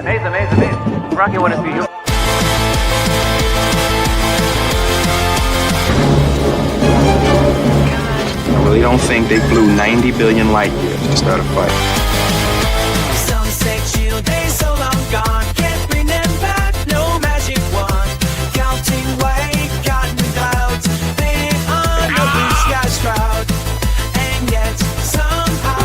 Amazing. Rocky, I want to see you. I really don't think they flew 90 billion light years to start a fight. Some say chill days so long gone, can't bring them back, no magic wand. Counting white cotton clouds, painted on the blue sky's crowd. And yet somehow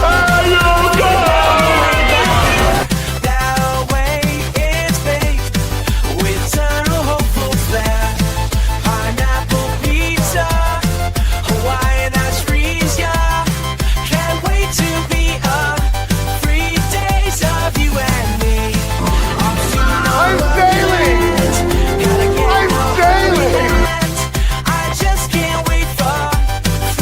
that way it's baked with eternal hopeful flair. Pineapple pizza, Hawaii that's freeze ya. Can't wait to be up 3 days of you and me. I'm sailing! I just can't wait for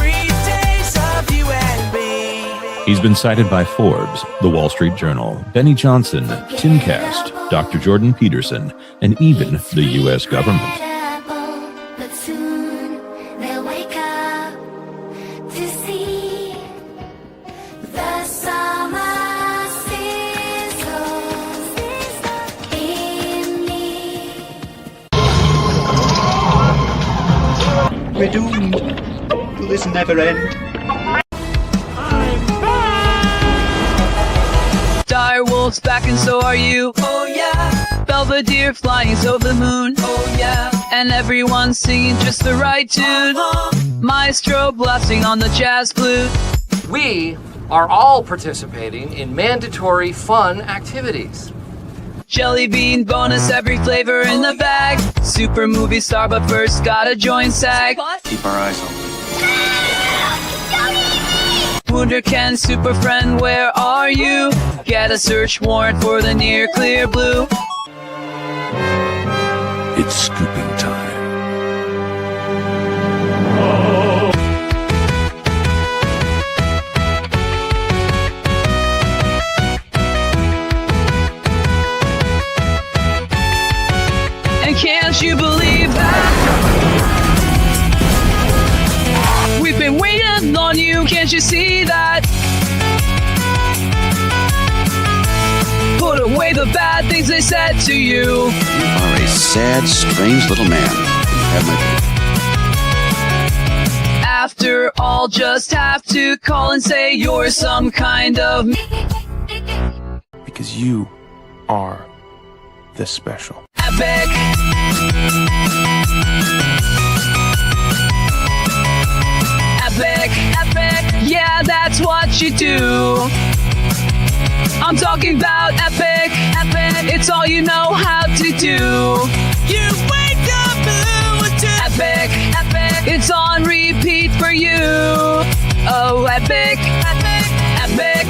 3 days of you and me. He's been cited by Forbes, The Wall Street Journal, Benny Johnson, Timcast, Dr. Jordan Peterson, and even the U.S. government. But soon they'll wake up to see the summer sizzles in me. We're doomed. Will this never end? Dire wolves back and so are you. Oh yeah, Belvedere flying so the moon. oh yeah. And everyone singing just the right tune. Maestro blasting on the jazz flute. We are all participating in mandatory fun activities. Jelly bean bonus, every flavor in the bag. Super movie star, but first gotta join SAG. Keep our eyes open. Wonder Ken, super friend, where are you? Get a search warrant for the near clear blue. It's scooping time. And can't you believe that? We've been waiting on you, can't you see that? Put away the bad things they said to you. You are a sad, strange little man. Have my After all, just have to call and say you're some kind of Because you are the special. epic. Epic, yeah, that's what you do. I'm talking about epic, it's all you know how to do. You wake up blue to Epic, it's on repeat for you. Oh, epic. Epic.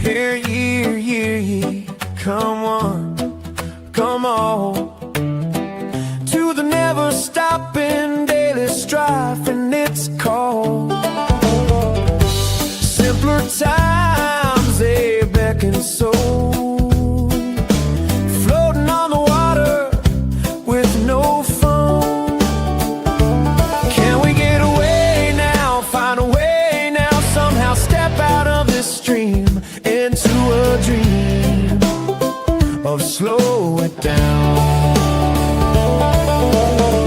Hear ye, come on, to the never stopping daily strife, and it's called simpler times, they beckon so, floating on the water with no foam. Can we get away now, find a way now, somehow step out of this stream into a dream of slow it down.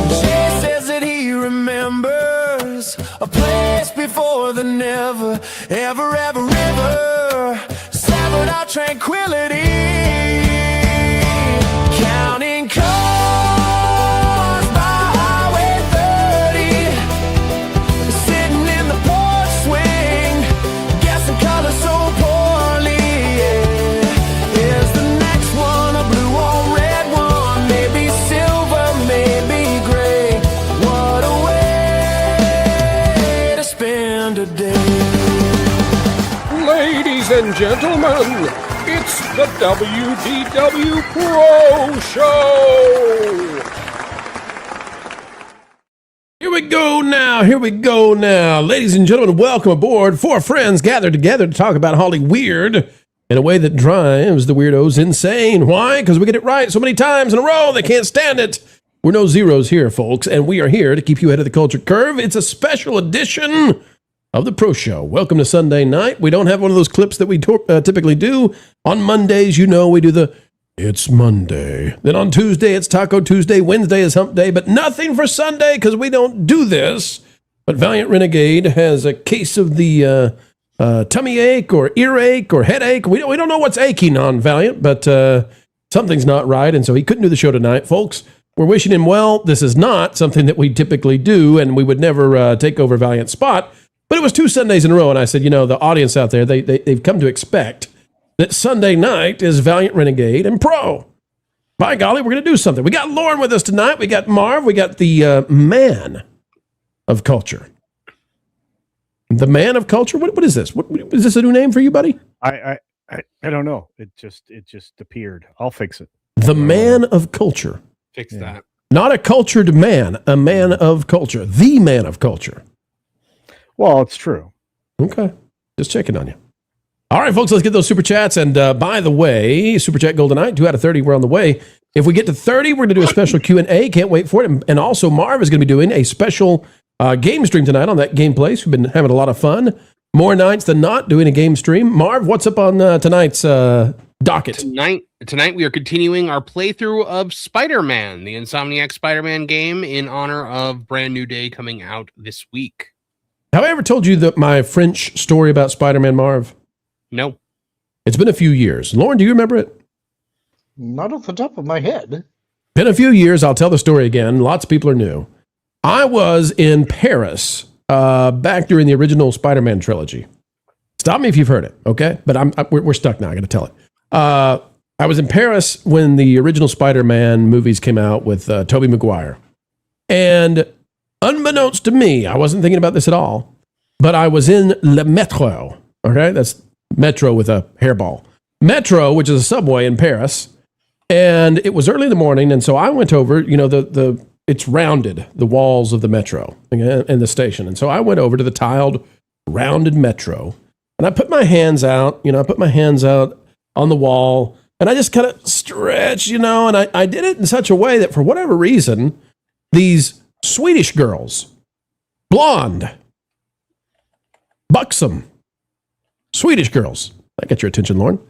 Jay says that he remembers a place before the never, ever river severed our tranquility. Counting cars by Highway 30, sitting in the porch swing, guessing colors so poorly. Yeah. Is the next one a blue or red one? Maybe silver, maybe gray. What a way to spend a day. Ladies and gentlemen, it's the WDW Pro Show! Here we go now. Ladies and gentlemen, welcome aboard. Four friends gathered together to talk about Holly Weird in a way that drives the weirdos insane. Why? Because we get it right so many times in a row, they can't stand it. We're no zeros here, folks, and we are here to keep you ahead of the culture curve. It's a special edition of the Pro Show. Welcome to Sunday night. We don't have one of those clips that we typically do. On Mondays, you know, we do the It's Monday. Then on Tuesday, it's Taco Tuesday. Wednesday is Hump Day, but nothing for Sunday because we don't do this. But Valiant Renegade has a case of the tummy ache or earache or headache. We don't know what's aching on Valiant, but something's not right, and so he couldn't do the show tonight. Folks, we're wishing him well. This is not something that we typically do, and we would never take over Valiant's spot. But it was 2 Sundays in a row, and I said, you know, the audience out there, they've come to expect that Sunday night is Valiant Renegade and Pro. By golly, we're going to do something. We got Lauren with us tonight. We got Marv. We got the man of culture. The man of culture? What is this? What is this a new name for you, buddy? I don't know. It just appeared. I'll fix it. The man of culture. Fix that. Not a cultured man, a man of culture. The man of culture. Well, it's true. Okay. Just checking on you. All right, folks, let's get those super chats. And by the way, Super Chat Golden Knight, 2 out of 30, we're on the way. If we get to 30, we're going to do a special Q&A. Can't wait for it. And also, Marv is going to be doing a special game stream tonight on that Game Place. We've been having a lot of fun. More nights than not doing a game stream. Marv, what's up on tonight's docket? Tonight we are continuing our playthrough of Spider-Man, the Insomniac Spider-Man game, in honor of Brand New Day coming out this week. Have I ever told you my French story about Spider-Man, Marv? No. It's been a few years. Lauren, do you remember it? Not off the top of my head. Been a few years. I'll tell the story again. Lots of people are new. I was in Paris back during the original Spider-Man trilogy. Stop me if you've heard it, okay? But we're stuck now. I got to tell it. I was in Paris when the original Spider-Man movies came out with Tobey Maguire. And unbeknownst to me, I wasn't thinking about this at all, but I was in Le Métro, okay? That's Metro with a hairball. Metro, which is a subway in Paris, and it was early in the morning, and so I went over, you know, it's rounded, the walls of the Metro and the station, and so I went over to the tiled, rounded Metro, and I put my hands out, on the wall, and I just kind of stretched, and I did it in such a way that for whatever reason, these Swedish girls, blonde, buxom, Swedish girls. That got your attention, Lauren.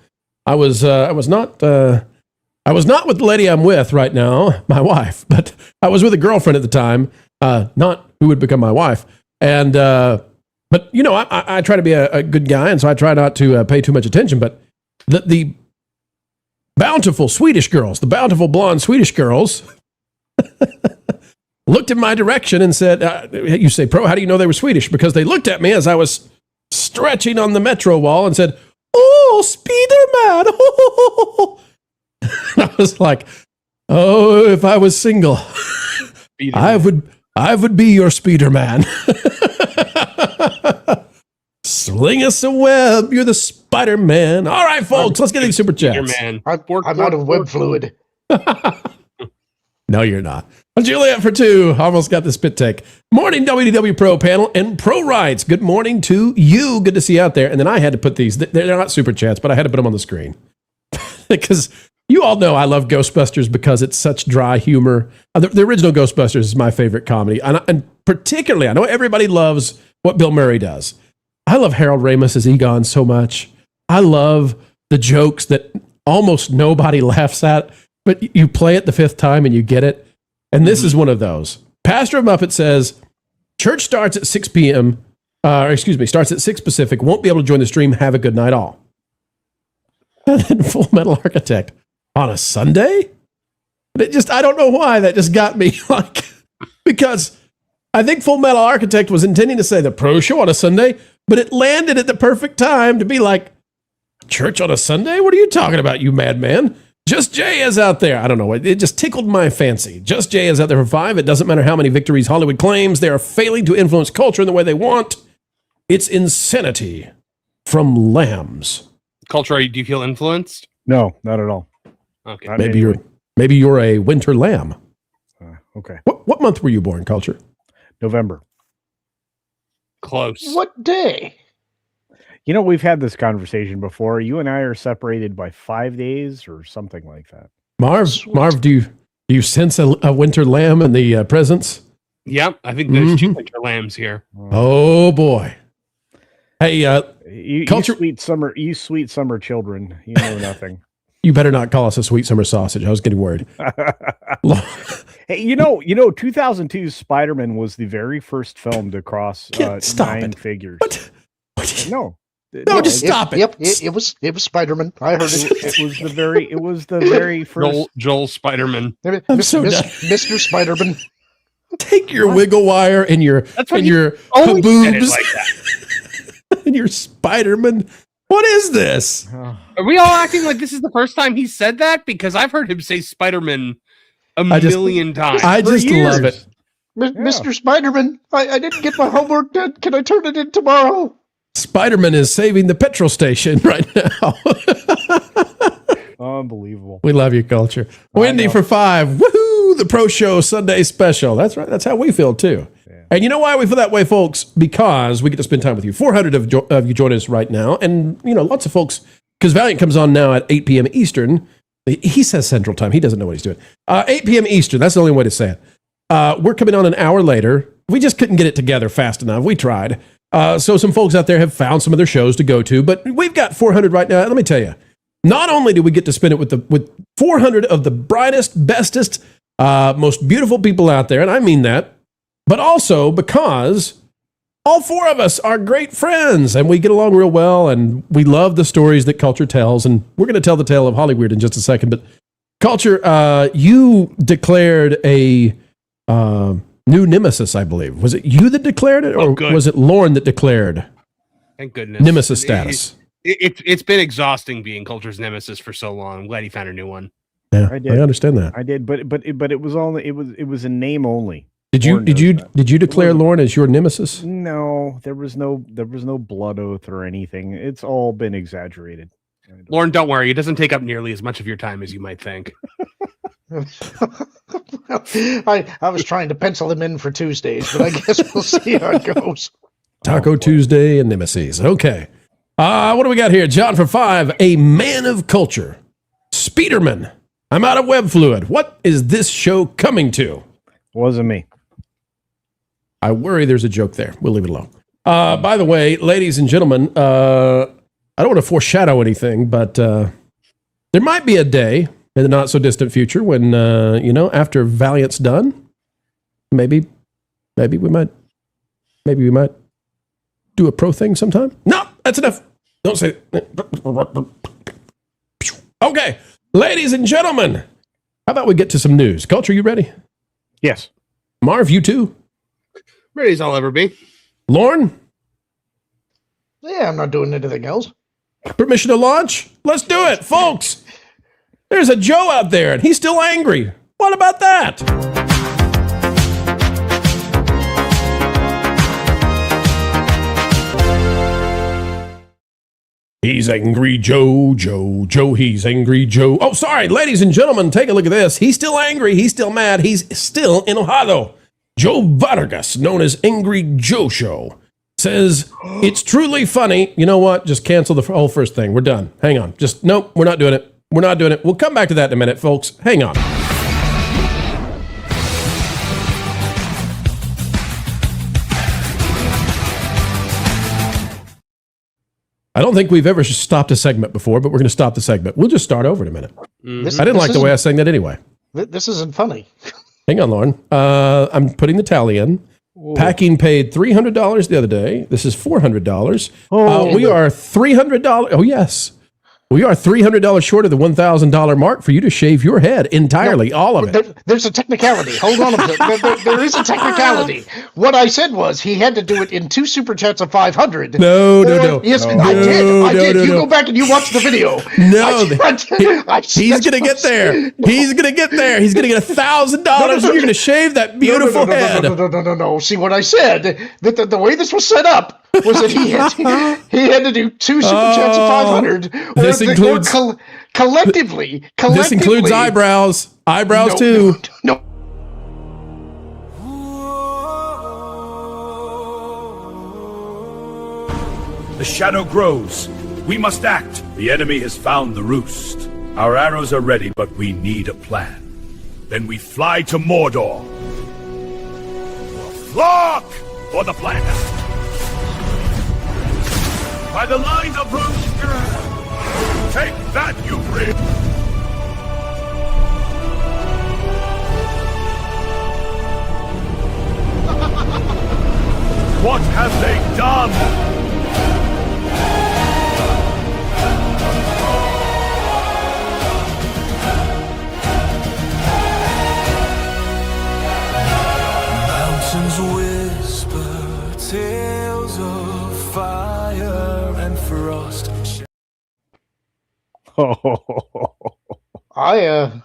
I was not with the lady I'm with right now, my wife, but I was with a girlfriend at the time, not who would become my wife. And but I try to be a good guy, and so I try not to pay too much attention. But the bountiful Swedish girls, the bountiful blonde Swedish girls, looked in my direction and said, "You say, Pro? How do you know they were Swedish?" Because they looked at me as I was stretching on the Metro wall and said, "Oh, Spiderman!" And I was like, "Oh, if I was single, I would be your Spiderman." Sling us a web, you're the Spider-Man. All right, folks, let's get these super chats. I'm out of web fluid. No, you're not. Juliet for 2. Almost got the spit take. Morning, WDW Pro panel and Pro Rights. Good morning to you. Good to see you out there. And then I had to put these. They're not super chats, but I had to put them on the screen. Because you all know I love Ghostbusters because it's such dry humor. The original Ghostbusters is my favorite comedy. And particularly, I know everybody loves what Bill Murray does. I love Harold Ramis as Egon so much. I love the jokes that almost nobody laughs at, but you play it the 5th time and you get it. And this is one of those. Pastor of Muppet says, church starts at 6 p.m., starts at 6 Pacific, won't be able to join the stream, have a good night all. And then Full Metal Architect, on a Sunday? I don't know why, that just got me, because I think Full Metal Architect was intending to say the Pro Show on a Sunday, but it landed at the perfect time to be like, church on a Sunday? What are you talking about, you madman? Just Jay is out there. I don't know. It just tickled my fancy. Just Jay is out there for 5. It doesn't matter how many victories Hollywood claims. They are failing to influence culture in the way they want. It's insanity from Lambs. Culture, do you feel influenced? No, not at all. Okay. Not Maybe anyway. you're a winter lamb. Okay. What month were you born, Culture? November. Close. What day? You know, we've had this conversation before. You and I are separated by 5 days or something like that. Marv, do you sense a winter lamb in the presence? Yep, I think there's two winter lambs here. Oh boy! Hey, Culture, you sweet summer children. You know nothing. You better not call us a sweet summer sausage. I was getting worried. Hey, you know, 2002's Spider-Man was the very first film to cross stop 9 it. figures. What? No, just stop it. Yep, it was Spider-Man. I heard it. It was the very first. Joel Spider-Man. Mr. Spider-Man. Take your wiggle wire and your always said it boobs like that. and your Spider-Man. What is this? Are we all acting like this is the first time he said that? Because I've heard him say Spider-Man a million times. I just love it. Mr. Spider-Man, I didn't get my homework done. Can I turn it in tomorrow? Spider-Man is saving the petrol station right now. Unbelievable. We love your Culture. Wendy for 5. Woohoo! The Pro Show Sunday special. That's right. That's how we feel too. Yeah. And you know why we feel that way, folks? Because we get to spend time with you. 400 of you join us right now. And, lots of folks, because Valiant comes on now at 8 p.m. Eastern. He says Central Time. He doesn't know what he's doing. 8 p.m. Eastern. That's the only way to say it. We're coming on an hour later. We just couldn't get it together fast enough. We tried. So some folks out there have found some of their shows to go to, but we've got 400 right now. Let me tell you, not only do we get to spend it with 400 of the brightest, bestest, most beautiful people out there, and I mean that, but also because all 4 of us are great friends and we get along real well and we love the stories that Culture tells. And we're going to tell the tale of Hollyweird in just a second. But Culture, you declared a new nemesis, I believe. Was it you that declared it, or was it Lauren that declared? Thank goodness. Nemesis status. It's been exhausting being Culture's nemesis for so long. I'm glad he found a new one. Yeah, I understand that. I did, but it was only it was a name only. Did you declare Lauren as your nemesis? No, there was no blood oath or anything. It's all been exaggerated. Lauren, don't worry. It doesn't take up nearly as much of your time as you might think. I was trying to pencil him in for Tuesdays, but I guess we'll see how it goes. Taco Tuesday and Nemesis. Okay. What do we got here? John for 5, a man of culture. Spiderman. I'm out of web fluid. What is this show coming to? Wasn't me. I worry there's a joke there. We'll leave it alone. By the way, ladies and gentlemen, I don't want to foreshadow anything, but there might be a day in the not so distant future when, after Valiant's done, maybe we might do a pro thing sometime. No, that's enough. Don't say it. Okay, ladies and gentlemen, how about we get to some news? Culture, you ready? Yes. Marv, you too? Ready as I'll ever be. Lauren? Yeah, I'm not doing anything else. Permission to launch? Let's do it, folks. There's a Joe out there, and he's still angry. What about that? He's angry Joe, he's angry Joe. Oh, sorry, ladies and gentlemen, take a look at this. He's still angry, he's still mad, he's still enojado. Joe Vargas, known as Angry Joe Show, says, it's truly funny. You know what? Just cancel the whole first thing. We're done. Hang on. Nope, we're not doing it. We're not doing it. We'll come back to that in a minute, folks. Hang on. I don't think we've ever stopped a segment before, but we're going to stop the segment. We'll just start over in a minute. I didn't like the way I sang that anyway. This isn't funny. Hang on, Lauren. I'm putting the tally in. Whoa. Packing paid $300 the other day. This is $400. We are $300. Oh, yes. We are $300 short of the $1,000 mark for you to shave your head entirely, all of it. There's a technicality. Hold on a minute. There is a technicality. What I said was he had to do it in 2 super chats of 500. No. Yes, I did. You go back and you watch the video. No, he's going to get there. He's going to get there. He's going to get $1,000 and you're going to shave that beautiful head. No. See what I said? The way this was set up was that he had to do 2 super chats of 500. This includes collectively. This includes eyebrows. Eyebrows too. No. The shadow grows. We must act. The enemy has found the roost. Our arrows are ready, but we need a plan. Then we fly to Mordor. Flock for the plan. By the lines of Bruce, take that, you brave. What have they done? Whisper tales of fire and frost. I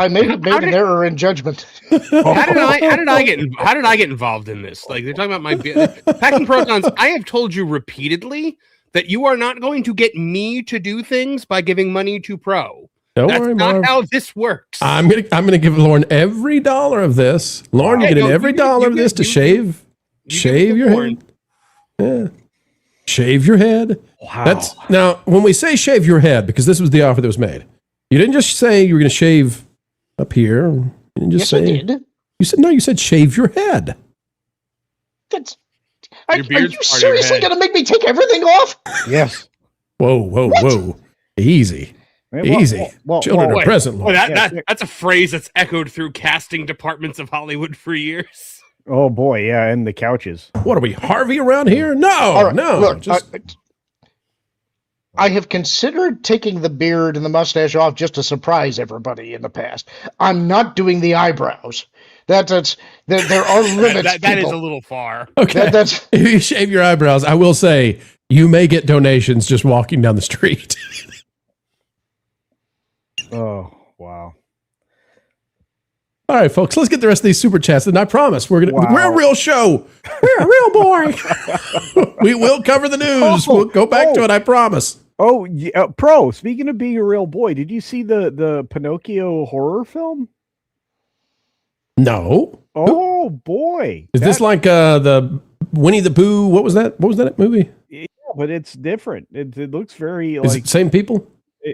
may have made an error in judgment. How did I get involved in this? Like, they're talking about my packing protons. I have told you repeatedly that you are not going to get me to do things by giving money to Pro. That's not how this works. I'm gonna give Lauren every dollar of this. Lauren, you're getting every dollar of this to shave your head. Yeah. Shave your head. Wow. Now when we say shave your head, because this was the offer that was made. You didn't just say you were gonna shave up here. You didn't just say. I did. You said no, you said shave your head. Are you seriously gonna make me take everything off? Yes. Whoa. Easy. Easy. Children are present. Well, that's a phrase that's echoed through casting departments of Hollywood for years. Oh boy, yeah, and the couches. What are we, Harvey around here? No, no. Look, I have considered taking the beard and the mustache off just to surprise everybody in the past. I'm not doing the eyebrows. There are limits. that is a little far. Okay. If you shave your eyebrows, I will say you may get donations just walking down the street. Oh, wow. All right, folks, let's get the rest of these super chats. And I promise we're a real show. We're a real boy. We will cover the news. We'll go back to it, I promise. Oh, yeah, Pro, speaking of being a real boy, did you see the Pinocchio horror film? No. Oh, boy. Is this like the Winnie the Pooh? What was that? What was that movie? Yeah, but it's different. It looks very Is it same people?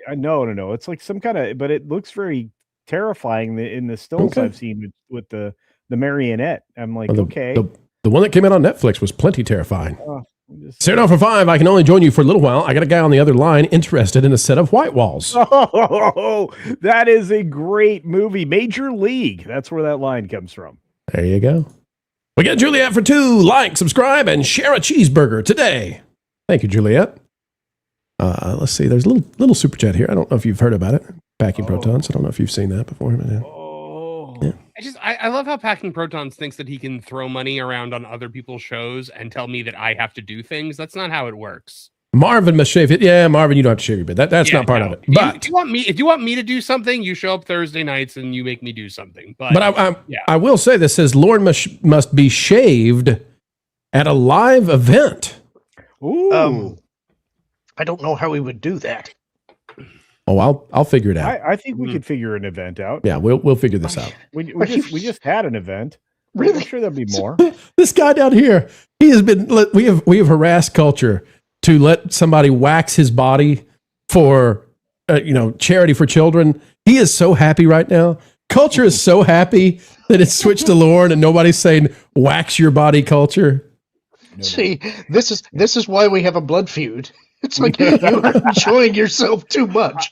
No. It's like some kind of, but it looks very terrifying in the stills I've seen with the marionette. I'm like, okay. The one that came out on Netflix was plenty terrifying. Zero for 5. I can only join you for a little while. I got a guy on the other line interested in a set of white walls. Oh, that is a great movie. Major League. That's where that line comes from. There you go. We got Juliet for 2. Like, subscribe, and share a cheeseburger today. Thank you, Juliet. Let's see. There's a little super chat here. I don't know if you've heard about it. Packing Protons. I don't know if you've seen that before. But yeah. I love how Packing Protons thinks that he can throw money around on other people's shows and tell me that I have to do things. That's not how it works. Marvin must shave it. Yeah, Marvin, you don't have to shave your beard. That's not part of it. But if you want me to do something, you show up Thursday nights and you make me do something. But I will say this says Lauren must be shaved at a live event. Ooh. I don't know how we would do that. Oh, I'll figure it out. I think we could figure an event out. Yeah, we'll figure this out. We just had an event. Really? I'm sure there'll be more. This guy down here, he has been. We have harassed culture to let somebody wax his body for charity for children. He is so happy right now. Culture is so happy that it's switched to Lauren and nobody's saying wax your body, culture. See, this is why we have a blood feud. It's like you're enjoying yourself too much.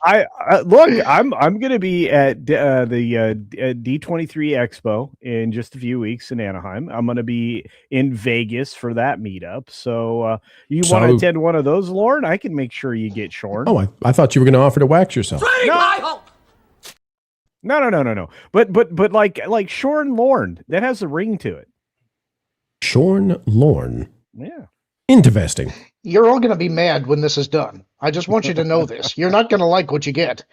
Look. I'm going to be at the D23 Expo in just a few weeks in Anaheim. I'm going to be in Vegas for that meetup. So you want to attend one of those, Lauren? I can make sure you get shorn. Oh, I thought you were going to offer to wax yourself. No. But like shorn Lauren, that has a ring to it. Shorn Lauren. Yeah. Interesting. You're all going to be mad when this is done. I just want you to know this. You're not going to like what you get.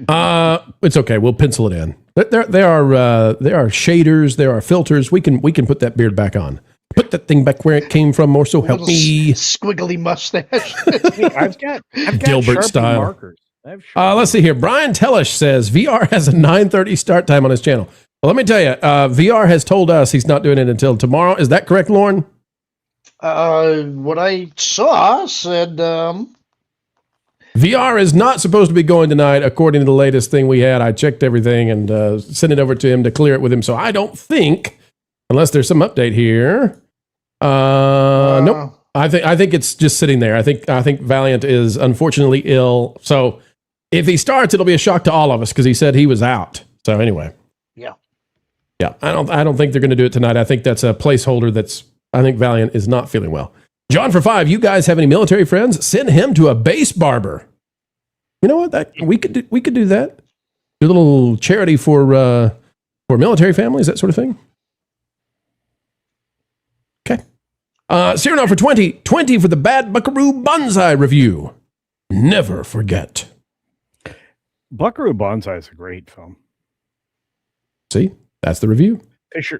It's okay. We'll pencil it in. There are shaders. There are filters. We can put that beard back on. Put that thing back where it came from, or so help Little me. Squiggly mustache. I've got Gilbert Sharpie style. markers. I have Sharpie Let's see here. Brian Tellish says VR has a 9:30 start time on his channel. Well, let me tell you, VR has told us he's not doing it until tomorrow. Is that correct, Lauren? What I saw said, VR is not supposed to be going tonight, according to the latest thing we had. I checked everything and sent it over to him to clear it with him. So I don't think, unless there's some update here. Nope. I think it's just sitting there. I think Valiant is unfortunately ill. So if he starts, it'll be a shock to all of us because he said he was out. So anyway. Yeah. I don't think they're going to do it tonight. I think that's a placeholder. I think Valiant is not feeling well. John for 5, you guys have any military friends? Send him to a base barber. You know what? We could do that. Do a little charity for military families, that sort of thing. Okay. Cyrano for 20 for the Bad Buckaroo Banzai review. Never forget. Buckaroo Banzai is a great film. See, that's the review.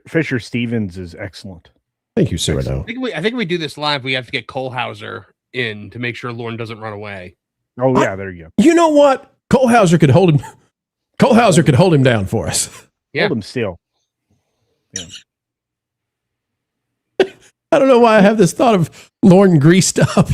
Fisher Stevens is excellent. Thank you, Cyrano. I think we do this live. We have to get Cole Hauser in to make sure Lauren doesn't run away. Oh yeah, there you go. You know what? Cole Hauser could hold him. Cole Hauser could hold him down for us. Yeah. Hold him still. Yeah. I don't know why I have this thought of Lauren greased up.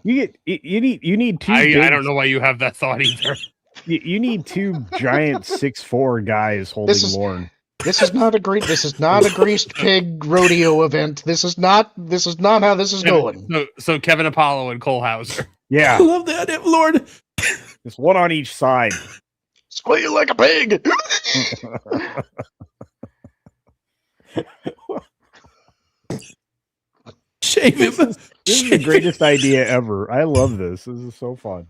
You need two. I don't know why you have that thought either. You need two giant 6'4" guys holding Lauren. This is not a greased pig rodeo event. This is not how this is going. So Kevin Apollo and Cole Hauser. Yeah. I love the idea of Lord. Just one on each side. Squeal like a pig. Shave him. This is the greatest idea ever. I love this. This is so fun.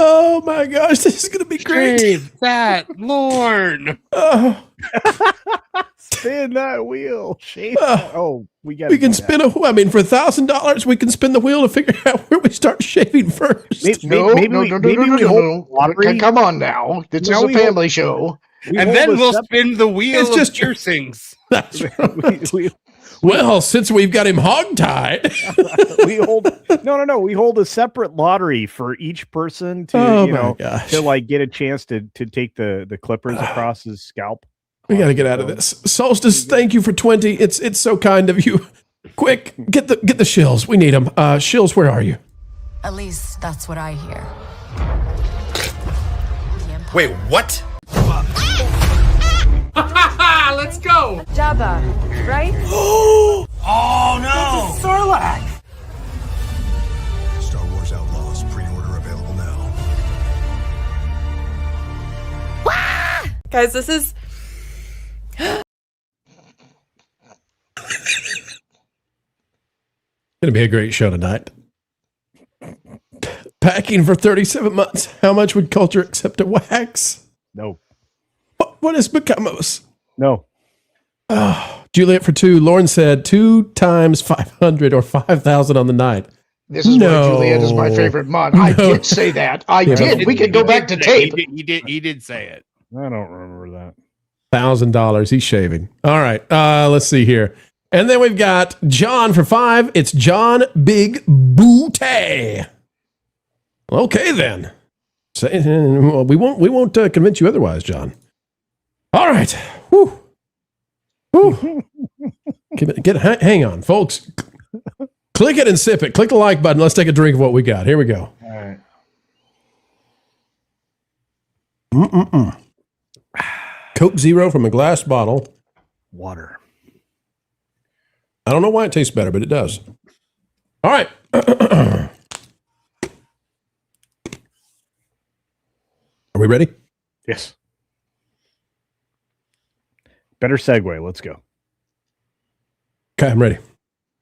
Oh my gosh, this is going to be great. Shave that Lauren. Oh. Spin that wheel. Shave. We can spin for $1,000, we can spin the wheel to figure out where we start shaving first. No. Come on now. This is a family show. And then we'll spin the wheel of piercings. That's right. Well, since we've got him hogtied, we hold a separate lottery for each person to get a chance to take the clippers across his scalp. We got to get out of this. Solstice, thank you for 20. It's so kind of you. Quick, get the shills. We need them. Shills, where are you? At least that's what I hear. Wait, what? Let's go. Jabba, right? Oh no! It's a Sarlacc. Star Wars Outlaws pre-order available now. Guys, this is Gonna be a great show tonight. Packing for 37 months. How much would culture accept a wax? No. What has become of us? No. Oh, Juliet for 2. Lauren said 2 times 500 or 5,000 on the night. This is why Juliet is my favorite mod. I did say that. I did. We could go back to tape. He did say it. I don't remember that. $1,000. He's shaving. All right. Let's see here. And then we've got John for 5. It's John Big Booty. Okay, then. We won't convince you otherwise, John. All right. Whew. Whew. Hang on, folks. Click it and sip it. Click the like button. Let's take a drink of what we got. Here we go. All right. Coke Zero from a glass bottle. Water. I don't know why it tastes better, but it does. All right. Are we ready? Yes. Better segue. Let's go. Okay, I'm ready.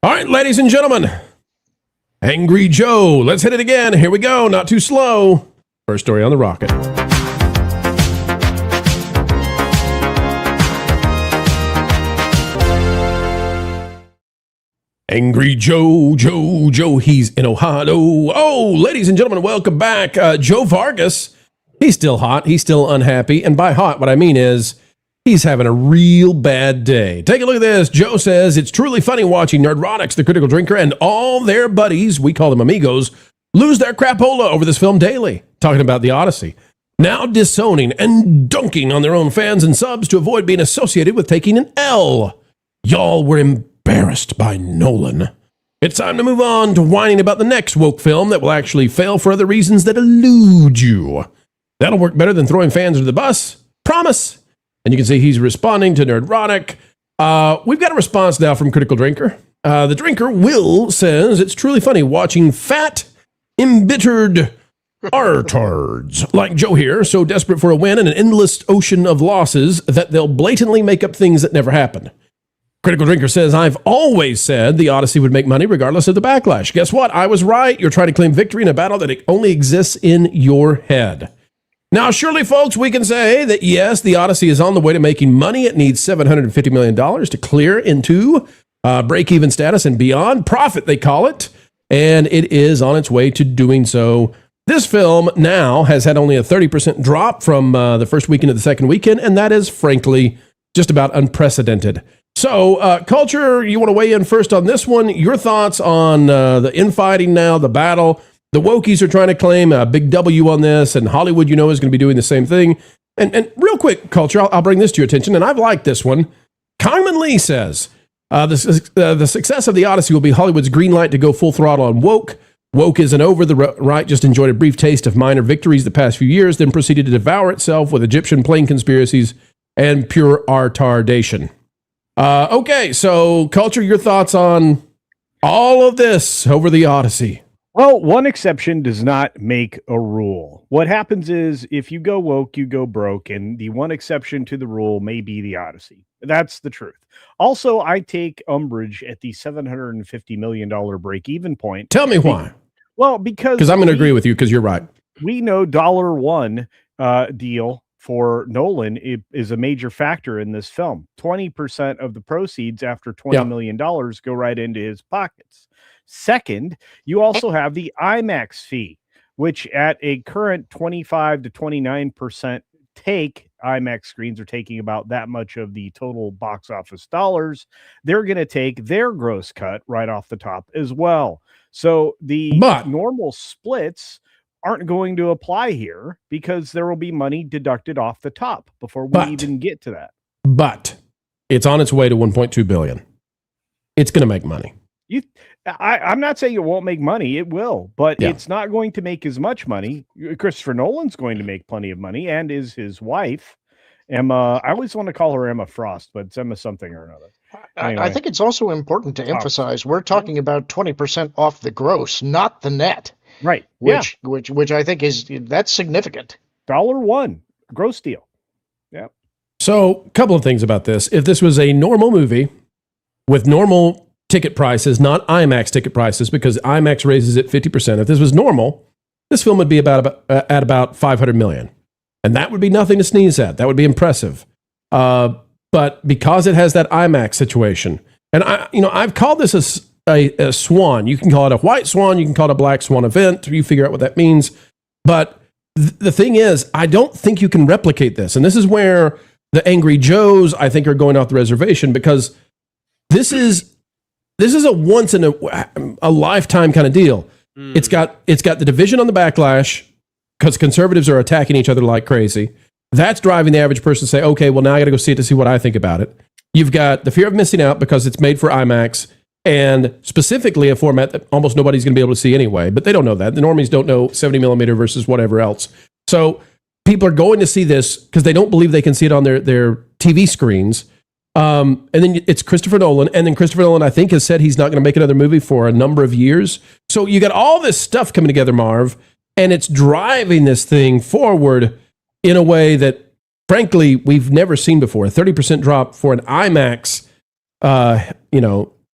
All right, ladies and gentlemen. Angry Joe. Let's hit it again. Here we go. Not too slow. First story on the rocket. Angry Joe, he's in Ohio. Oh, ladies and gentlemen, welcome back. Joe Vargas, he's still hot. He's still unhappy. And by hot, what I mean is He's having a real bad day. Take a look at this. Joe says, it's truly funny watching Nerdrotics, the Critical Drinker, and all their buddies, we call them amigos, lose their crapola over this film daily. Talking about the Odyssey. Now disowning and dunking on their own fans and subs to avoid being associated with taking an L. Y'all were embarrassed by Nolan. It's time to move on to whining about the next woke film that will actually fail for other reasons that elude you. That'll work better than throwing fans under the bus. Promise. And you can see he's responding to Nerdrotic. We've got a response now from Critical Drinker. The drinker, Will, says, it's truly funny watching fat, embittered artards like Joe here, so desperate for a win in an endless ocean of losses that they'll blatantly make up things that never happened. Critical Drinker says, I've always said the Odyssey would make money regardless of the backlash. Guess what? I was right. You're trying to claim victory in a battle that only exists in your head. Now, surely, folks, we can say that, yes, the Odyssey is on the way to making money. It needs $750 million to clear into break-even status and beyond. Profit, they call it. And it is on its way to doing so. This film now has had only a 30% drop from the first weekend to the second weekend, and that is, frankly, just about unprecedented. So, Culture, you want to weigh in first on this one? Your thoughts on the infighting now, the battle? The wokies are trying to claim a big W on this, and Hollywood, is going to be doing the same thing. And real quick, Culture, I'll bring this to your attention, and I've liked this one. Carmen Lee says, the success of the Odyssey will be Hollywood's green light to go full throttle on woke. Woke isn't over. The right just enjoyed a brief taste of minor victories the past few years, then proceeded to devour itself with Egyptian plane conspiracies and pure retardation. Okay, so Culture, your thoughts on all of this over the Odyssey? Well, one exception does not make a rule. What happens is if you go woke, you go broke, and the one exception to the rule may be the Odyssey. That's the truth. Also, I take umbrage at the $750 million break-even point. Tell me why. Well, because I'm going to agree with you because you're right. We know $1 deal for Nolan is a major factor in this film. 20% of the proceeds after $20 million go right into his pockets. Second, you also have the IMAX fee, which at a current 25 to 29% take, IMAX screens are taking about that much of the total box office dollars. They're going to take their gross cut right off the top as well. So the normal splits aren't going to apply here because there will be money deducted off the top before we even get to that. But it's on its way to $1.2 billion. It's going to make money. I'm not saying it won't make money. It will, but it's not going to make as much money. Christopher Nolan's going to make plenty of money, and is his wife, Emma. I always want to call her Emma Frost, but it's Emma something or another. Anyway. I think it's also important to emphasize we're talking about 20% off the gross, not the net. Right. Which I think that's significant. $1 gross deal. Yeah. So, a couple of things about this. If this was a normal movie with normal ticket prices, not IMAX ticket prices, because IMAX raises it 50%. If this was normal, this film would be at about $500 million. And that would be nothing to sneeze at. That would be impressive. But because it has that IMAX situation, and I've called this a swan. You can call it a white swan. You can call it a black swan event. You figure out what that means. But the thing is, I don't think you can replicate this. And this is where the Angry Joes, I think, are going off the reservation, because this is a once in a lifetime kind of deal. It's got the division on the backlash because conservatives are attacking each other like crazy. That's driving the average person to say, okay, well, now I got to go see it to see what I think about it. You've got the fear of missing out because it's made for IMAX, and specifically a format that almost nobody's going to be able to see anyway. But they don't know that. The normies don't know 70 millimeter versus whatever else. So people are going to see this because they don't believe they can see it on their TV screens. And then it's Christopher Nolan. And then Christopher Nolan, I think, has said he's not going to make another movie for a number of years. So you got all this stuff coming together, Marv, and it's driving this thing forward in a way that, frankly, we've never seen before. A 30% drop for an IMAX,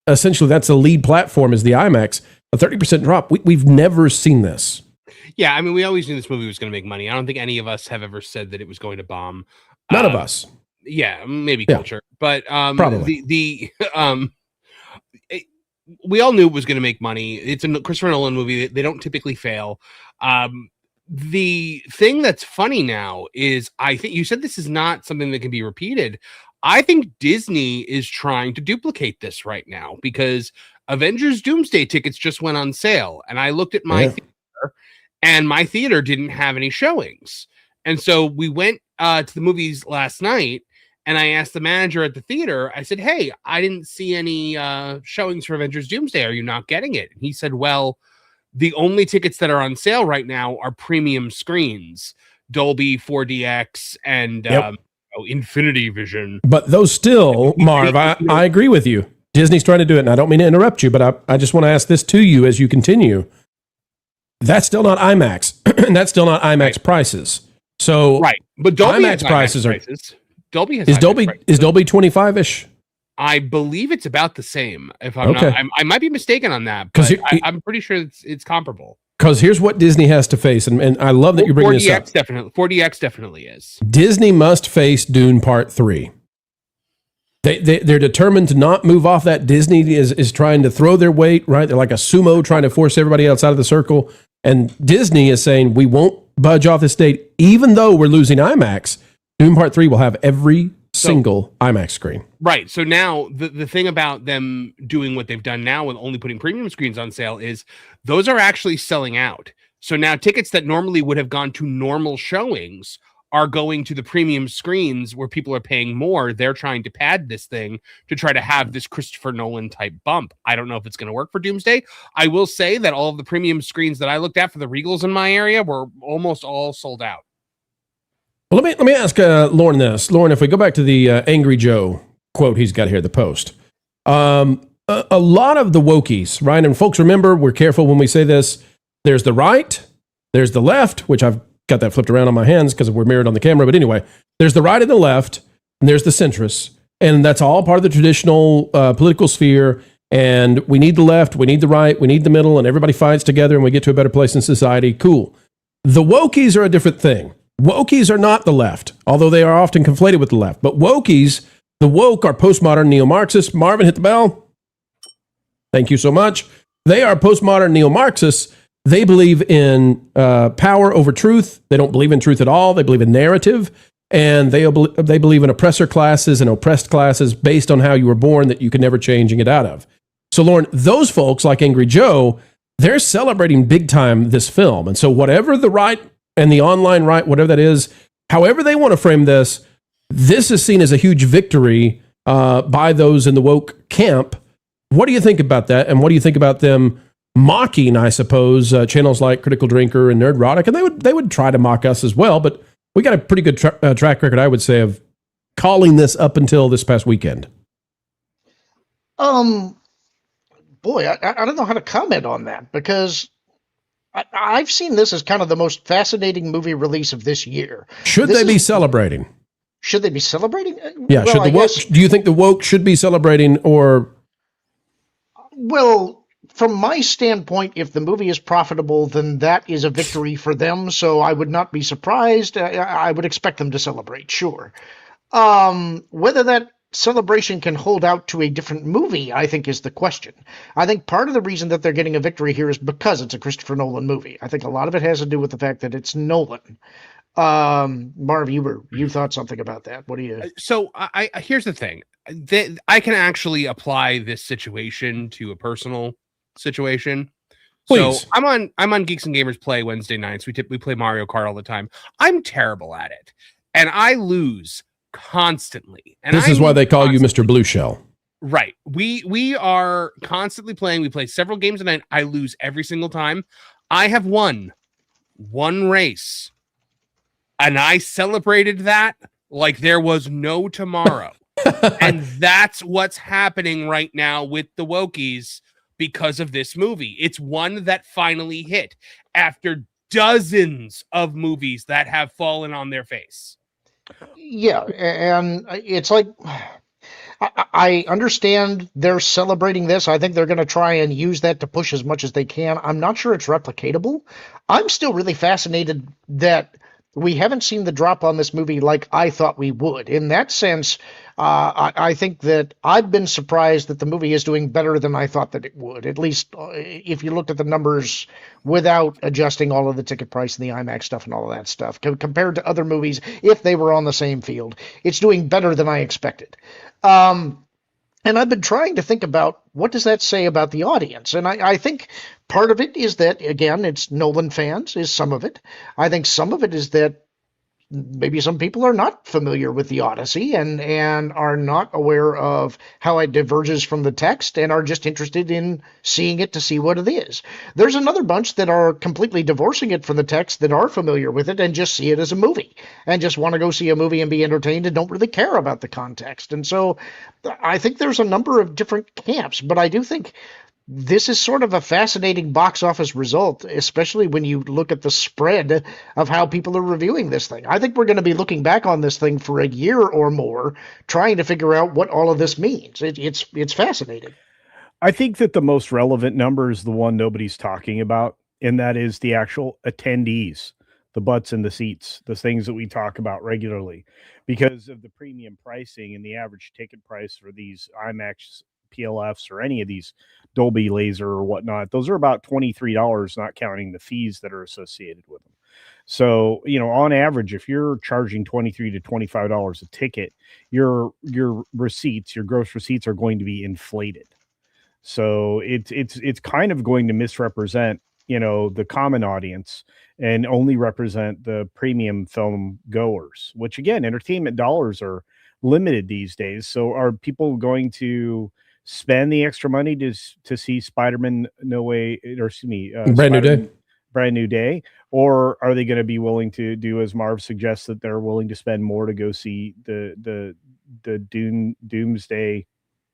essentially that's the lead platform is the IMAX. A 30% drop. We've never seen this. Yeah, I mean, we always knew this movie was going to make money. I don't think any of us have ever said that it was going to bomb. None of us. Yeah, maybe Culture, but probably we all knew it was going to make money. It's a Christopher Nolan movie. They don't typically fail. the thing that's funny now is I think you said this is not something that can be repeated. I think Disney is trying to duplicate this right now because Avengers Doomsday tickets just went on sale. And I looked at my theater, and my theater didn't have any showings. And so we went to the movies last night, and I asked the manager at the theater, I said, hey, I didn't see any showings for Avengers Doomsday. Are you not getting it? And he said, well, the only tickets that are on sale right now are premium screens, Dolby 4DX and Infinity Vision. But those still, Marv, I agree with you. Disney's trying to do it, and I don't mean to interrupt you, but I just want to ask this to you as you continue. That's still not IMAX, and that's still not IMAX prices. So right, but Dolby IMAX prices are. Dolby has is Dolby 25-ish? I believe it's about the same. If I'm Okay. not, I might be mistaken on that, but I'm pretty sure it's comparable. Because here's what Disney has to face, and I love that you're bringing this up. 4DX definitely is. Disney must face Dune Part 3. They're determined to not move off that. Disney is trying to throw their weight, right? They're like a sumo trying to force everybody outside of the circle. And Disney is saying, we won't budge off this date, even though we're losing IMAX. Dune Part 3 will have every single IMAX screen. Right. So now the thing about them doing what they've done now with only putting premium screens on sale is those are actually selling out. So now tickets that normally would have gone to normal showings are going to the premium screens where people are paying more. They're trying to pad this thing to try to have this Christopher Nolan type bump. I don't know if it's going to work for Doomsday. I will say that all of the premium screens that I looked at for the Regals in my area were almost all sold out. Well, let me ask Lauren this. Lauren, if we go back to the Angry Joe quote he's got here, the post. A lot of the wokies, right? And folks, remember, we're careful when we say this. There's the right, there's the left, which I've got that flipped around on my hands because we're mirrored on the camera. But anyway, there's the right and the left, and there's the centrists. And that's all part of the traditional political sphere. And we need the left, we need the right, we need the middle, and everybody fights together and we get to a better place in society. Cool. The wokies are a different thing. Wokies are not the left, although they are often conflated with the left. But wokies, the woke are postmodern neo-Marxists. Marvin, hit the bell. Thank you so much. They are postmodern neo-Marxists. They believe in power over truth. They don't believe in truth at all. They believe in narrative. And they believe in oppressor classes and oppressed classes based on how you were born that you can never change and get out of. So, Lauren, those folks like Angry Joe, they're celebrating big time this film. And so whatever the right and the online right, whatever that is, however they want to frame this, this is seen as a huge victory by those in the woke camp. What do you think about that? And what do you think about them mocking, I suppose, channels like Critical Drinker and Nerdrotic? And they would try to mock us as well, but we got a pretty good track record, I would say, of calling this up until this past weekend. Boy, I don't know how to comment on that because I've seen this as kind of the most fascinating movie release of this year. Should they be celebrating? Should they be celebrating? Yeah. Well, Should the woke? Do you think the woke should be celebrating, or? Well, from my standpoint, if the movie is profitable, then that is a victory for them. So I would not be surprised. I would expect them to celebrate, sure. Whether that celebration can hold out to a different movie, I think, is the question. I think part of the reason that they're getting a victory here is because it's a Christopher Nolan movie. I think a lot of it has to do with the fact that it's Nolan. Marv, you thought something about that. What do you? So I here's the thing. I can actually apply this situation to a personal situation. Please. So I'm on Geeks and Gamers Play Wednesday nights. We play Mario Kart all the time. I'm terrible at it, and I lose constantly. And this is why they call you Mr. Blue Shell. Right. We are constantly playing. We play several games a night. I lose every single time. I have won one race, and I celebrated that like there was no tomorrow. And that's what's happening right now with the wokies because of this movie. It's one that finally hit after dozens of movies that have fallen on their face. Yeah, and it's like I understand they're celebrating this. I think they're going to try and use that to push as much as they can. I'm not sure it's replicatable. I'm still really fascinated that we haven't seen the drop on this movie like I thought we would. In that sense, I think that I've been surprised that the movie is doing better than I thought that it would. At least if you looked at the numbers without adjusting all of the ticket price and the IMAX stuff and all of that stuff, compared to other movies, if they were on the same field, it's doing better than I expected. And I've been trying to think about what does that say about the audience? And I think part of it is that, again, it's Nolan fans is some of it. I think some of it is that maybe some people are not familiar with the Odyssey and are not aware of how it diverges from the text and are just interested in seeing it to see what it is. There's another bunch that are completely divorcing it from the text that are familiar with it and just see it as a movie and just want to go see a movie and be entertained and don't really care about the context. And so I think there's a number of different camps, but I do think this is sort of a fascinating box office result, especially when you look at the spread of how people are reviewing this thing. I think we're going to be looking back on this thing for a year or more, trying to figure out what all of this means. It's fascinating. I think that the most relevant number is the one nobody's talking about, and that is the actual attendees, the butts in the seats, the things that we talk about regularly, because of the premium pricing and the average ticket price for these IMAX PLFs or any of these Dolby Laser or whatnot. Those are about $23, not counting the fees that are associated with them. So, on average, if you're charging $23 to $25 a ticket, your receipts, your gross receipts are going to be inflated. So it's kind of going to misrepresent, the common audience and only represent the premium film goers, which again, entertainment dollars are limited these days. So are people going to spend the extra money to see Spider-Man Brand New Day, or are they going to be willing to do as Marv suggests, that they're willing to spend more to go see the Doomsday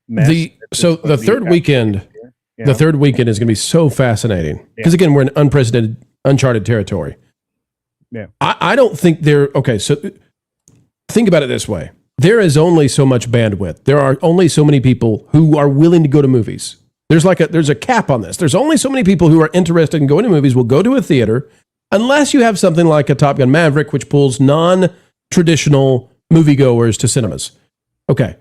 mess? The third weekend is going to be so fascinating because again, we're in uncharted territory. Yeah, I don't think they're okay. So think about it this way. There is only so much bandwidth. There are only so many people who are willing to go to movies. There's a cap on this. There's only so many people who are interested in going to movies will go to a theater, unless you have something like a Top Gun Maverick, which pulls non-traditional moviegoers to cinemas. Okay.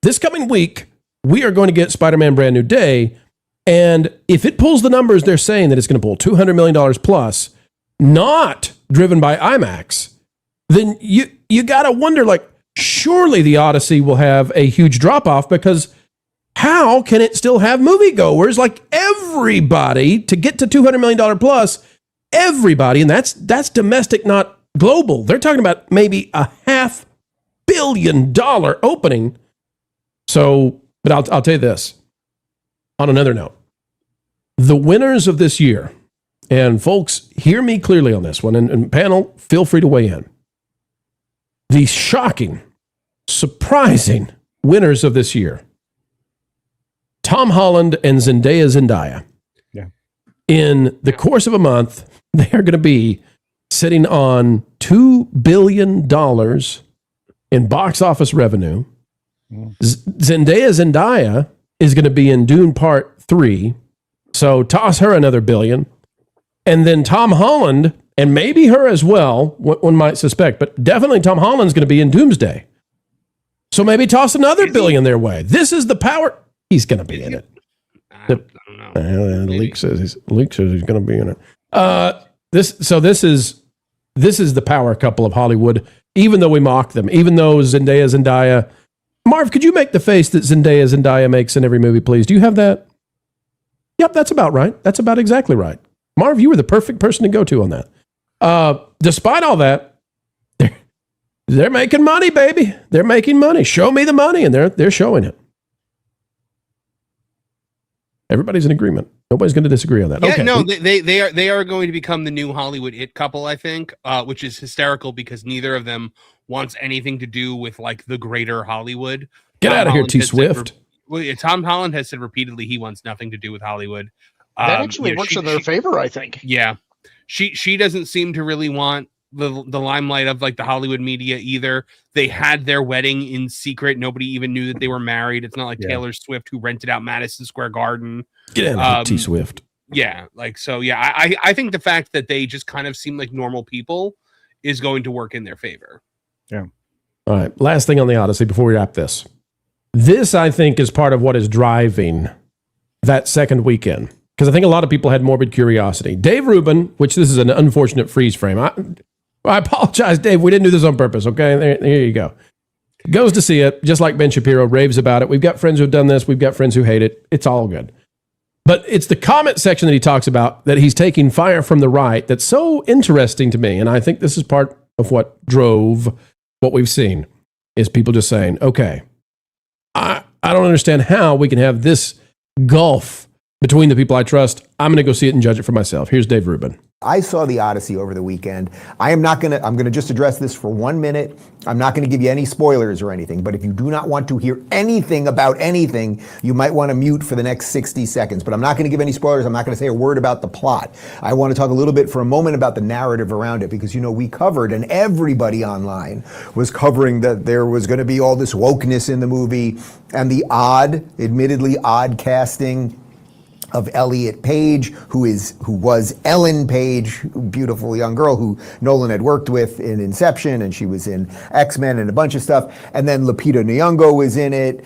This coming week, we are going to get Spider-Man Brand New Day, and if it pulls the numbers they're saying that it's going to pull $200 million plus, not driven by IMAX, then you got to wonder, surely the Odyssey will have a huge drop-off, because how can it still have moviegoers? Everybody, to get to $200 million plus, everybody, and that's domestic, not global. They're talking about maybe a $500 million opening. So, but I'll tell you this, on another note, the winners of this year, and folks, hear me clearly on this one, and panel, feel free to weigh in. The shocking, surprising winners of this year, Tom Holland and Zendaya. Yeah. In the course of a month, they are going to be sitting on $2 billion in box office revenue. Zendaya is going to be in Dune Part 3. So toss her another $1 billion. And then Tom Holland, and maybe her as well, one might suspect, but definitely Tom Holland's going to be in Doomsday. So maybe toss another $1 billion their way. This is the power. He's going to be in it. I don't know. The leak says he's going to be in it. This is the power couple of Hollywood, even though we mock them, even though Zendaya. Marv, could you make the face that Zendaya makes in every movie, please? Do you have that? Yep, that's about right. That's about exactly right. Marv, you were the perfect person to go to on that. Despite all that, they're making money, baby. They're making money. Show me the money, and they're showing it. Everybody's in agreement. Nobody's going to disagree on that. Yeah, okay. No, they are going to become the new Hollywood it couple, I think, which is hysterical because neither of them wants anything to do with the greater Hollywood. Get out of here, T Swift. Tom Holland has said repeatedly he wants nothing to do with Hollywood. That actually works in their favor, I think. Yeah, she doesn't seem to really want the limelight of the Hollywood media either. They had their wedding in secret. Nobody even knew that they were married. It's not like Taylor Swift, who rented out Madison Square Garden. Get out of here, T Swift. Yeah, I think the fact that they just kind of seem like normal people is going to work in their favor. Yeah. All right. Last thing on the Odyssey before we wrap this. This, I think, is part of what is driving that second weekend. Because I think a lot of people had morbid curiosity. Dave Rubin, which this is an unfortunate freeze frame. I apologize, Dave. We didn't do this on purpose, okay? There you go. Goes to see it, just like Ben Shapiro, raves about it. We've got friends who've done this. We've got friends who hate it. It's all good. But it's the comment section that he talks about that he's taking fire from the right that's so interesting to me. And I think this is part of what drove what we've seen, is people just saying, okay, I don't understand how we can have this gulf between the people I trust. I'm going to go see it and judge it for myself. Here's Dave Rubin. I saw the Odyssey over the weekend. I'm going to just address this for 1 minute. I'm not going to give you any spoilers or anything, but if you do not want to hear anything about anything, you might want to mute for the next 60 seconds. But I'm not going to give any spoilers. I'm not going to say a word about the plot. I want to talk a little bit for a moment about the narrative around it, because, we covered, and everybody online was covering that there was going to be all this wokeness in the movie and the admittedly odd casting of Elliot Page, who was Ellen Page, beautiful young girl who Nolan had worked with in Inception, and she was in X-Men and a bunch of stuff. And then Lupita Nyong'o was in it,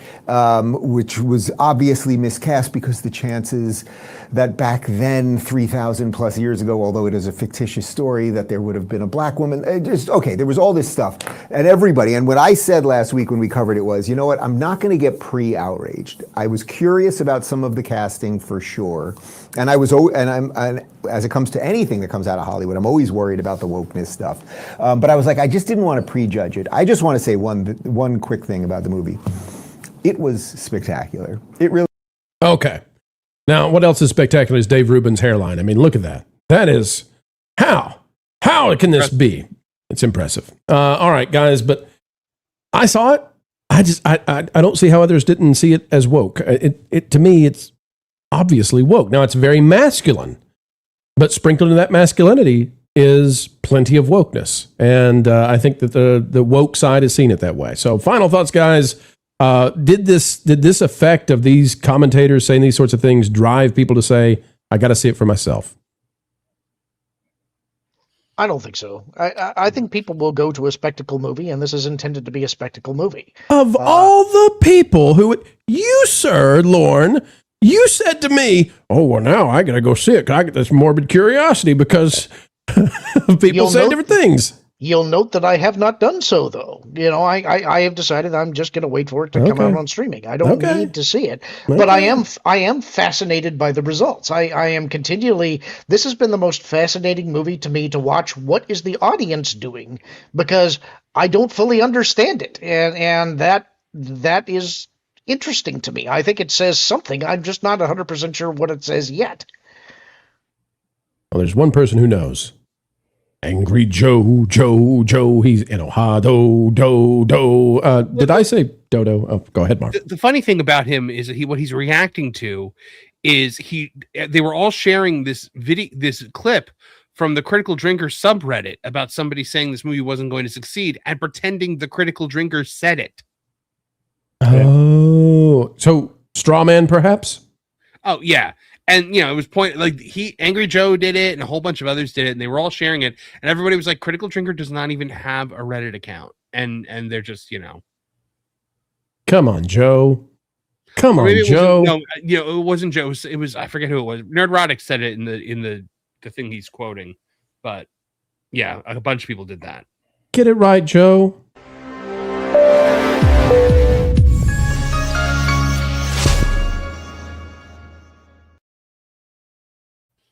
which was obviously miscast because the chances that back then, 3,000 plus years ago, although it is a fictitious story, that there would have been a black woman. There was all this stuff. And everybody, and what I said last week when we covered it was, you know what, I'm not going to get pre-outraged. I was curious about some of the casting for sure. And as it comes to anything that comes out of Hollywood, I'm always worried about the wokeness stuff. But I was like, I just didn't want to prejudge it. I just want to say one quick thing about the movie. It was spectacular. It really. Okay. Now, what else is spectacular is Dave Rubin's hairline. I mean, look at that. That is, how can this be? It's impressive. All right, guys, but I saw it. I don't see how others didn't see it as woke. It to me, it's obviously woke. Now, it's very masculine, but sprinkled in that masculinity is plenty of wokeness. And I think that the woke side has seen it that way. So final thoughts, guys. Did this effect of these commentators saying these sorts of things drive people to say, I got to see it for myself? I don't think so. I think people will go to a spectacle movie, and this is intended to be a spectacle movie. Of all the people you, sir, Lorne, you said to me, oh, well, now I got to go see it. I get this morbid curiosity because people say different things. You'll note that I have not done so, though. I have decided I'm just going to wait for it to come out on streaming. I don't need to see it, but I am fascinated by the results. I am continually. This has been the most fascinating movie to me to watch. What is the audience doing? Because I don't fully understand it, and that is interesting to me. I think it says something. I'm just not 100% sure what it says yet. Well, there's one person who knows. Angry Joe, he's in Ohio, did I say Dodo? Oh, go ahead, Mark. The funny thing about him is that what he's reacting to is they were all sharing this clip from the Critical Drinker subreddit about somebody saying this movie wasn't going to succeed and pretending the Critical Drinker said it. Oh, so straw man, perhaps? Oh, yeah. And, it was Angry Joe did it and a whole bunch of others did it, and they were all sharing it. And everybody was like, Critical Drinker does not even have a Reddit account. And they're just, Come on, Joe. Come on, Joe. No, it wasn't Joe. It was, I forget who it was. Nerdrotic said it in the thing he's quoting. But, yeah, a bunch of people did that. Get it right, Joe.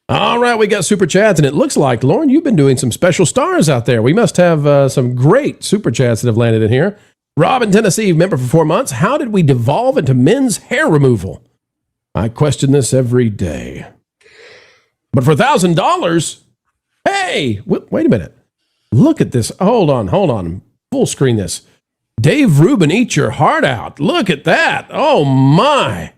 All right, we got super chats, and it looks like, Lauren, you've been doing some special stars out there. We must have some great super chats that have landed in here. Rob in Tennessee, member for 4 months. How did we devolve into men's hair removal? I question this every day. But for $1,000, hey, wait a minute. Look at this. Hold on. Full screen this. Dave Rubin, eat your heart out. Look at that. Oh, my.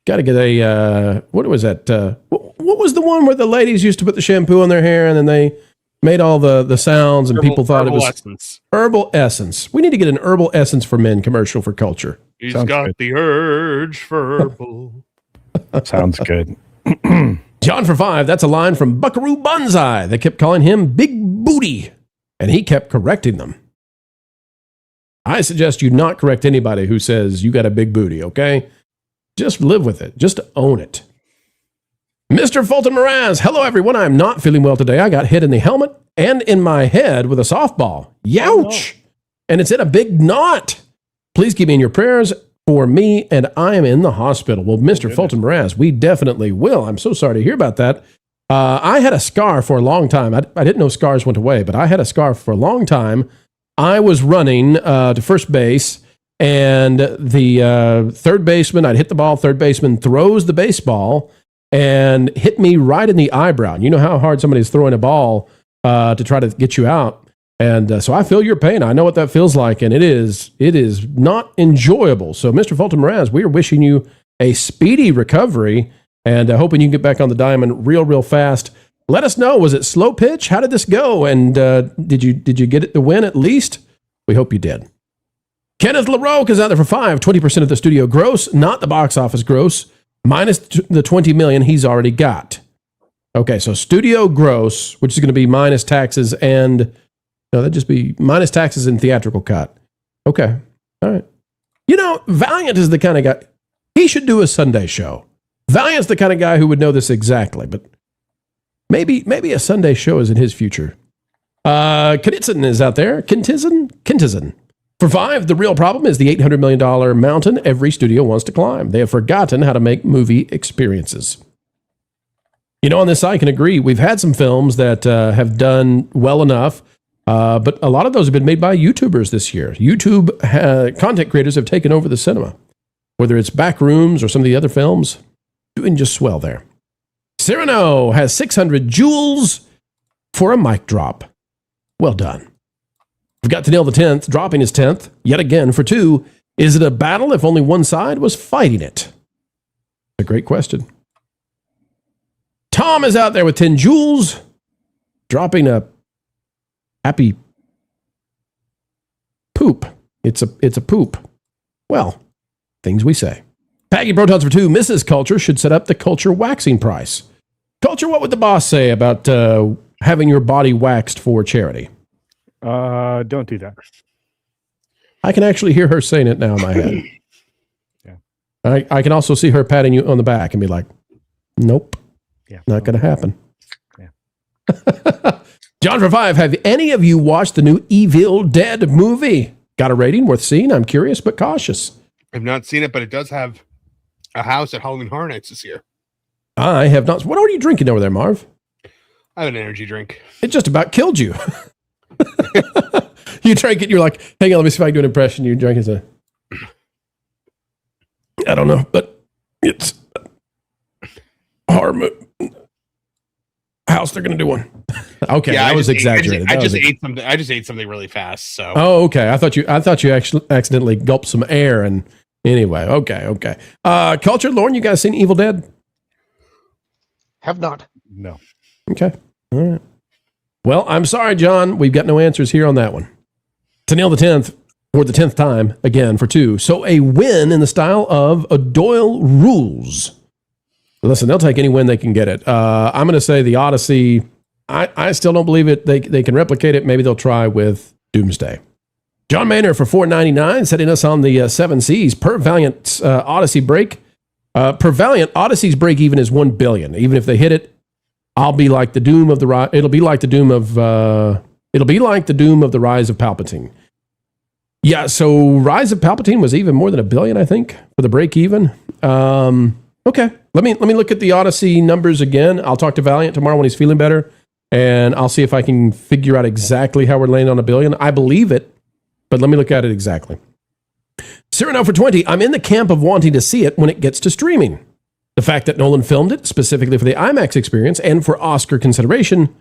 Got to get a, what was that? What was the one where the ladies used to put the shampoo on their hair and then they made all the sounds and people thought it was essence. Herbal Essence. We need to get an Herbal Essence for Men commercial for culture. He's got the urge for herbal. Sounds good. John for 5. That's a line from Buckaroo Banzai. They kept calling him Big Booty. and he kept correcting them. I suggest you not correct anybody who says you got a big booty, okay? Just live with it. Just own it. Mr. Fulton Moraz, hello everyone. I'm not feeling well today. I got hit in the helmet and in my head with a softball. Youch! And it's in a big knot. Please keep me in your prayers for me, and I am in the hospital. Well, Mr. Fulton Moraz, we definitely will. I'm so sorry to hear about that. I had a scar for a long time. I didn't know scars went away, but I had a scar for a long time. I was running to first base, and the third baseman, I'd hit the ball, third baseman throws the baseball and hit me right in the eyebrow. And you know how hard somebody's throwing a ball to try to get you out. And so I feel your pain. I know what that feels like, and it is not enjoyable. So, Mr. Fulton Moraz, we are wishing you a speedy recovery and hoping you can get back on the diamond real fast. Let us know. Was it slow pitch? How did this go? And did you get it to win at least? We hope you did. Kenneth LaRoque is out there for 5, 20% of the studio gross, not the box office gross, minus the $20 million he's already got. Okay, so studio gross, which is going to be minus taxes and... No, that'd just be minus taxes and theatrical cut. Okay. All right. You know, Valiant is the kind of guy, he should do a Sunday show. Valiant's the kind of guy who would know this exactly, but maybe a Sunday show is in his future. Knitson is out there. Kintizen. For 5, the real problem is the $800 million mountain every studio wants to climb. They have forgotten how to make movie experiences. You know, on this, I can agree. We've had some films that have done well enough, but a lot of those have been made by YouTubers this year. YouTube content creators have taken over the cinema. Whether it's Backrooms or some of the other films, doing just swell there. Cyrano has 600 joules for a mic drop. Well done. We've got to nail the 10th, dropping his 10th, yet again for 2. Is it a battle if only one side was fighting it? A great question. Tom is out there with 10 joules, dropping a happy poop. It's a poop. Well, things we say. Packing protons for 2. Mrs. Culture should set up the culture waxing price. Culture, what would the boss say about having your body waxed for charity? Don't do that. I can actually hear her saying it now in my head. Yeah. I can also see her patting you on the back and be like, nope, not going to happen. Yeah. John for 5, have any of you watched the new Evil Dead movie? Got a rating worth seeing? I'm curious but cautious. I've not seen it, but it does have a house at Halloween Horror Nights this year. I have not. What are you drinking over there, Marv? I have an energy drink. It just about killed you. You drank it, you're like, hang on, let me see if I can do an impression. You drank it. I don't know, but it's horror house. They're going to do one. Okay, yeah, I was exaggerated. I just ate something really fast. So. Oh, okay. I thought you actually accidentally gulped some air. And anyway, okay. Culture, Lauren, you guys seen Evil Dead? Have not. No. Okay. All right. Well, I'm sorry, John. We've got no answers here on that one. To nail the 10th, for the 10th time, again, for 2. So a win in the style of a Doyle rules. Listen, they'll take any win they can get it. I'm going to say the Odyssey, I still don't believe it. They can replicate it. Maybe they'll try with Doomsday. John Maynard for $4.99, setting us on the 7 Cs. Per Valiant Odyssey break. Per Valiant, Odyssey's break even is $1 billion. Even if they hit it, I'll be like the doom of the it'll be like the doom of the Rise of Palpatine. Yeah, so Rise of Palpatine was even more than $1 billion, I think, for the break even. Okay, let me look at the Odyssey numbers again. I'll talk to Valiant tomorrow when he's feeling better, and I'll see if I can figure out exactly how we're laying on $1 billion. I believe it, but let me look at it exactly. Cyrano for 20. I'm in the camp of wanting to see it when it gets to streaming. The fact that Nolan filmed it specifically for the IMAX experience and for Oscar consideration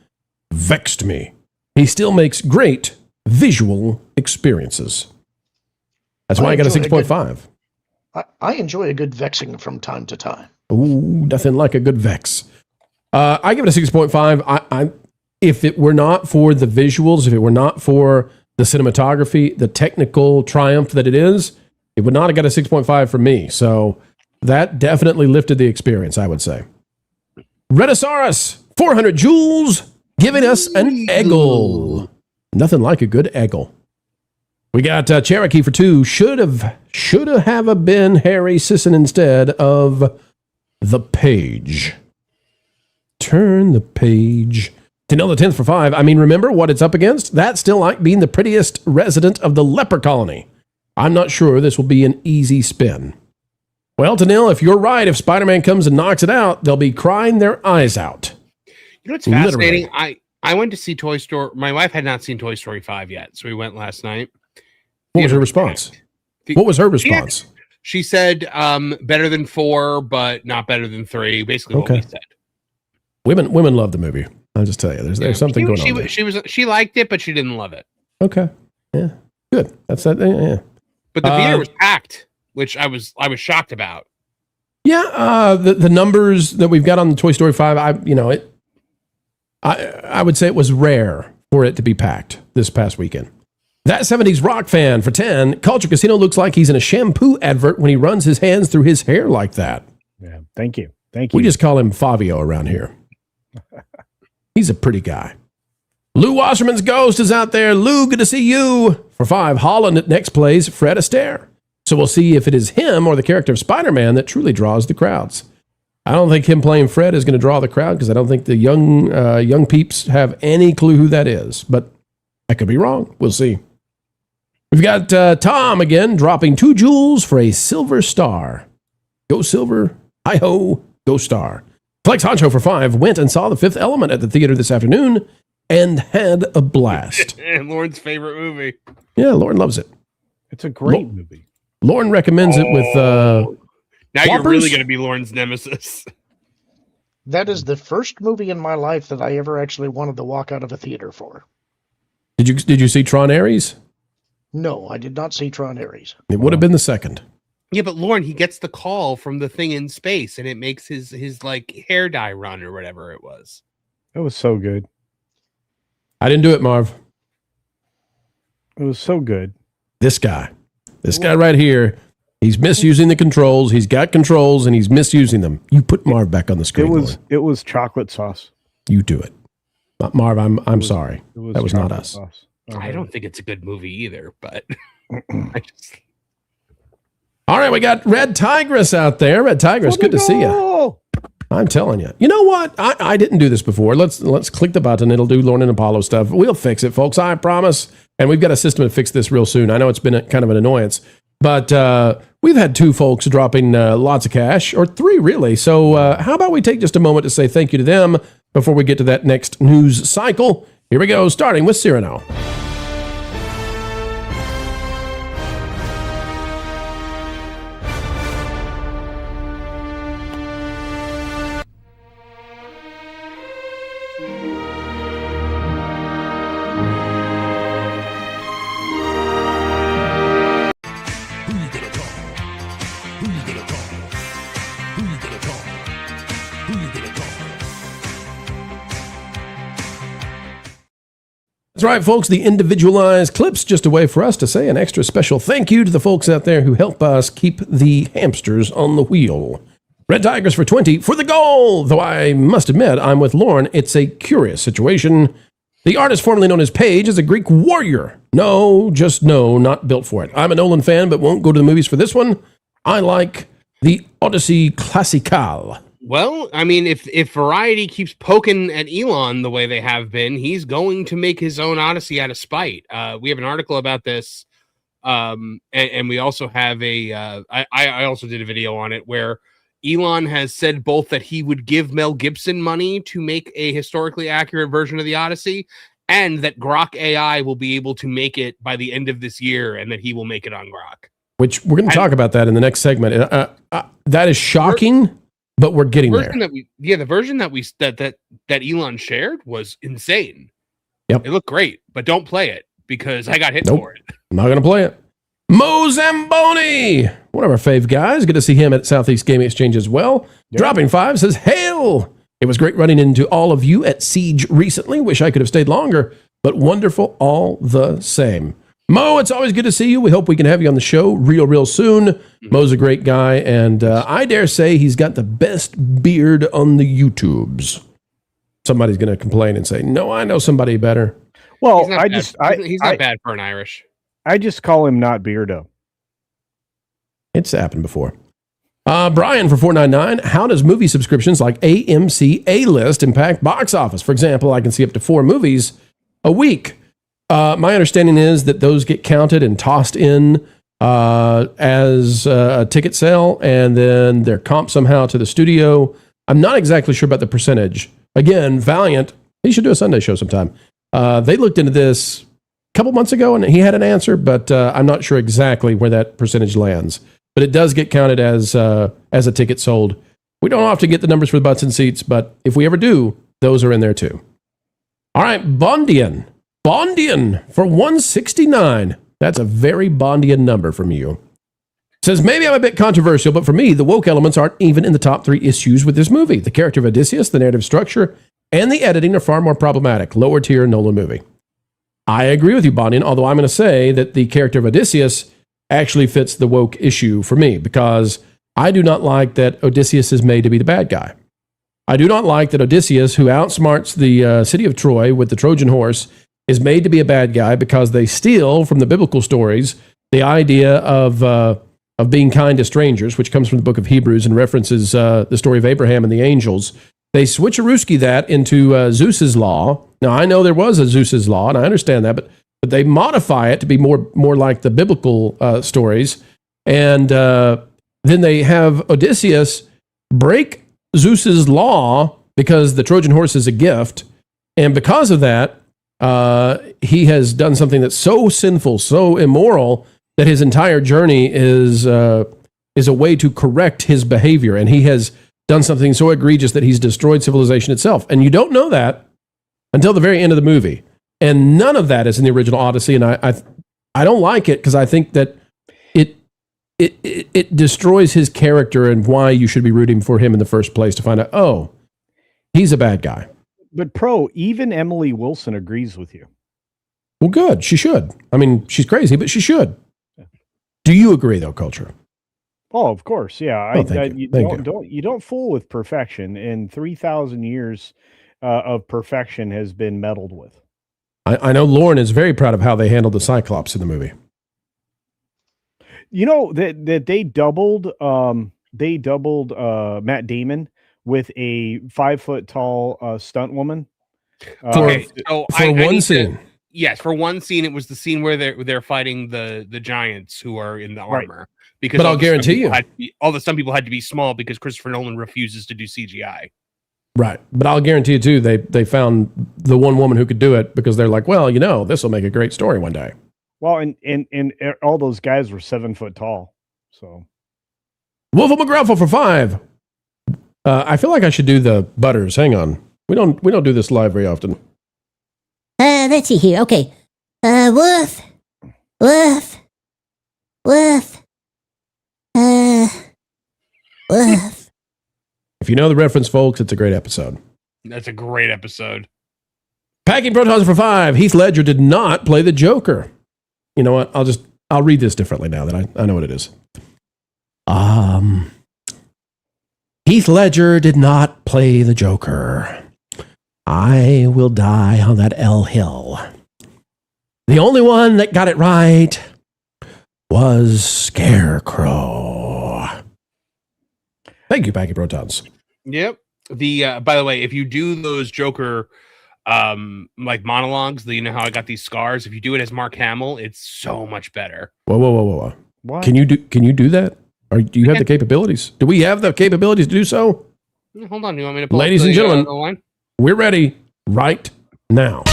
vexed me. He still makes great visual experiences. That's why I got a 6.5. I enjoy a good vexing from time to time. Ooh, nothing like a good vex. I give it a 6.5. If it were not for the visuals, if it were not for the cinematography, the technical triumph that it is, it would not have got a 6.5 for me. So that definitely lifted the experience, I would say. Redisaurus, 400 joules, giving us an eggle. Nothing like a good eggle. We got Cherokee for 2. Should have been Harry Sisson instead of the page. Turn the page. Tanil the 10th for 5. I mean, remember what it's up against? That's still like being the prettiest resident of the leper colony. I'm not sure this will be an easy spin. Well, Tanil, if you're right, if Spider-Man comes and knocks it out, they'll be crying their eyes out. You know what's fascinating? Literally. I went to see Toy Story. My wife had not seen Toy Story 5 yet, so we went last night. What was her response? What was her response? She said, better than 4, but not better than 3. Basically what we said. Women love the movie. I'll just tell you, there's something going on there. She liked it, but she didn't love it. Okay. Yeah. Good. That's that. Yeah. But the theater was packed, which I was shocked about. Yeah. The numbers that we've got on the Toy Story 5, I would say it was rare for it to be packed this past weekend. That 70s rock fan for 10. Culture Casino looks like he's in a shampoo advert when he runs his hands through his hair like that. Yeah. Thank you. Thank you. We just call him Fabio around here. He's a pretty guy. Lou Wasserman's Ghost is out there. Lou, good to see you. For 5, Holland next plays Fred Astaire. So we'll see if it is him or the character of Spider-Man that truly draws the crowds. I don't think him playing Fred is going to draw the crowd because I don't think the young peeps have any clue who that is. But I could be wrong. We'll see. We've got Tom again dropping 2 jewels for a silver star. Go silver. Hi-ho. Go star. Flex Honcho for 5 went and saw The Fifth Element at the theater this afternoon and had a blast. Lauren's favorite movie. Yeah, Lauren loves it. It's a great movie. Lauren recommends it with now Whoppers? You're really going to be Lauren's nemesis. That is the first movie in my life that I ever actually wanted to walk out of a theater for. Did you see Tron Ares? No, I did not see Tron Ares. It would have been the second. Yeah, but Lauren, he gets the call from the thing in space, and it makes his like hair dye run or whatever it was. It was so good. I didn't do it, Marv. It was so good. This guy right here, he's misusing the controls. He's got controls, and he's misusing them. You put Marv back on the screen. It was chocolate sauce. You do it, Marv. I'm sorry. That was not us. Sauce. I don't think it's a good movie either, but All right, we got Red Tigress out there. Red Tigress, good to see you. I'm telling you. You know what? I didn't do this before. Let's click the button. It'll do Lauren and Apollo stuff. We'll fix it, folks. I promise. And we've got a system to fix this real soon. I know it's been kind of an annoyance, but we've had 2 folks dropping lots of cash, or 3 really. So how about we take just a moment to say thank you to them before we get to that next news cycle. Here we go, starting with Cyrano. That's right, folks. The individualized clips, just a way for us to say an extra special thank you to the folks out there who help us keep the hamsters on the wheel. Red Tigers for 20 for the goal. Though I must admit, I'm with Lauren. It's a curious situation. The artist formerly known as Paige is a Greek warrior. No, just no, not built for it. I'm a Nolan fan, but won't go to the movies for this one. I like the Odyssey Classical. Well, I mean, if Variety keeps poking at Elon the way they have been, he's going to make his own Odyssey out of spite. We have an article about this, and we also have I also did a video on it where Elon has said both that he would give Mel Gibson money to make a historically accurate version of the Odyssey, and that Grok AI will be able to make it by the end of this year, and that he will make it on Grok. Which we're going to talk about that in the next segment. That is shocking. But we're getting there. The version that Elon shared was insane. Yep. It looked great, but don't play it because I got hit for it. I'm not going to play it. Mo Zamboni, one of our fave guys. Good to see him at Southeast Gaming Exchange as well. Yep. Dropping 5 says, hail! It was great running into all of you at Siege recently. Wish I could have stayed longer, but wonderful all the same. Mo, it's always good to see you. We hope we can have you on the show real soon. Mo's a great guy, and I dare say he's got the best beard on the YouTubes. Somebody's going to complain and say, no, I know somebody better. Well, he's not bad for an Irish. I just call him not Beardo. It's happened before. Brian for $4.99. How does movie subscriptions like AMC A-List impact box office? For example, I can see up to 4 movies a week. My understanding is that those get counted and tossed in as a ticket sale, and then they're comped somehow to the studio. I'm not exactly sure about the percentage. Again, Valiant, he should do a Sunday show sometime. They looked into this a couple months ago, and he had an answer, but I'm not sure exactly where that percentage lands. But it does get counted as a ticket sold. We don't often get the numbers for the butts and seats, but if we ever do, those are in there too. All right, Bondian for $169. That's a very Bondian number from you. Says, maybe I'm a bit controversial, but for me, the woke elements aren't even in the top 3 issues with this movie. The character of Odysseus, the narrative structure, and the editing are far more problematic. Lower tier Nolan movie. I agree with you, Bondian, although I'm going to say that the character of Odysseus actually fits the woke issue for me, because I do not like that Odysseus is made to be the bad guy. I do not like that Odysseus, who outsmarts the city of Troy with the Trojan horse, is made to be a bad guy because they steal from the biblical stories the idea of being kind to strangers, which comes from the book of Hebrews and references the story of Abraham and the angels. They switcherooski that into Zeus's law. Now, I know there was a Zeus's law, and I understand that, but they modify it to be more like the biblical stories. And then they have Odysseus break Zeus's law because the Trojan horse is a gift. And because of that, he has done something that's so sinful, so immoral, that his entire journey is a way to correct his behavior. And he has done something so egregious that he's destroyed civilization itself. And you don't know that until the very end of the movie. And none of that is in the original Odyssey. And I don't like it because I think that it destroys his character and why you should be rooting for him in the first place, to find out, oh, he's a bad guy. But even Emily Wilson agrees with you. Well, good. She should. I mean, she's crazy, but she should. Do you agree, though, Culture? Oh, of course. Yeah. You don't fool with perfection. And 3,000 years of perfection has been meddled with. I know Lauren is very proud of how they handled the Cyclops in the movie. You know that they doubled Matt Damon with a 5 foot tall stunt woman. Okay, so for one scene. Yes, for one scene, it was the scene where they're fighting the giants who are in the armor. Right. Because but I'll guarantee you, all the stunt people had to be small because Christopher Nolan refuses to do CGI. Right, but I'll guarantee you too, they found the one woman who could do it because they're like, well, this will make a great story one day. Well, and all those guys were 7 foot tall. So, Wolf of McGruffle for $5. I feel like I should do the butters. Hang on, we don't do this live very often. Let's see here. Okay, woof, woof, woof, woof. If you know the reference, folks, it's a great episode. That's a great episode. Packing Protons for $5. Heath Ledger did not play the Joker. You know what? I'll read this differently now that I know what it is. Heath Ledger did not play the Joker. I will die on that L Hill. The only one that got it right was Scarecrow. Thank you, Packing Protons. Yep. By the way, if you do those Joker like monologues, you know how I got these scars. If you do it as Mark Hamill, it's so much better. Whoa. What? Can you do that? Or do you have the capabilities? Do we have the capabilities to do so? Hold on. You want me to pull Ladies up and the gentlemen, line? we're ready right now.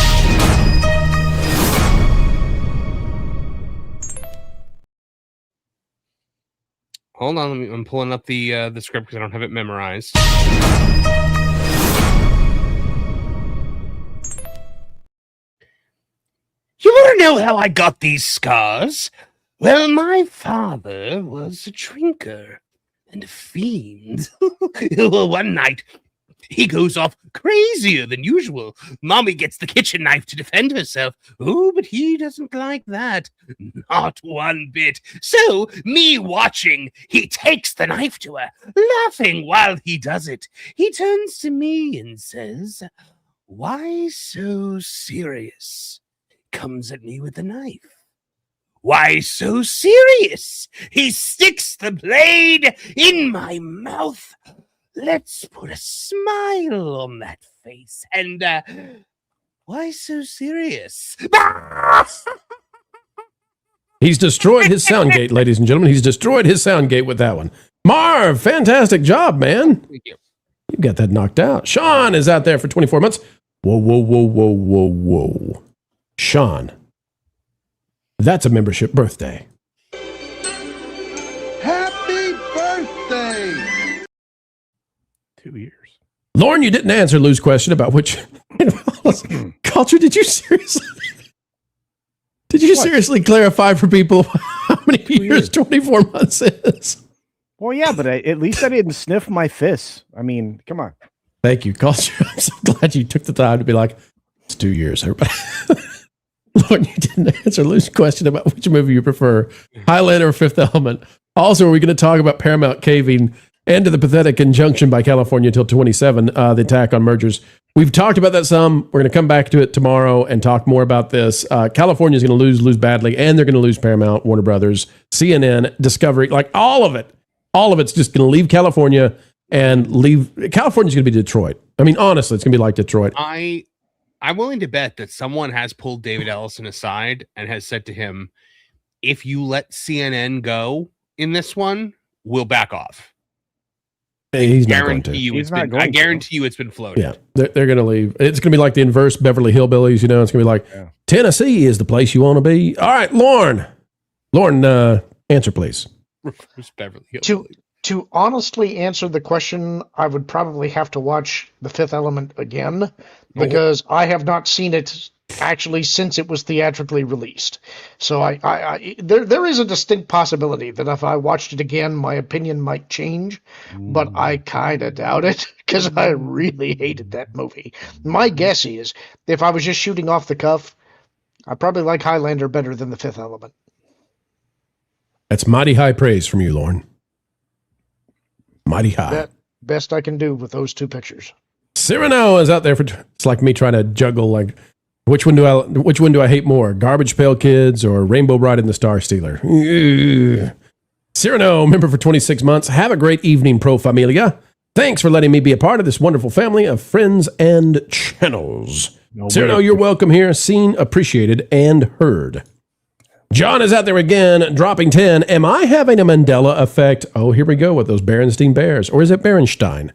Hold on. I'm pulling up the script because I don't have it memorized. You want to know how I got these scars? Well, my father was a drinker and a fiend. Well, one night, he goes off crazier than usual. Mommy gets the kitchen knife to defend herself. Oh, but he doesn't like that. Not one bit. So, me watching, he takes the knife to her, laughing while he does it. He turns to me and says, "Why so serious, comes at me with a knife. Why so serious? He sticks the blade in my mouth. Let's put a smile on that face. And, why so serious? He's destroyed his sound gate, ladies and gentlemen. He's destroyed his sound gate with that one. Marv, fantastic job, man. Thank you. You got that knocked out. Sean is out there for 24 months. Whoa, whoa, whoa, whoa, whoa, whoa. Sean, that's a membership birthday. Happy birthday! 2 years. Lauren, you didn't answer Lou's question about which culture. Did you seriously? Did you seriously clarify for people how many years 24 months is? Well, yeah, but at least I didn't sniff my fists. I mean, come on. Thank you, culture. I'm so glad you took the time to be like, it's 2 years, everybody. Lauren, you didn't answer Lou's question about which movie you prefer, Highlander or Fifth Element. Also, are we going to talk about Paramount caving and to the pathetic injunction by California until 27, the attack on mergers? We've talked about that some. We're going to come back to it tomorrow and talk more about this. California is going to lose badly, and they're going to lose Paramount, Warner Brothers, CNN, Discovery, like all of it. All of it's just going to leave California and leave. California's going to be Detroit. I mean, honestly, it's going to be like Detroit. I'm willing to bet that someone has pulled David Ellison aside and has said to him, if you let CNN go in this one, we'll back off. He's not going to. I guarantee you it's been floated. Yeah, they're going to leave. It's going to be like the inverse Beverly Hillbillies, you know. It's going to be like, Tennessee is the place you want to be. All right, Lauren. Lauren, answer, please. Reverse Beverly Hillbillies. To honestly answer the question, I would probably have to watch The Fifth Element again because I have not seen it actually since it was theatrically released. So there is a distinct possibility that if I watched it again, my opinion might change, but I kind of doubt it because I really hated that movie. My guess is if I was just shooting off the cuff, I probably like Highlander better than The Fifth Element. That's mighty high praise from you, Lauren. Mighty high. Best I can do with those two pictures. Cyrano is out there for. It's like me trying to juggle like which one do I hate more, Garbage Pail Kids or Rainbow Bride and the Star Stealer? Cyrano, member for 26 months. Have a great evening, Pro Familia. Thanks for letting me be a part of this wonderful family of friends and channels. Cyrano, you're welcome here, seen, appreciated, and heard. John is out there again, dropping 10. Am I having a Mandela effect? Oh, here we go with those Berenstein Bears. Or is it Berenstein?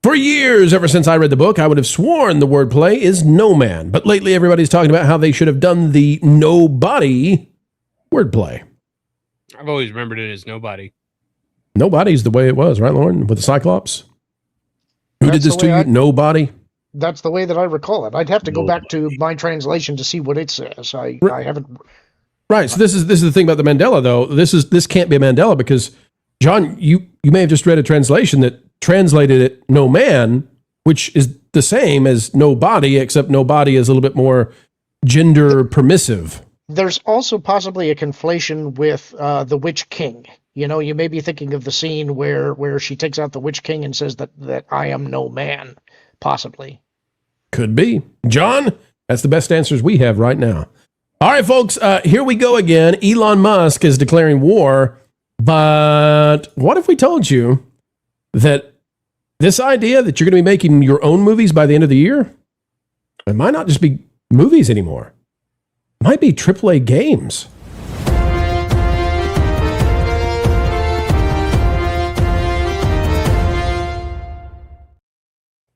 For years, ever since I read the book, I would have sworn the wordplay is no man. But lately, everybody's talking about how they should have done the nobody wordplay. I've always remembered it as nobody. Nobody's the way it was, right, Lauren? With the Cyclops? Who did this to you? Nobody? That's the way that I recall it. I'd have to go back to my translation to see what it says. I haven't... Right. So this is the thing about the Mandela, though. This can't be a Mandela because, John, you may have just read a translation that translated it no man, which is the same as nobody, except nobody is a little bit more gender permissive. There's also possibly a conflation with the Witch King. You know, you may be thinking of the scene where she takes out the Witch King and says that I am no man, possibly. Could be. John, that's the best answers we have right now. All right, folks, here we go again. Elon Musk is declaring war, but what if we told you that this idea that you're going to be making your own movies by the end of the year, it might not just be movies anymore. It might be AAA games.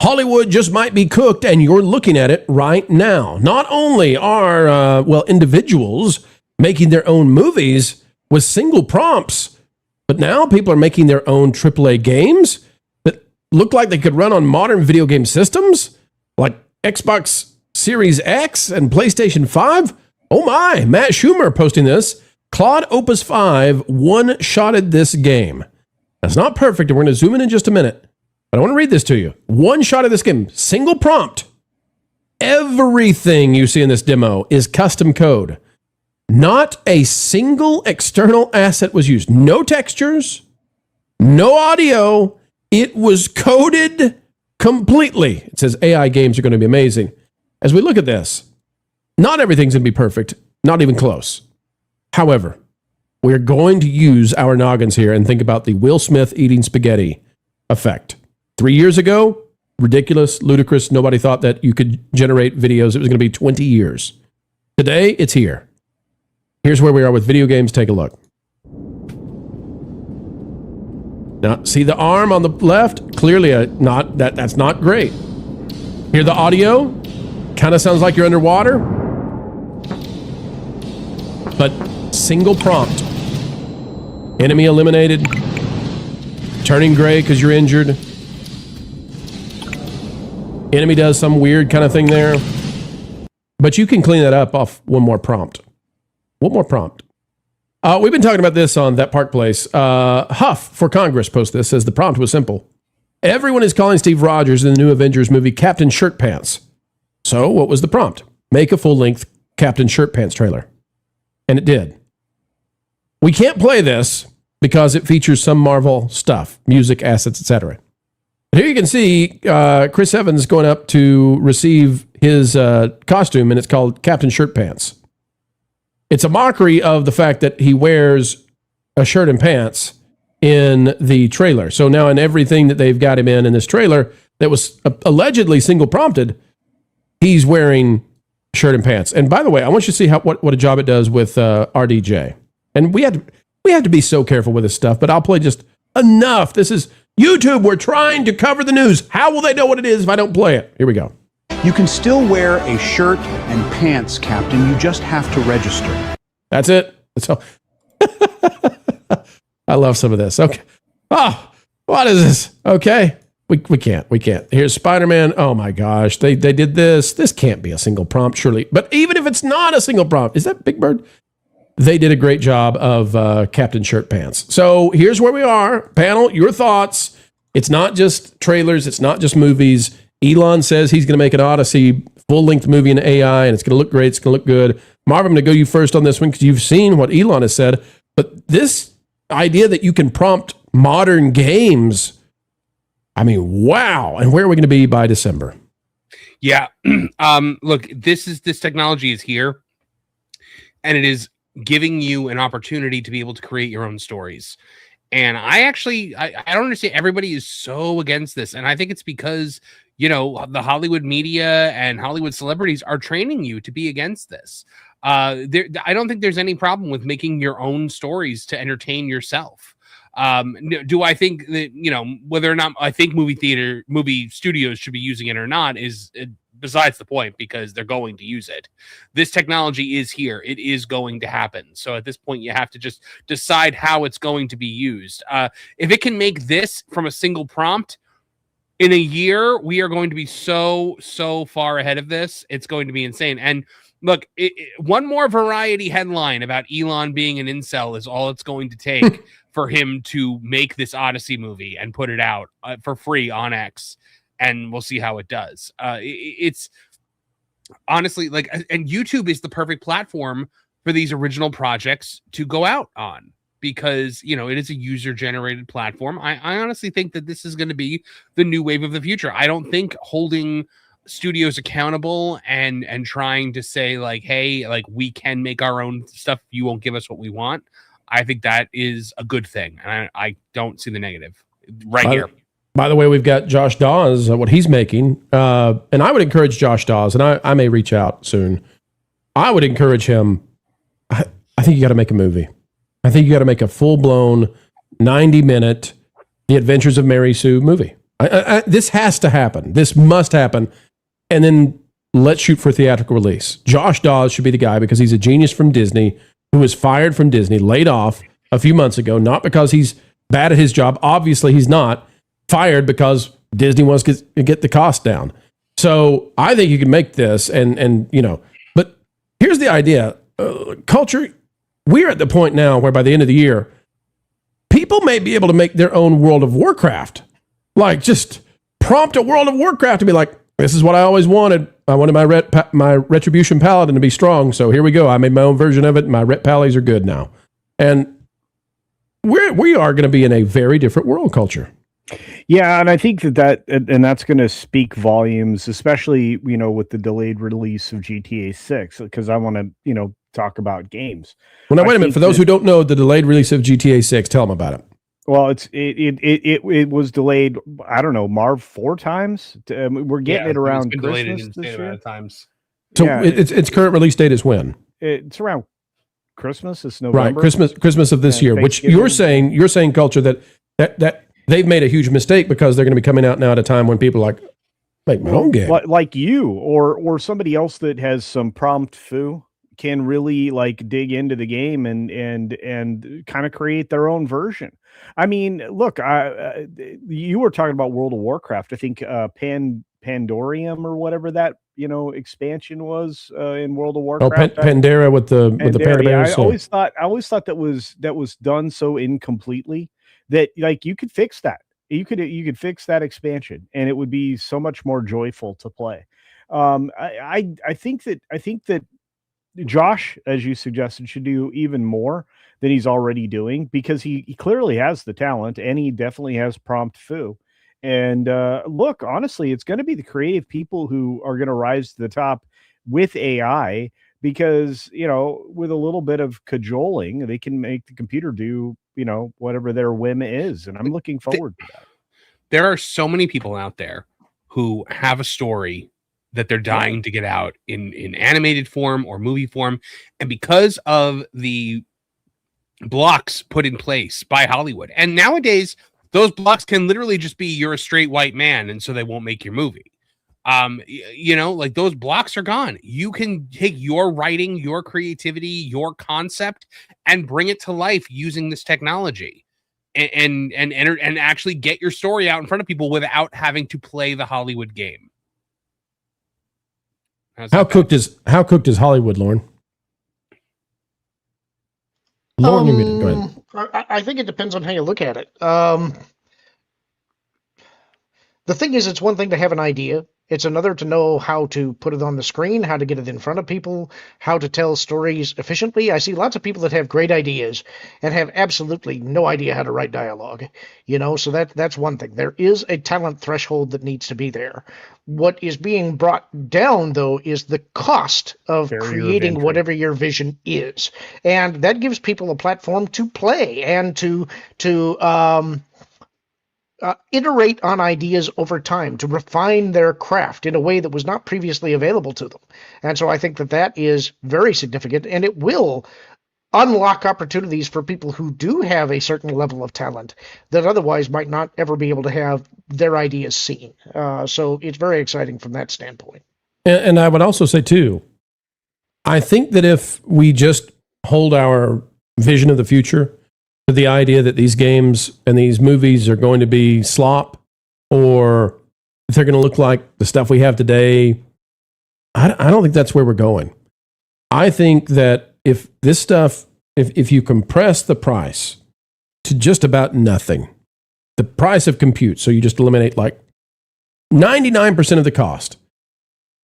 Hollywood just might be cooked, and you're looking at it right now. Not only are, individuals making their own movies with single prompts, but now people are making their own AAA games that look like they could run on modern video game systems, like Xbox Series X and PlayStation 5. Oh my, Matt Schumer posting this. Claude Opus 5 one-shotted this game. That's not perfect, and we're going to zoom in just a minute. But I want to read this to you. One shot of this game, single prompt. Everything you see in this demo is custom code. Not a single external asset was used. No textures, no audio. It was coded completely. It says AI games are going to be amazing. As we look at this, Not everything's going to be perfect, not even close. However, we're going to use our noggins here and think about the Will Smith eating spaghetti effect. 3 years ago, ridiculous, ludicrous. Nobody thought that you could generate videos. It was going to be 20 years. Today, it's here. Here's where we are with video games. Take a look. Now, see the arm on the left? Clearly, that's not great. Hear the audio? Kind of sounds like you're underwater. But single prompt. Enemy eliminated. Turning gray because you're injured. Enemy does some weird kind of thing there. But you can clean that up off one more prompt. One more prompt. We've been talking about this on That Park Place. Huff for Congress post this, says the prompt was simple. Everyone is calling Steve Rogers in the new Avengers movie Captain Shirt Pants. So what was the prompt? Make a full-length Captain Shirt Pants trailer. And it did. We can't play this because it features some Marvel stuff, music, assets, etc. Here you can see Chris Evans going up to receive his costume, and it's called Captain Shirt Pants. It's a mockery of the fact that he wears a shirt and pants in the trailer. So now in everything that they've got him in this trailer that was allegedly single prompted, he's wearing shirt and pants. And by the way, I want you to see what a job it does with RDJ. And we have to be so careful with this stuff, but I'll play just enough. This is YouTube. We're trying to cover the news. How will they know what it is if I don't play it? Here we go. You can still wear a shirt and pants, Captain. You just have to register. That's it. That's all. I love some of this. Okay. Oh, what is this? Okay. We can't. Here's Spider-Man. Oh my gosh. They did this. This can't be a single prompt, surely. But even if it's not a single prompt, is that Big Bird? They did a great job of Captain Shirt Pants. So here's where we are. Panel, your thoughts. It's not just trailers. It's not just movies. Elon says he's going to make an Odyssey full-length movie in AI, and it's going to look great. It's going to look good. Marv, I'm going to go you first on this one because you've seen what Elon has said. But this idea that you can prompt modern games, I mean, wow. And where are we going to be by December? Yeah. Look, this technology is here, and it is giving you an opportunity to be able to create your own stories. And I don't understand. Everybody is so against this. And I think it's because, the Hollywood media and Hollywood celebrities are training you to be against this. I don't think there's any problem with making your own stories to entertain yourself. Do I think that, whether or not I think movie studios should be using it or not is besides the point, because they're going to use it. This technology is here. It is going to happen. So at this point, you have to just decide how it's going to be used. If it can make this from a single prompt in a year, we are going to be so far ahead of this. It's going to be insane. And look, one more variety headline about Elon being an incel is all it's going to take for him to make this Odyssey movie and put it out for free on X. And we'll see how it does. It's honestly and YouTube is the perfect platform for these original projects to go out on because, it is a user-generated platform. I honestly think that this is going to be the new wave of the future. I don't think holding studios accountable and trying to say hey, we can make our own stuff. You won't give us what we want. I think that is a good thing. And I don't see the negative here. By the way, we've got Josh Dawes, what he's making. And I would encourage Josh Dawes, and I may reach out soon. I would encourage him. I think you got to make a movie. I think you got to make a full-blown 90-minute The Adventures of Mary Sue movie. This has to happen. This must happen. And then let's shoot for theatrical release. Josh Dawes should be the guy because he's a genius from Disney who was fired from Disney, laid off a few months ago, not because he's bad at his job. Obviously, he's not. Fired because Disney wants to get the cost down. So I think you can make this but here's the idea. Culture, we're at the point now where by the end of the year, people may be able to make their own World of Warcraft. Just prompt a World of Warcraft to be like, this is what I always wanted. I wanted my Retribution Paladin to be strong. So here we go. I made my own version of it. My Ret Pallies are good now. And we are going to be in a very different world culture. Yeah, and I think and that's going to speak volumes, especially with the delayed release of GTA 6, because I want to talk about games. Well, now wait a minute. For those who don't know the delayed release of GTA 6, tell them about it. Well, it was delayed. I don't know, Marv, 4 times. We're getting it around Christmas this year. Times. So its current release date is when? It's around Christmas. It's November. Right, Christmas of this year. Which you're saying, Culture, that they've made a huge mistake because they're going to be coming out now at a time when people are like, make my own game. Like you or somebody else that has some prompt foo can really dig into the game and kind of create their own version. I mean, look, you were talking about World of Warcraft. I think Pandorium or whatever that expansion was in World of Warcraft. Oh, Pandera with the panda bears. I always thought that was done so incompletely that you could fix that. You could fix that expansion and it would be so much more joyful to play. I think that Josh, as you suggested, should do even more than he's already doing, because he clearly has the talent and he definitely has prompt foo. And look, honestly, it's going to be the creative people who are going to rise to the top with AI, because with a little bit of cajoling, they can make the computer do whatever their whim is, and I'm looking forward to that. There are so many people out there who have a story that they're dying to get out in animated form or movie form, and because of the blocks put in place by Hollywood, and nowadays those blocks can literally just be you're a straight white man, and so they won't make your movie. Those blocks are gone. You can take your writing, your creativity, your concept, and bring it to life using this technology, and actually get your story out in front of people without having to play the Hollywood game. How cooked is Hollywood, Lauren? Lauren, go ahead. I think it depends on how you look at it. The thing is, it's one thing to have an idea. It's another to know how to put it on the screen, how to get it in front of people, how to tell stories efficiently. I see lots of people that have great ideas and have absolutely no idea how to write dialogue. So that's one thing. There is a talent threshold that needs to be there. What is being brought down, though, is the cost of creating whatever your vision is. And that gives people a platform to play and to iterate on ideas over time, to refine their craft in a way that was not previously available to them. And so I think that is very significant, and it will unlock opportunities for people who do have a certain level of talent that otherwise might not ever be able to have their ideas seen. So it's very exciting from that standpoint. And I would also say, too, I think that if we just hold our vision of the future to the idea that these games and these movies are going to be slop, or if they're going to look like the stuff we have today, I don't think that's where we're going. I think that if this stuff, if you compress the price to just about nothing, the price of compute, so you just eliminate 99% of the cost,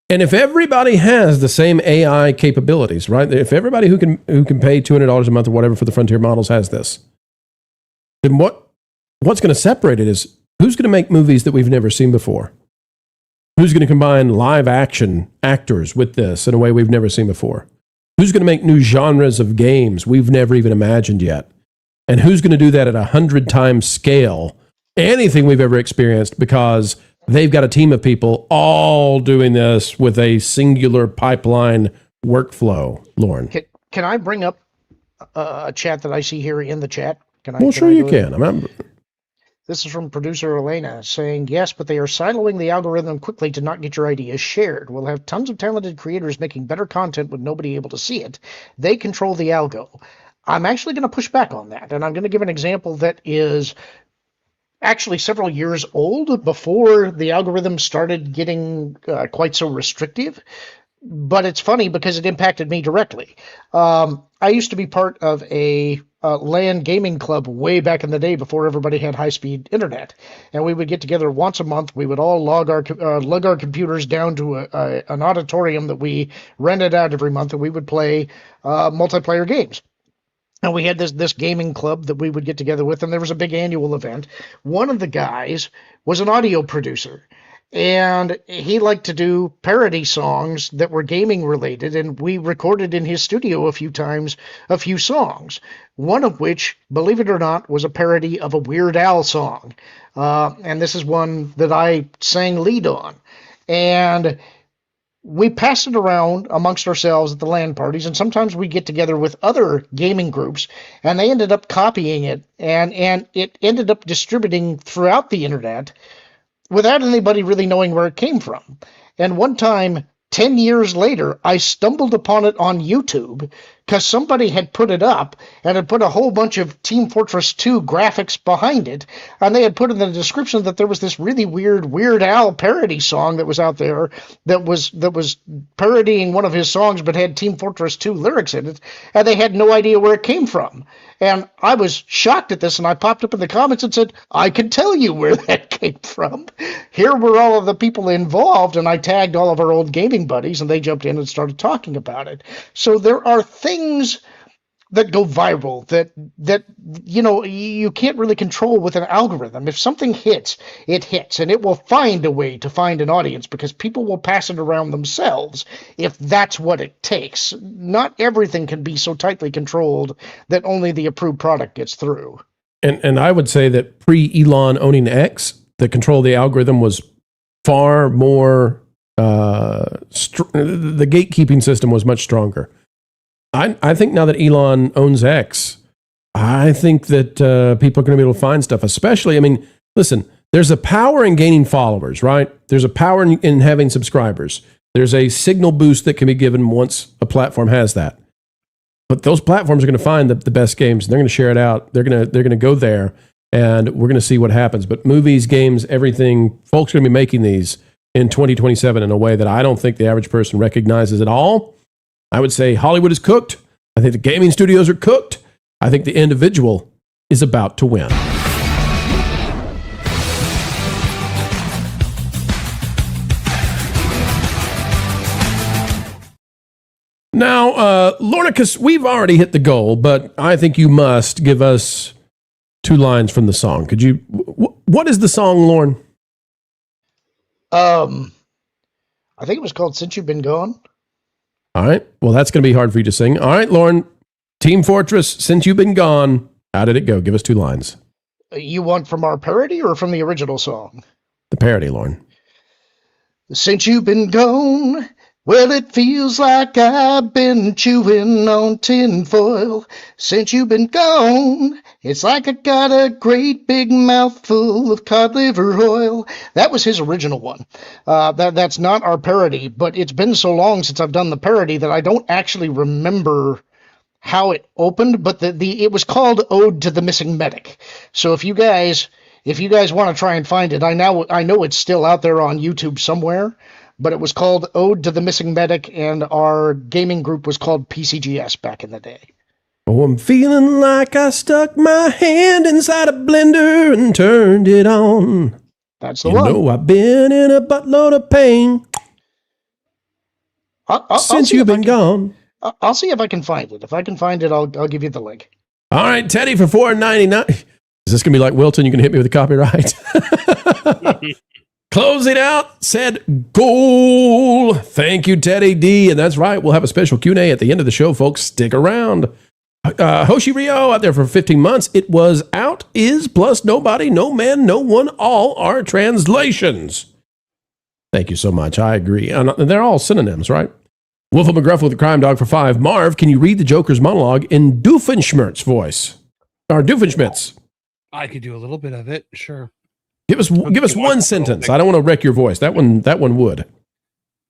and if everybody has the same AI capabilities, right? If everybody who can pay $200 a month or whatever for the Frontier models has this, then what's going to separate it is who's going to make movies that we've never seen before? Who's going to combine live action actors with this in a way we've never seen before? Who's going to make new genres of games we've never even imagined yet? And who's going to do that at 100 times scale, anything we've ever experienced, because they've got a team of people all doing this with a singular pipeline workflow, Lauren? Can I bring up a chat that I see here in the chat? Sure you can. This is from producer Elena saying, yes, but they are siloing the algorithm quickly to not get your ideas shared. We'll have tons of talented creators making better content with nobody able to see it. They control the algo. I'm actually going to push back on that, and I'm going to give an example that is actually several years old, before the algorithm started getting quite so restrictive. But it's funny because it impacted me directly. I used to be part of a LAN gaming club way back in the day before everybody had high-speed internet, and we would get together once a month. We would all lug our computers down to an auditorium that we rented out every month, and we would play multiplayer games. And we had this gaming club that we would get together with, and there was a big annual event. One of the guys was an audio producer, and he liked to do parody songs that were gaming related, and we recorded in his studio a few times a few songs, one of which, believe it or not, was a parody of a Weird Al song. And this is one that I sang lead on. And we passed it around amongst ourselves at the LAN parties, and sometimes we get together with other gaming groups, and they ended up copying it, and it ended up distributing throughout the internet without anybody really knowing where it came from. And one time, 10 years later, I stumbled upon it on YouTube because somebody had put it up and had put a whole bunch of Team Fortress 2 graphics behind it, and they had put in the description that there was this really weird Weird Al parody song that was out there that was parodying one of his songs but had Team Fortress 2 lyrics in it, and they had no idea where it came from. And I was shocked at this, and I popped up in the comments and said, I can tell you where that came from. Here were all of the people involved, and I tagged all of our old gaming buddies, and they jumped in and started talking about it. So there are things that go viral that you can't really control with an algorithm. If something hits, it hits, and it will find a way to find an audience because people will pass it around themselves if that's what it takes. Not everything can be so tightly controlled that only the approved product gets through. And I would say that pre-Elon owning X, the control of the algorithm was far more, the gatekeeping system was much stronger. I think now that Elon owns X, I think that people are going to be able to find stuff, especially, I mean, listen, there's a power in gaining followers, right? There's a power in having subscribers. There's a signal boost that can be given once a platform has that. But those platforms are going to find the best games, and they're going to share it out. They're going to go there, and we're going to see what happens. But movies, games, everything, folks are going to be making these in 2027 in a way that I don't think the average person recognizes at all. I would say Hollywood is cooked. I think the gaming studios are cooked. I think the individual is about to win. Now, Lornicus, we've already hit the goal, but I think you must give us 2 lines from the song. Could you? What is the song, Lorne? I think it was called Since You've Been Gone. All right. Well, that's going to be hard for you to sing. All right, Lauren. Team Fortress, Since You've Been Gone. How did it go? Give us 2 lines. You want from our parody or from the original song? The parody, Lauren. Since you've been gone, well, it feels like I've been chewing on tinfoil. Since you've been gone, it's like I got a great big mouthful of cod liver oil. That was his original one. That's not our parody, but it's been so long since I've done the parody that I don't actually remember how it opened, but it was called Ode to the Missing Medic. So if you guys want to try and find it, I know it's still out there on YouTube somewhere, but it was called Ode to the Missing Medic, and our gaming group was called PCGS back in the day. Oh, I'm feeling like I stuck my hand inside a blender and turned it on. That's the one. You know I've been in a buttload of pain since you've been gone. I'll see if I can find it. If I can find it, I'll give you the link. All right, Teddy, for $4.99. Is this going to be like Wilton? You can hit me with a copyright. Closing out, said goal. Thank you, Teddy D. And that's right. We'll have a special Q&A at the end of the show, folks. Stick around. Hoshi Rio out there for 15 months. It was out, is, plus nobody, no man, no one, all are translations. Thank you so much. I agree. And they're all synonyms, right? Wolf of McGruff with the Crime Dog for 5. Marv, can you read the Joker's monologue in Doofenshmirtz's voice? Or Doofenshmirtz. I could do a little bit of it, sure. Give us one sentence. I don't want to wreck your voice. That one would.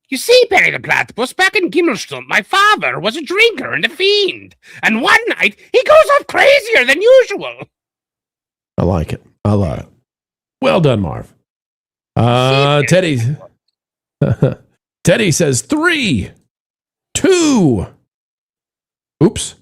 You see, Perry the Platypus, back in Gimmelstump, my father was a drinker and a fiend. And one night, he goes off crazier than usual. I like it. I love it. Well done, Marv. Teddy. Teddy says 3, 2. Oops.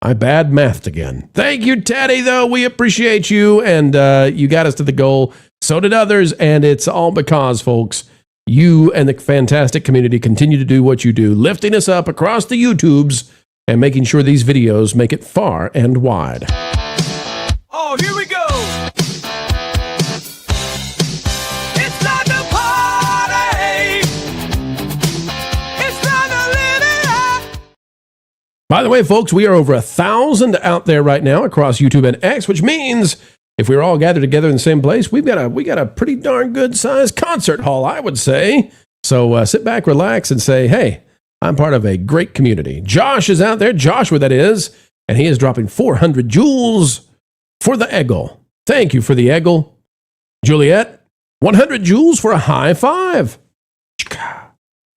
I bad mathed again. Thank you, Teddy, though. We appreciate you, and you got us to the goal. So did others, and it's all because, folks, you and the fantastic community continue to do what you do, lifting us up across the YouTubes and making sure these videos make it far and wide. Oh, here we go. It's time to party. It's time to live it up. By the way, folks, we are over 1,000 out there right now across YouTube and X, which means if we were all gathered together in the same place, we got a pretty darn good sized concert hall, I would say. So sit back, relax, and say, hey, I'm part of a great community. Josh is out there, Joshua that is, and he is dropping 400 joules for the Eggle. Thank you for the Eggle. Juliet, 100 joules for a high five.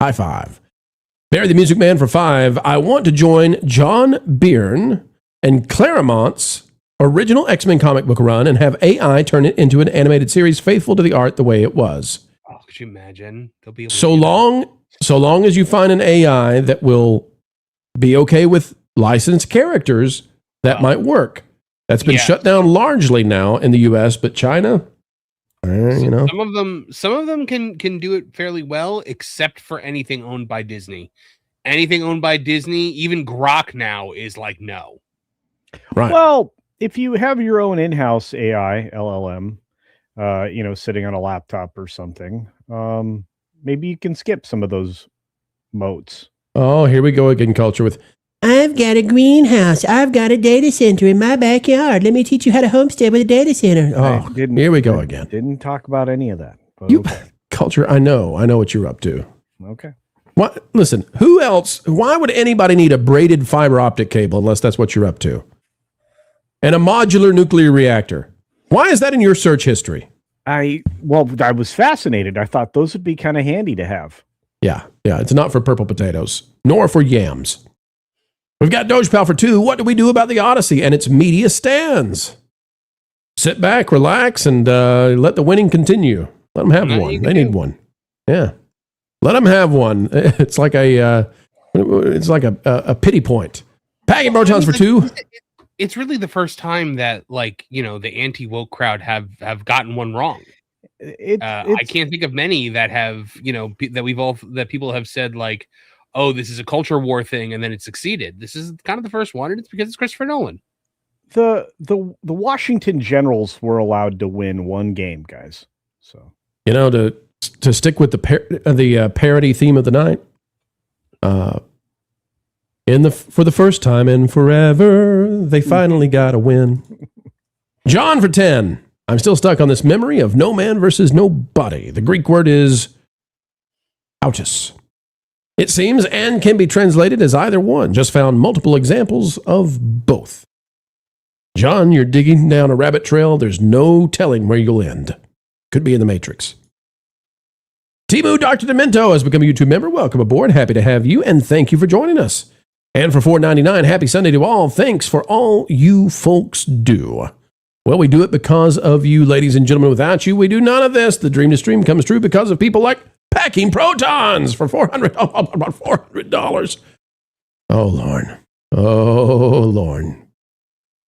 High five. Barry the Music Man for 5. I want to join John Byrne and Claremont's original X-Men comic book run and have AI turn it into an animated series faithful to the art the way it was. Oh, could you imagine? They'll be able So long as you find an AI that will be okay with licensed characters, that might work. That's been shut down largely now in the US, but China, you know. Some of them can do it fairly well, except for anything owned by Disney. Anything owned by Disney, even Grok now is like no. Right. Well, if you have your own in-house AI LLM, sitting on a laptop or something, maybe you can skip some of those moats. Oh, here we go again, culture with, I've got a greenhouse. I've got a data center in my backyard. Let me teach you how to homestead with a data center. oh, here we go again. Didn't talk about any of that. But You, okay. culture, I know what you're up to. Okay. What? Listen, who else? Why would anybody need a braided fiber optic cable unless that's what you're up to? And a modular nuclear reactor. Why is that in your search history? I was fascinated. I thought those would be kind of handy to have. Yeah, it's not for purple potatoes, nor for yams. We've got Dogepal for 2. What do we do about the Odyssey and its media stands? Sit back, relax, and let the winning continue. Let them have one. They need one. Yeah, let them have one. It's like a pity point. Packing Protons for 2. It's really the first time that, the anti-woke crowd have gotten one wrong. I can't think of many that have, that people have said like, oh, this is a culture war thing, and then it succeeded. This is kind of the first one, and it's because it's Christopher Nolan. The Washington Generals were allowed to win one game, guys. So to stick with the parody theme of the night. For the first time in forever, they finally got a win. John for 10. I'm still stuck on this memory of no man versus nobody. The Greek word is autos. It seems and can be translated as either one. Just found multiple examples of both. John, you're digging down a rabbit trail. There's no telling where you'll end. Could be in the Matrix. Timu Dr. Demento has become a YouTube member. Welcome aboard. Happy to have you, and thank you for joining us. And for $4.99, happy Sunday to all. Thanks for all you folks do. Well, we do it because of you, ladies and gentlemen. Without you, we do none of this. The dream to stream comes true because of people like Packing Protons for $400. About $400. Oh, Lord. Oh, Lord. I'm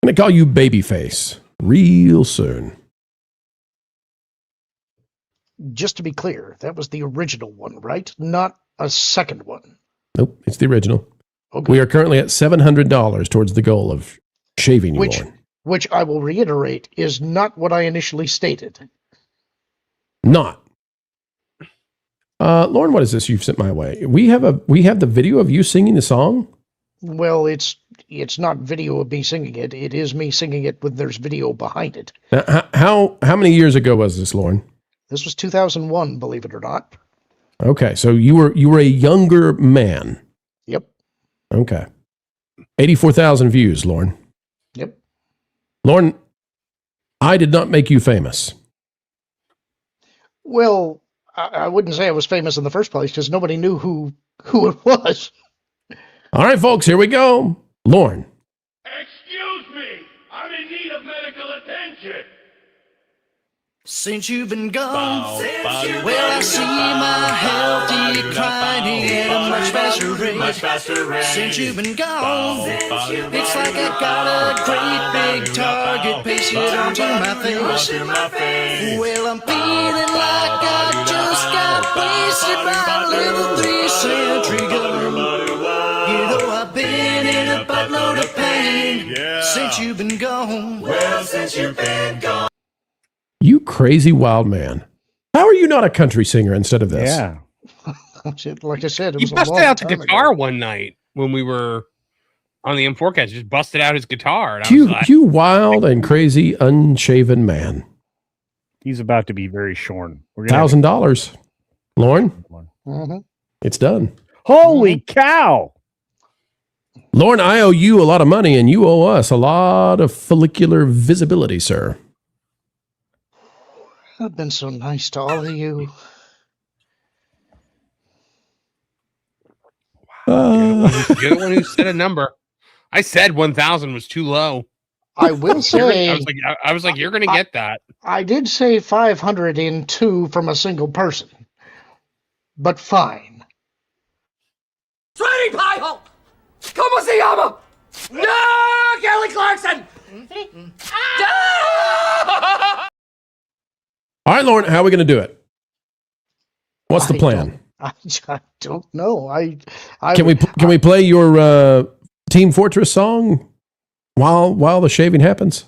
going to call you Babyface real soon. Just to be clear, that was the original one, right? Not a second one. Nope, it's the original. Okay. We are currently at $700 towards the goal of shaving you, Lauren. Which I will reiterate is not what I initially stated. Not. Lauren, what is this you've sent my way? We have the video of you singing the song? Well, it's not video of me singing it. It is me singing it when there's video behind it. Now, how many years ago was this, Lauren? This was 2001, believe it or not. Okay, so you were a younger man. Yep. Okay. 84,000 views, Lauren. Yep. Lauren, I did not make you famous. Well, I wouldn't say I was famous in the first place because nobody knew who it was. All right, folks, here we go. Lauren. Excuse me, I'm in need of medical attention. Since you've been gone, well, I see my health declining at a much faster rate. Since you've been gone, it's like I got a great big target pasted onto my face. Well, I'm feeling like I just got wasted by a little 3-century gun. You know, I've been been in a buttload of pain since you've been gone. Well, since you've been gone. You crazy wild man. How are you not a country singer instead of this? Yeah. Like I said, it He was a busted long out the time guitar ago. one night when we were on the M4cast. Just busted out his guitar. And I You, was like, you wild and crazy unshaven man. He's about to be very shorn. We're gonna have $1,000. Lauren, Mhm. it's done. Holy cow! Lauren, I owe you a lot of money, and you owe us a lot of follicular visibility, sir. I've been so nice to all of you. you're the one who said a number. I said 1,000 was too low. I will say, I was like, you're going to get that. I did say 500 in two from a single person, but fine. Sweetie Pie Hole! Como se llama? No! Kelly Clarkson! All right, Lauren, how are we going to do it? What's the plan? I don't know. Can we play your Team Fortress song while the shaving happens?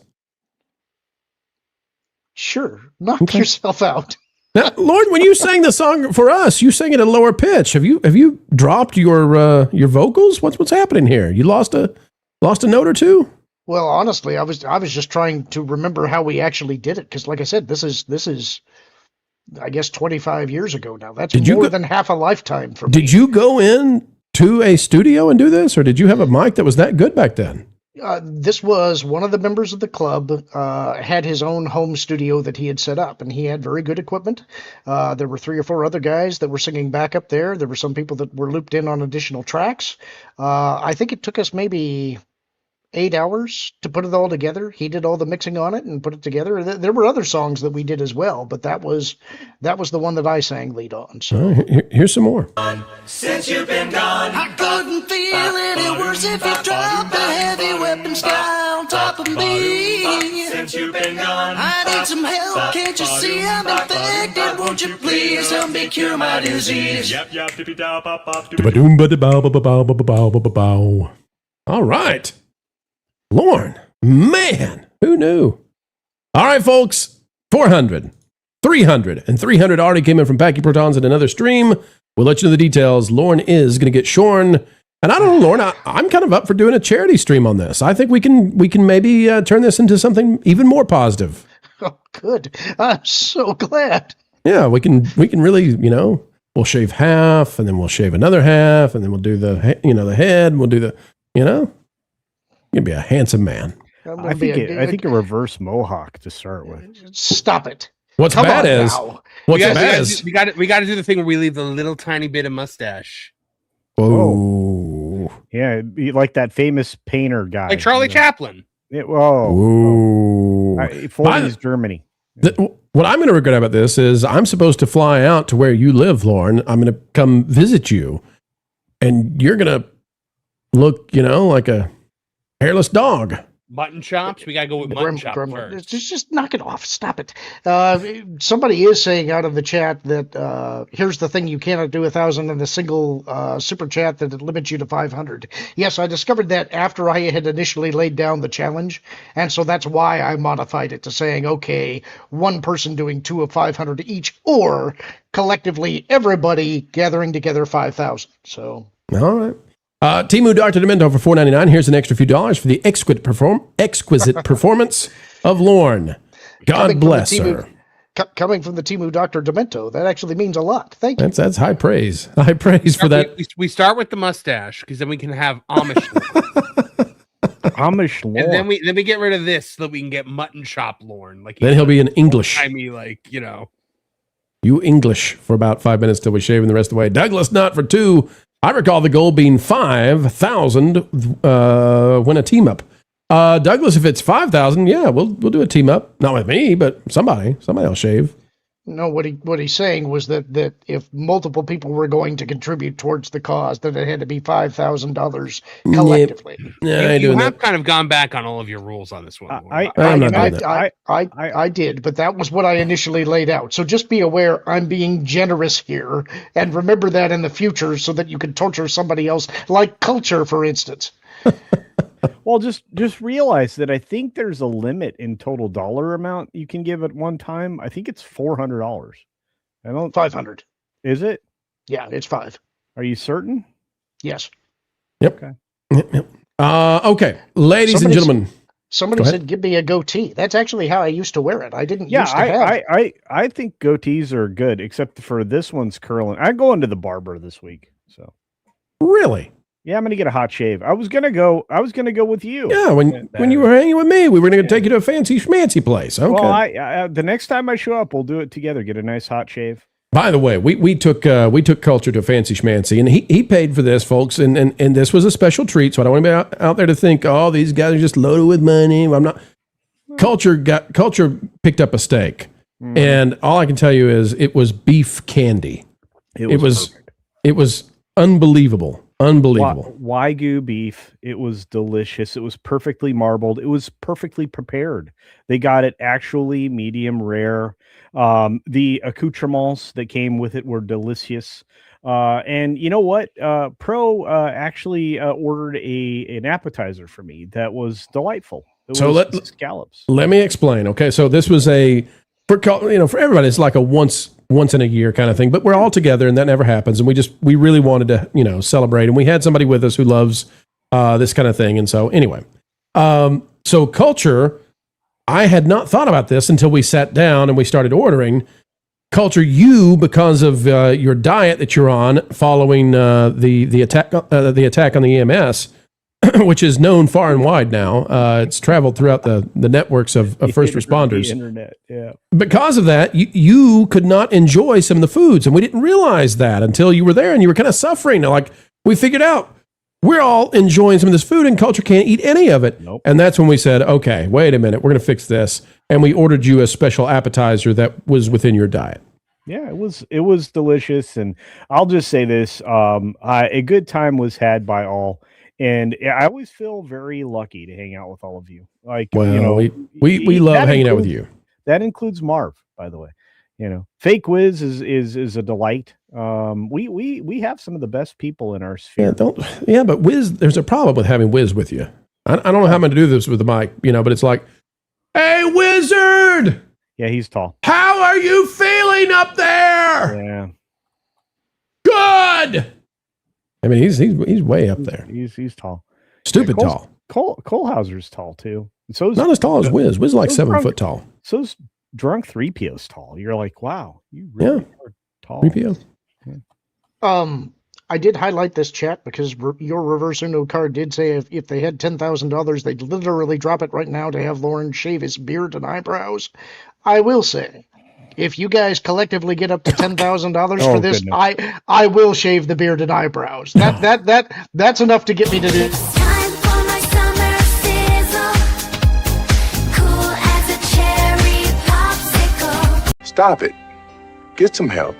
Sure. Knock yourself out. Now, Lauren, when you sang the song for us, you sang it at a lower pitch. Have you dropped your vocals? What's happening here? You lost a note or two? Well, honestly, I was just trying to remember how we actually did it, because, like I said, this is, I guess, 25 years ago now. That's more than half a lifetime for me. Did you go in to a studio and do this, or did you have a mic that was that good back then? This was one of the members of the club had his own home studio that he had set up, and he had very good equipment. There were 3 or 4 other guys that were singing back up there. There were some people that were looped in on additional tracks. I think it took us maybe 8 hours to put it all together. He did all the mixing on it and put it together. There were other songs that we did as well, but that was the one that I sang lead on. So all right, here's some more. Since you've been gone, I couldn't feel any worse if you dropped a heavy weapon style on top of me. Since you've been gone, I need some help. Can't you see I'm infected? Won't you please help me cure my disease? All right. Lauren, man, who knew? All right, folks, 400, 300, and 300 already came in from Packy Protons in another stream. We'll let you know the details. Lauren is going to get shorn. And I don't know, Lauren, I'm kind of up for doing a charity stream on this. I think we can maybe turn this into something even more positive. Oh, good. I'm so glad. Yeah, we can really, we'll shave half, and then we'll shave another half, and then we'll do the head, and we'll do the, You'd be a handsome man. I think a reverse mohawk to start with. Stop it. What's bad is we got to do the thing where we leave the little tiny bit of mustache. Whoa. Yeah, it'd be like that famous painter guy, like Charlie Chaplin. Whoa. 40s Germany. What I'm going to regret about this is I'm supposed to fly out to where you live, Lauren. I'm going to come visit you, and you're going to look, like a hairless dog. Mutton chops? We got to go with mutton chops first. Just knock it off. Stop it. Somebody is saying out of the chat that here's the thing, you cannot do 1,000 in a single super chat, that it limits you to 500. Yes, I discovered that after I had initially laid down the challenge, and so that's why I modified it to saying, okay, one person doing 2 of 500 each, or collectively everybody gathering together 5,000. So all right. Timu Dr. Demento for $4.99. Here's an extra few dollars for the exquisite performance of Lorne. God bless her. Coming from the Timu Dr. Demento, that actually means a lot. Thank you. That's high praise. High praise for that. We start with the mustache, because then we can have Amish Amish Lorne. And then we get rid of this so that we can get mutton chop Lorne. Then he'll be in English. You English for about 5 minutes till we shave him the rest of the way. Douglas Nutt for 2. I recall the goal being 5,000 when a team up. Douglas, if it's 5,000, yeah, we'll do a team up. Not with me, but somebody will shave. No, what he's saying was that if multiple people were going to contribute towards the cause, that it had to be $5,000 collectively. You have kind of gone back on all of your rules on this one. I did, but that was what I initially laid out. So just be aware I'm being generous here, and remember that in the future so that you can torture somebody else, like Culture, for instance. Well, just realize that I think there's a limit in total dollar amount you can give at one time. I think it's $400. I don't 500. Is it? Yeah, it's 5. Are you certain? Yes. Yep. Okay. Yep. Okay, ladies and gentlemen. Somebody said, "Give me a goatee." That's actually how I used to wear it. I didn't used to have. I think goatees are good, except for this one's curling. I'm going to the barber this week. So. Really? Yeah, I'm gonna get a hot shave. I was gonna go with you. Yeah, when you were hanging with me, we were gonna take you to a fancy schmancy place. Okay. Well, I the next time I show up, we'll do it together. Get a nice hot shave. By the way, we took Culture to a fancy schmancy, and he paid for this, folks, and this was a special treat. So I don't want to be out there to think, oh, these guys are just loaded with money. Well, I'm not. Culture picked up a steak, and all I can tell you is it was beef candy. It was unbelievable. Unbelievable. Wagyu beef. It was delicious. It was perfectly marbled. It was perfectly prepared. They got it actually medium rare. The accoutrements that came with it were delicious. And you know what? Pro actually ordered an appetizer for me that was delightful. It was scallops. Let me explain. Okay, so this was for everybody, it's like a once in a year kind of thing, but we're all together and that never happens. And we really wanted to, celebrate. And we had somebody with us who loves this kind of thing. And so anyway, so Culture, I had not thought about this until we sat down and we started ordering. Culture, you, because of your diet that you're on following the attack on the EMS, which is known far and wide now. It's traveled throughout the networks of first responders. The internet, yeah. Because of that, you could not enjoy some of the foods, and we didn't realize that until you were there, and you were kind of suffering. Like, we figured out we're all enjoying some of this food, and Culture can't eat any of it. Nope. And that's when we said, okay, wait a minute, we're going to fix this. And we ordered you a special appetizer that was within your diet. Yeah, it was delicious, and I'll just say this: a good time was had by all. And I always feel very lucky to hang out with all of you. Like, well, we love hanging out with you. That includes Marv, by the way. Fake Wiz is a delight. We have some of the best people in our sphere. But Wiz, there's a problem with having Wiz with you. I don't know how I'm going to do this with the mic, but it's like, hey, Wizard! Yeah, he's tall. How are you feeling up there? Yeah. Good! I mean, he's way up there. He's tall. Stupid tall. Colehauser's tall too. So's not as tall as Wiz. Wiz is like 7 foot tall. So's Drunk 3PO's tall. You're like, wow, you really are tall. 3PO. Yeah. I did highlight this chat because your reverse Uno card did say if they had $10,000, they'd literally drop it right now to have Lauren shave his beard and eyebrows. I will say, if you guys collectively get up to $10,000 for this, goodness. I will shave the beard and eyebrows. That's enough to get me to do. Stop it. Get some help.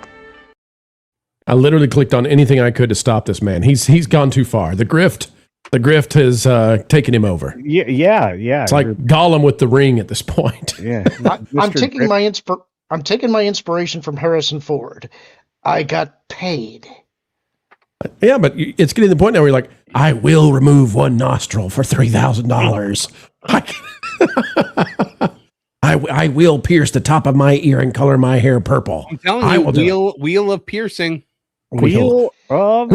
I literally clicked on anything I could to stop this man. He's gone too far. The grift has taken him over. Yeah. It's like Gollum with the ring at this point. Yeah. I'm taking my inspiration from Harrison Ford. I got paid. Yeah, but it's getting to the point now where you're like, I will remove one nostril for $3,000. I will pierce the top of my ear and color my hair purple. I'm telling you, wheel of piercing. Wheel of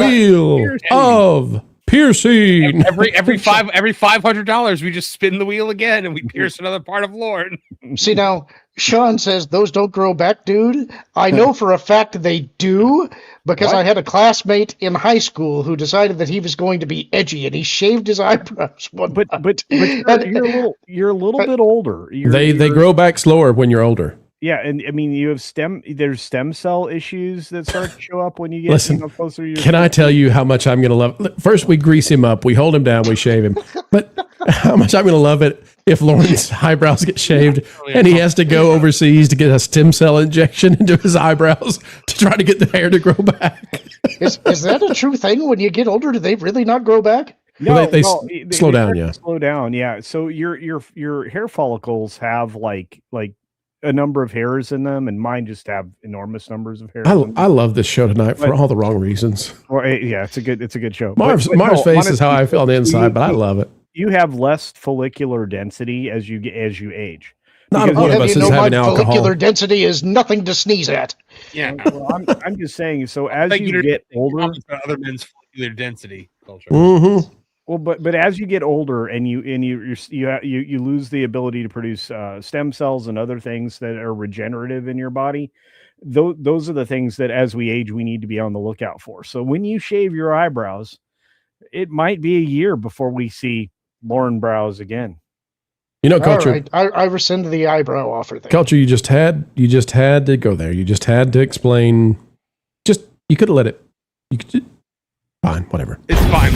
piercing. Every $500, we just spin the wheel again and we pierce another part of Lord. See, now Sean says those don't grow back, dude. I know for a fact they do because I had a classmate in high school who decided that he was going to be edgy and he shaved his eyebrows. But you're a little bit older. They grow back slower when you're older. Yeah, and I mean, you have there's stem cell issues that start to show up when you get Listen, closer to your. Can I tell you how much I'm going to love? First, we grease him up, we hold him down, we shave him. But how much I'm going to love it if Lauren's eyebrows get shaved and he has to go overseas to get a stem cell injection into his eyebrows to try to get the hair to grow back. Is that a true thing? When you get older, do they really not grow back? No, Well, they slow down, start to yeah. slow down, yeah. So your hair follicles have like a number of hairs in them, and mine just have enormous numbers of hairs. I love this show tonight for all the wrong reasons. Well, yeah, it's a good show. Marv's face honestly, is how I feel on the inside, but I love it. You have less follicular density as you age. Not one of us is having alcohol. Follicular density is nothing to sneeze at. Yeah, well, I'm just saying. So as you get older, other men's follicular density culture. Mm-hmm. Well, but as you get older and you lose the ability to produce stem cells and other things that are regenerative in your body, those are the things that as we age we need to be on the lookout for. So when you shave your eyebrows, it might be a year before we see Lauren brows again. You know, Culture. Right. I rescind the eyebrow offer thing. Culture, you just had to go there. You just had to explain. You could have let it. You could. Fine, whatever. It's fine.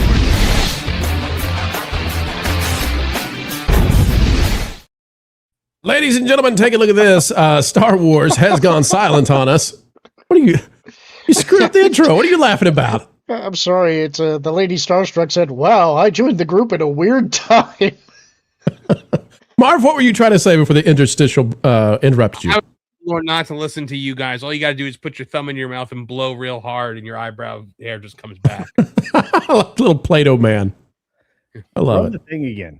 Ladies and gentlemen, take a look at this. Star Wars has gone silent on us. What are you? You screwed up the intro. What are you laughing about? I'm sorry. It's the lady Starstruck said, "Wow, I joined the group at a weird time." Marv, what were you trying to say before the interstitial interrupted you? I would not to listen to you guys. All you got to do is put your thumb in your mouth and blow real hard, and your eyebrow hair just comes back. Little Play-Doh man. I love it. The thing again.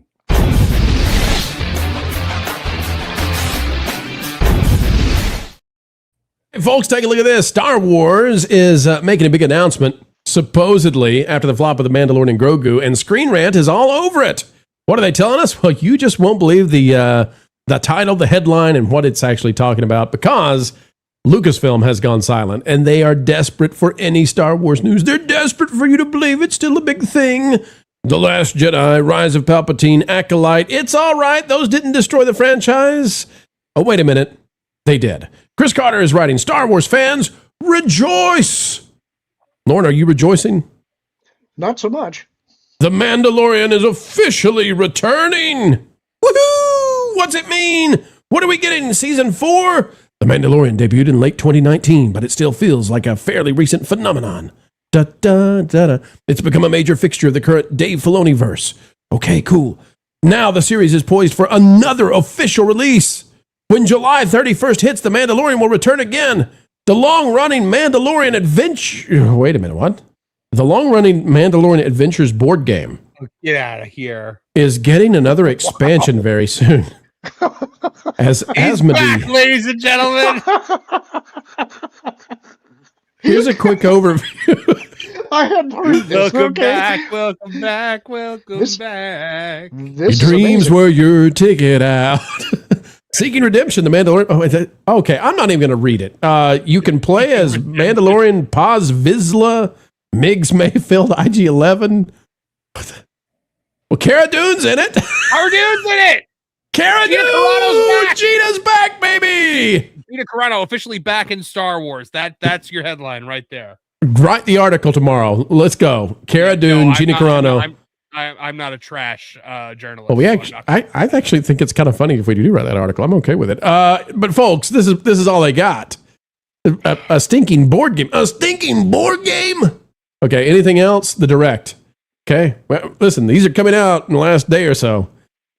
Hey, folks, take a look at this. Star Wars is making a big announcement, supposedly, after the flop of The Mandalorian and Grogu, and Screen Rant is all over it. What are they telling us? Well, you just won't believe the title, the headline, and what it's actually talking about, because Lucasfilm has gone silent, and they are desperate for any Star Wars news. They're desperate for you to believe it's still a big thing. The Last Jedi, Rise of Palpatine, Acolyte. It's all right. Those didn't destroy the franchise. Oh, wait a minute. They did. Chris Carter is writing, Star Wars fans, rejoice! Lauren, are you rejoicing? Not so much. The Mandalorian is officially returning! Woohoo! What's it mean? What are we getting in season 4? The Mandalorian debuted in late 2019, but it still feels like a fairly recent phenomenon. Da, da, da, da. It's become a major fixture of the current Dave Filoni verse. Okay, cool. Now the series is poised for another official release. When July 31st hits, The Mandalorian will return again. The long-running Mandalorian Adventure... Wait a minute, what? The long-running Mandalorian Adventures board game... Get out of here. ...is getting another expansion very soon. As Asmodee... Back, ladies and gentlemen! Here's a quick overview. I hadn't heard this. Welcome back, welcome back, welcome back. Your dreams were your ticket out. Seeking Redemption, The Mandalorian... okay, I'm not even going to read it. You can play as Mandalorian Paz Vizsla, Migs Mayfield, IG-11. Well, Cara Dune's in it. Cara Dune's in it! Cara Dune! Gina's back, baby! Gina Carano officially back in Star Wars. That's your headline right there. Write the article tomorrow. Let's go. Cara Dune, Gina Carano. I'm not a trash journalist. Well, I actually think it's kind of funny if we do write that article. I'm okay with it. But folks, this is all they got. A stinking board game. A stinking board game. Okay. Anything else? The Direct. Okay. Well, listen, these are coming out in the last day or so.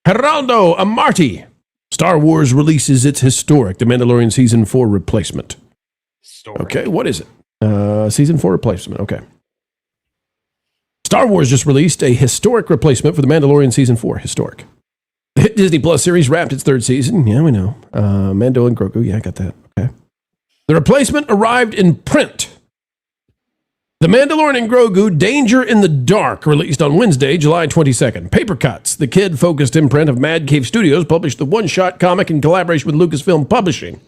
Geraldo Amarty. Star Wars releases its historic The Mandalorian Season 4 replacement. Okay. What is it? Season 4 replacement. Okay. Star Wars just released a historic replacement for The Mandalorian Season 4. Historic. The hit Disney Plus series wrapped its 3rd season. Yeah, we know. Mando and Grogu. Yeah, I got that. Okay. The replacement arrived in print. The Mandalorian and Grogu Danger in the Dark, released on Wednesday, July 22nd. Paper Cuts, the kid-focused imprint of Mad Cave Studios, published the one-shot comic in collaboration with Lucasfilm Publishing.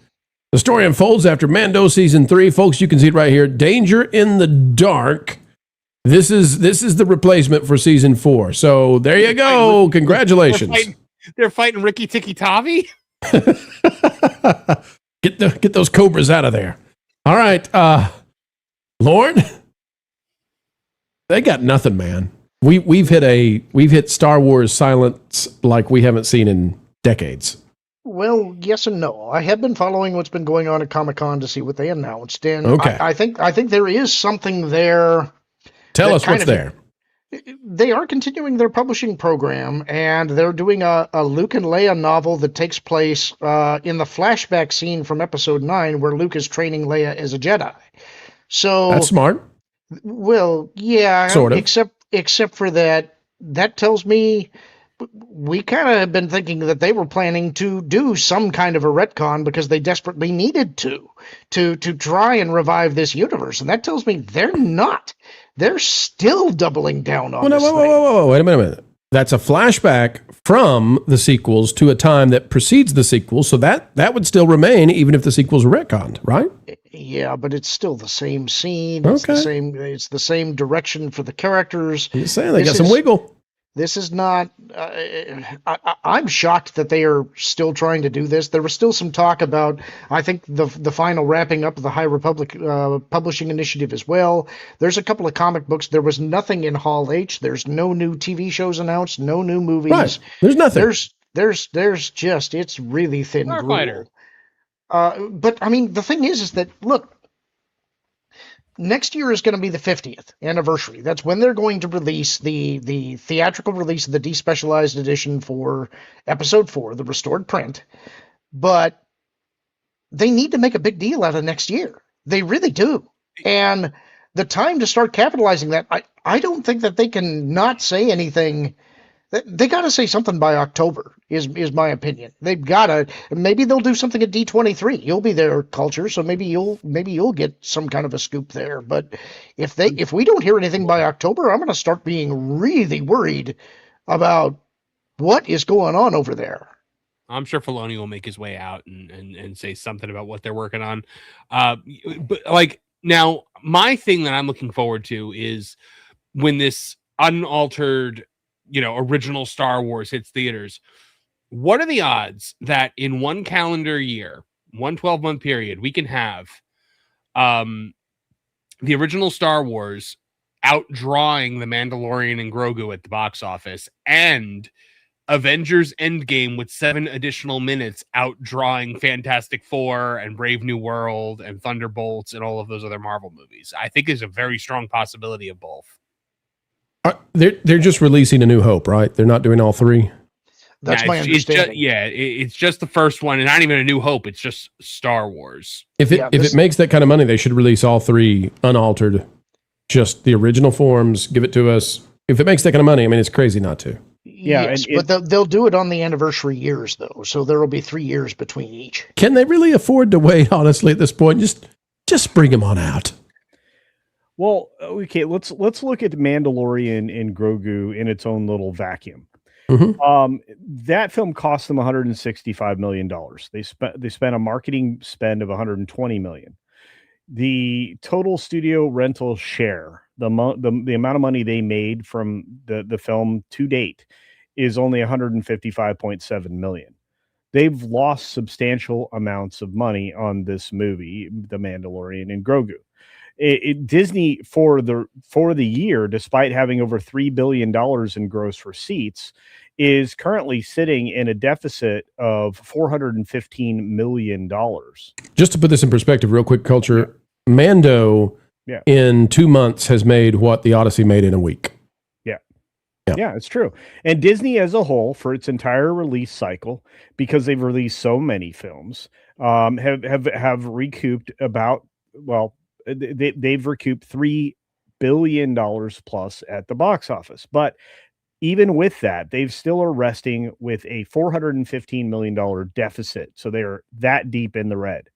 The story unfolds after Mando Season 3. Folks, you can see it right here. Danger in the Dark. This is the replacement for Season 4. So there you go. Congratulations. They're fighting Ricky Tikki Tavi? Get those cobras out of there. All right, Lord, they got nothing, man. We've hit Star Wars silence like we haven't seen in decades. Well, yes and no. I have been following what's been going on at Comic-Con to see what they announced, and Okay. I think there is something there. Tell us what's there. They are continuing their publishing program, and they're doing a Luke and Leia novel that takes place in the flashback scene from Episode 9, where Luke is training Leia as a Jedi. So That's smart. Well, yeah, Sort of. except for that tells me we kind of have been thinking that they were planning to do some kind of a retcon because they desperately needed to try and revive this universe, and that tells me they're not. They're still doubling down on this thing. Whoa, wait a minute. That's a flashback from the sequels to a time that precedes the sequels, so that would still remain even if the sequels were retconned, right? Yeah, but it's still the same scene. It's the same. It's the same direction for the characters. You're saying they got some wiggle. This is not. I'm shocked that they are still trying to do this. There was still some talk about, I think, the final wrapping up of the High Republic publishing initiative as well. There's a couple of comic books. There was nothing in Hall H. There's no new TV shows announced. No new movies. Right. There's nothing. There's just, it's really thin gruel. But I mean, the thing is that, look, next year is going to be the 50th anniversary. That's when they're going to release the theatrical release of the despecialized edition for Episode 4, the restored print. But they need to make a big deal out of next year. They really do. And the time to start capitalizing that, I don't think that they can not say anything. They got to say something by October, is my opinion. They've got to. Maybe they'll do something at D23. You'll be there, Culture, so maybe you'll get some kind of a scoop there. But if we don't hear anything by October, I'm going to start being really worried about what is going on over there. I'm sure Filoni will make his way out and say something about what they're working on. But like now, my thing that I'm looking forward to is when this unaltered, original Star Wars hits theaters. What are the odds that in one calendar year, 12-month period, we can have the original Star Wars outdrawing The Mandalorian and Grogu at the box office, and Avengers Endgame with 7 additional minutes outdrawing Fantastic Four and Brave New World and Thunderbolts and all of those other Marvel movies? I think there's a very strong possibility of both. They're just releasing A New Hope, right? They're not doing all 3. That's my understanding. It's just the first one, and not even A New Hope. It's just Star Wars. If it makes that kind of money, they should release all 3 unaltered, just the original forms. Give it to us. If it makes that kind of money, I mean, it's crazy not to. Yeah, yes, but they'll do it on the anniversary years, though. So there will be 3 years between each. Can they really afford to wait? Honestly, at this point, just bring them on out. Well, okay, let's look at Mandalorian and Grogu in its own little vacuum. Mm-hmm. That film cost them $165 million. They spent a marketing spend of $120 million. The total studio rental share, the amount of money they made from the film to date, is only $155.7 million. They've lost substantial amounts of money on this movie, The Mandalorian and Grogu. Disney for the year, despite having over $3 billion in gross receipts, is currently sitting in a deficit of $415 million. Just to put this in perspective real quick, Culture, Mando in 2 months has made what the Odyssey made in a week. Yeah, it's true. And Disney as a whole, for its entire release cycle, because they've released so many films, have recouped about, they've recouped $3 billion plus at the box office. But even with that, they've still are resting with a $415 million deficit. So they're that deep in the red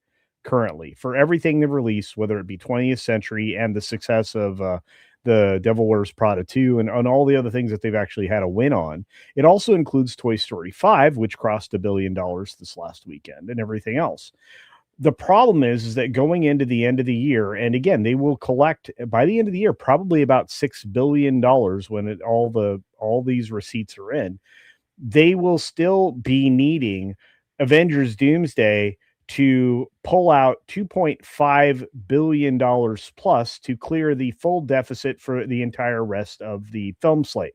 currently for everything they've released, whether it be 20th Century and the success of the Devil Wears Prada 2 and on all the other things that they've actually had a win on. It also includes Toy Story 5, which crossed $1 billion this last weekend, and everything else. The problem is that going into the end of the year, and again, they will collect by the end of the year probably about $6 billion when all these receipts are in. They will still be needing Avengers Doomsday to pull out $2.5 billion plus to clear the full deficit for the entire rest of the film slate.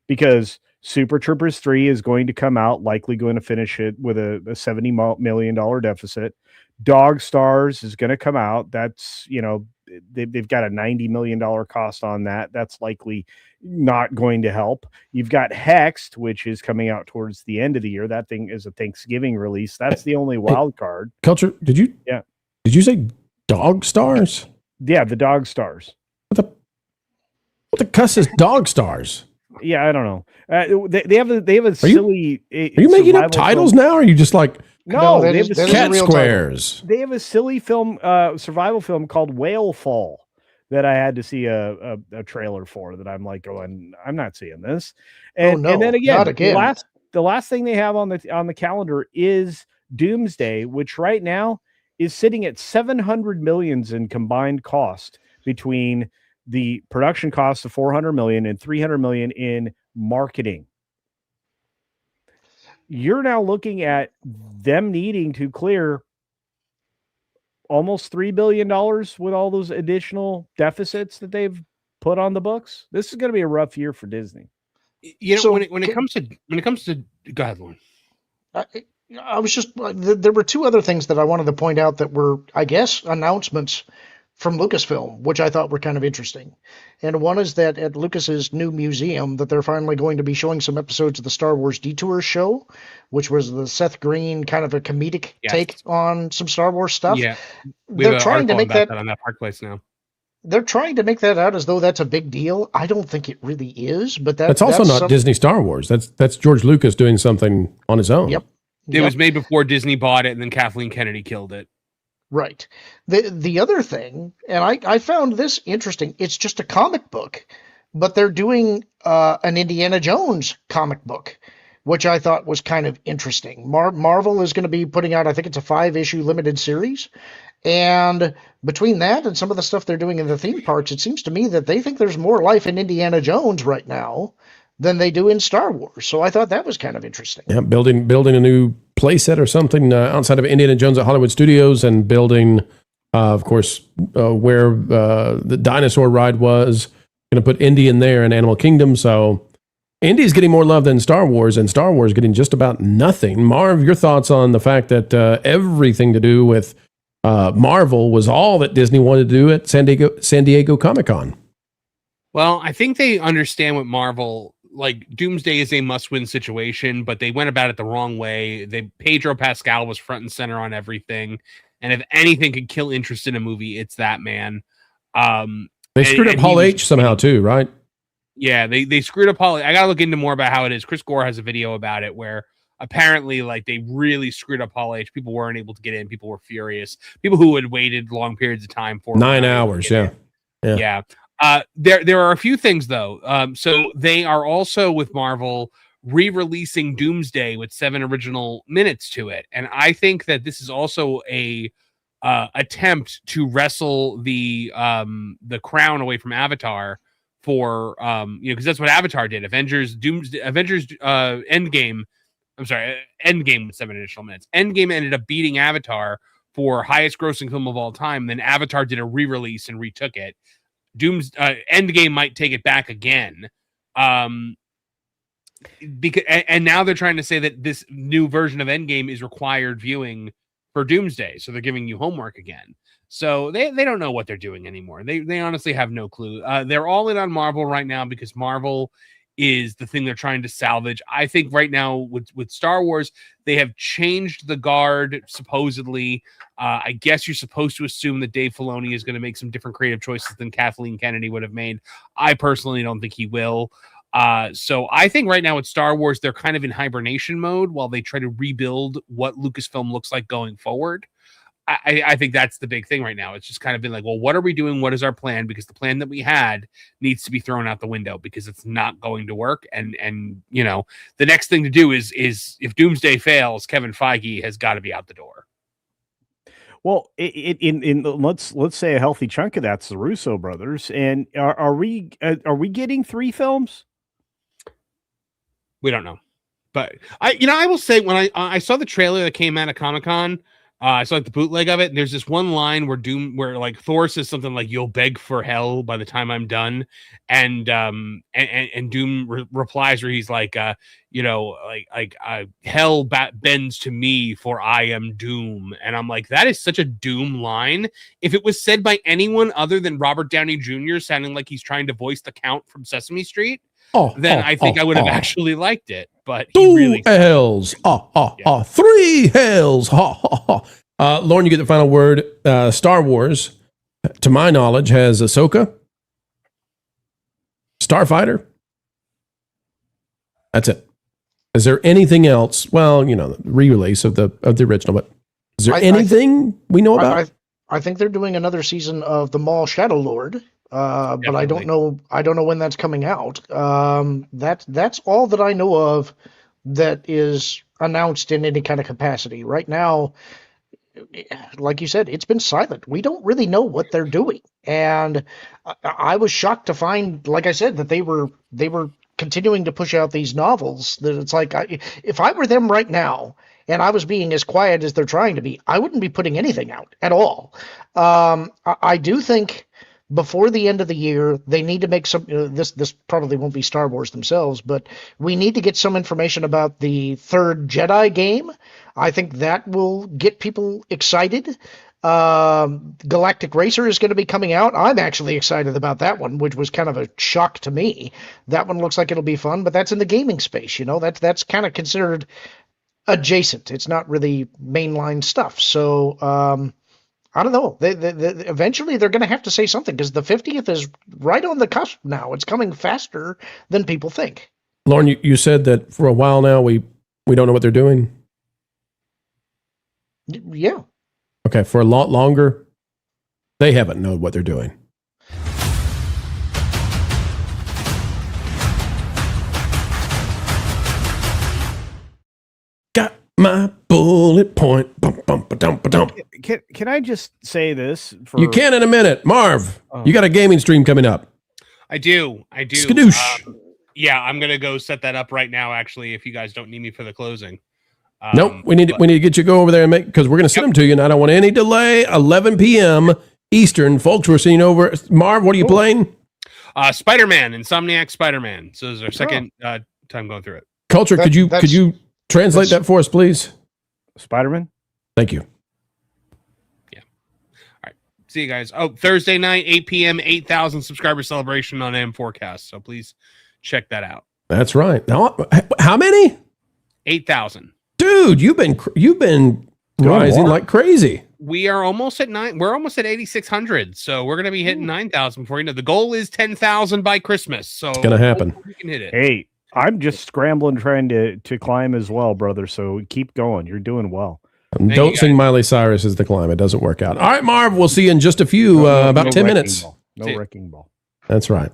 Because Super Troopers 3 is going to come out, likely going to finish it with a $70 million deficit. Dog Stars is going to come out. That's, you know, they've got a $90 million cost on that. That's likely not going to help. You've got Hexed, which is coming out towards the end of the year. That thing is a Thanksgiving release. That's the only wild card. Culture, did you say Dog Stars? Yeah, the Dog Stars. What the cuss is Dog Stars? Yeah, I don't know. They have a silly. Are you making up titles now? Or are you just like no? They have Cat Squares. They have a silly film, survival film called Whale Fall that I had to see a trailer for. That I'm like going, I'm not seeing this. And no, and then again, not again. The last thing they have on the calendar is Doomsday, which right now is sitting at $700 million in combined cost between the production cost of $400 million and $300 million in marketing. You're now looking at them needing to clear almost $3 billion with all those additional deficits that they've put on the books. This is going to be a rough year for Disney. You know, when it comes to go ahead, Lauren. I was just there were two other things that I wanted to point out that were, I guess, announcements from Lucasfilm, which I thought were kind of interesting. And one is that at Lucas's new museum, that they're finally going to be showing some episodes of the Star Wars Detours show, which was the Seth Green kind of a comedic take on some Star Wars stuff. Yeah, they're trying to make that on that Park Place now. They're trying to make that out as though that's a big deal. I don't think it really is, but that's also not Disney Star Wars. That's George Lucas doing something on his own. Yep. It was made before Disney bought it, and then Kathleen Kennedy killed it. Right. The other thing, and I found this interesting, it's just a comic book, but they're doing an Indiana Jones comic book, which I thought was kind of interesting. Marvel is going to be putting out, I think it's a 5-issue limited series. And between that and some of the stuff they're doing in the theme parks, it seems to me that they think there's more life in Indiana Jones right now than they do in Star Wars. So I thought that was kind of interesting. Yeah, building a new playset or something outside of Indiana Jones at Hollywood Studios, and building, of course, where the dinosaur ride was. Going to put Indy in there and Animal Kingdom. So Indy's getting more love than Star Wars, and Star Wars getting just about nothing. Marv, your thoughts on the fact that everything to do with Marvel was all that Disney wanted to do at San Diego Comic-Con? Well, I think they understand what Marvel, like Doomsday is a must-win situation, but they went about it the wrong way. Pedro Pascal was front and center on everything, and if anything could kill interest in a movie, it's that man. They screwed up Hall H somehow too, right? Yeah, they screwed up Hall. I gotta look into more about how it is. Chris Gore has a video about it where apparently, like, they really screwed up Hall H. People weren't able to get in. People were furious. People who had waited long periods of time for 9 hours. Yeah. There are a few things though. So they are also with Marvel re-releasing Doomsday with 7 original minutes to it, and I think that this is also a attempt to wrestle the crown away from Avatar for because that's what Avatar did. Avengers Endgame. I'm sorry, Endgame with 7 additional minutes. Endgame ended up beating Avatar for highest grossing film of all time. Then Avatar did a re-release and retook it. Endgame might take it back again. Because now they're trying to say that this new version of Endgame is required viewing for Doomsday. So they're giving you homework again. So they don't know what they're doing anymore. They honestly have no clue. They're all in on Marvel right now because Marvel is the thing they're trying to salvage. I think right now with Star Wars, they have changed the guard, supposedly. I guess you're supposed to assume that Dave Filoni is going to make some different creative choices than Kathleen Kennedy would have made. I personally don't think he will. So I think right now with Star Wars, they're kind of in hibernation mode while they try to rebuild what Lucasfilm looks like going forward. I think that's the big thing right now. It's just kind of been like, well, what are we doing? What is our plan? Because the plan that we had needs to be thrown out the window because it's not going to work. And you know, the next thing to do is if Doomsday fails, Kevin Feige has got to be out the door. Well, let's say a healthy chunk of that's the Russo brothers. And are we getting 3 films? We don't know, but I will say when I saw the trailer that came out of Comic-Con I saw like the bootleg of it. And there's this one line where like Thor says something like "You'll beg for hell by the time I'm done," and Doom replies where he's like, hell bends to me for I am Doom, and I'm like, that is such a Doom line. If it was said by anyone other than Robert Downey Jr., sounding like he's trying to voice the Count from Sesame Street, then I think I would have actually liked it. But he really hells, three hells, Lauren, you get the final word. Star Wars, to my knowledge, has Ahsoka, Starfighter. That's it. Is there anything else? Well, the re-release of the original, but is there anything we know about? I think they're doing another season of the Maul Shadow Lord. But I don't know when that's coming out. That's all that I know of that is announced in any kind of capacity right now. Like you said, it's been silent. We don't really know what they're doing, and I was shocked to find, like I said, that they were continuing to push out these novels. That it's like, if I were them right now and I was being as quiet as they're trying to be, I wouldn't be putting anything out at all. I do think before the end of the year, they need to make some. This probably won't be Star Wars themselves, but we need to get some information about the third Jedi game. I think that will get people excited. Galactic Racer is going to be coming out. I'm actually excited about that one, which was kind of a shock to me. That one looks like it'll be fun, but that's in the gaming space. That's kind of considered adjacent. It's not really mainline stuff. So. I don't know. Eventually, they're going to have to say something because the 50th is right on the cusp now. It's coming faster than people think. Lauren, you said that for a while now we don't know what they're doing. Yeah. Okay, for a lot longer, they haven't known what they're doing. Got my bullet point. Bum, bum, ba-dum, ba-dum. Can I just say this? You can in a minute. Marv, you got a gaming stream coming up. I do. Skadoosh. Yeah, I'm going to go set that up right now, actually, if you guys don't need me for the closing. Nope, we need to get you go over there and because we're going to send them to you, and I don't want any delay. 11 p.m. Eastern. Folks, we're seeing over. Marv, what are you playing? Spider-Man, Insomniac Spider-Man. So this is our second time going through it. Culture, could you translate that for us, please? Spider-Man? Thank you. See you guys. Thursday night, 8 p.m., 8,000 subscriber celebration on M4cast. So please check that out. That's right. Now, how many? 8,000. Dude, you've been rising like crazy. We are almost at We're almost at 8,600. So we're going to be hitting 9,000 before the goal is 10,000 by Christmas. So it's going to happen. We can hit it. Hey, I'm just scrambling trying to climb as well, brother. So keep going. You're doing well. Don't sing Miley Cyrus as the climb. It doesn't work out. All right, Marv, we'll see you in just a few, about 10 minutes. No wrecking ball. That's right.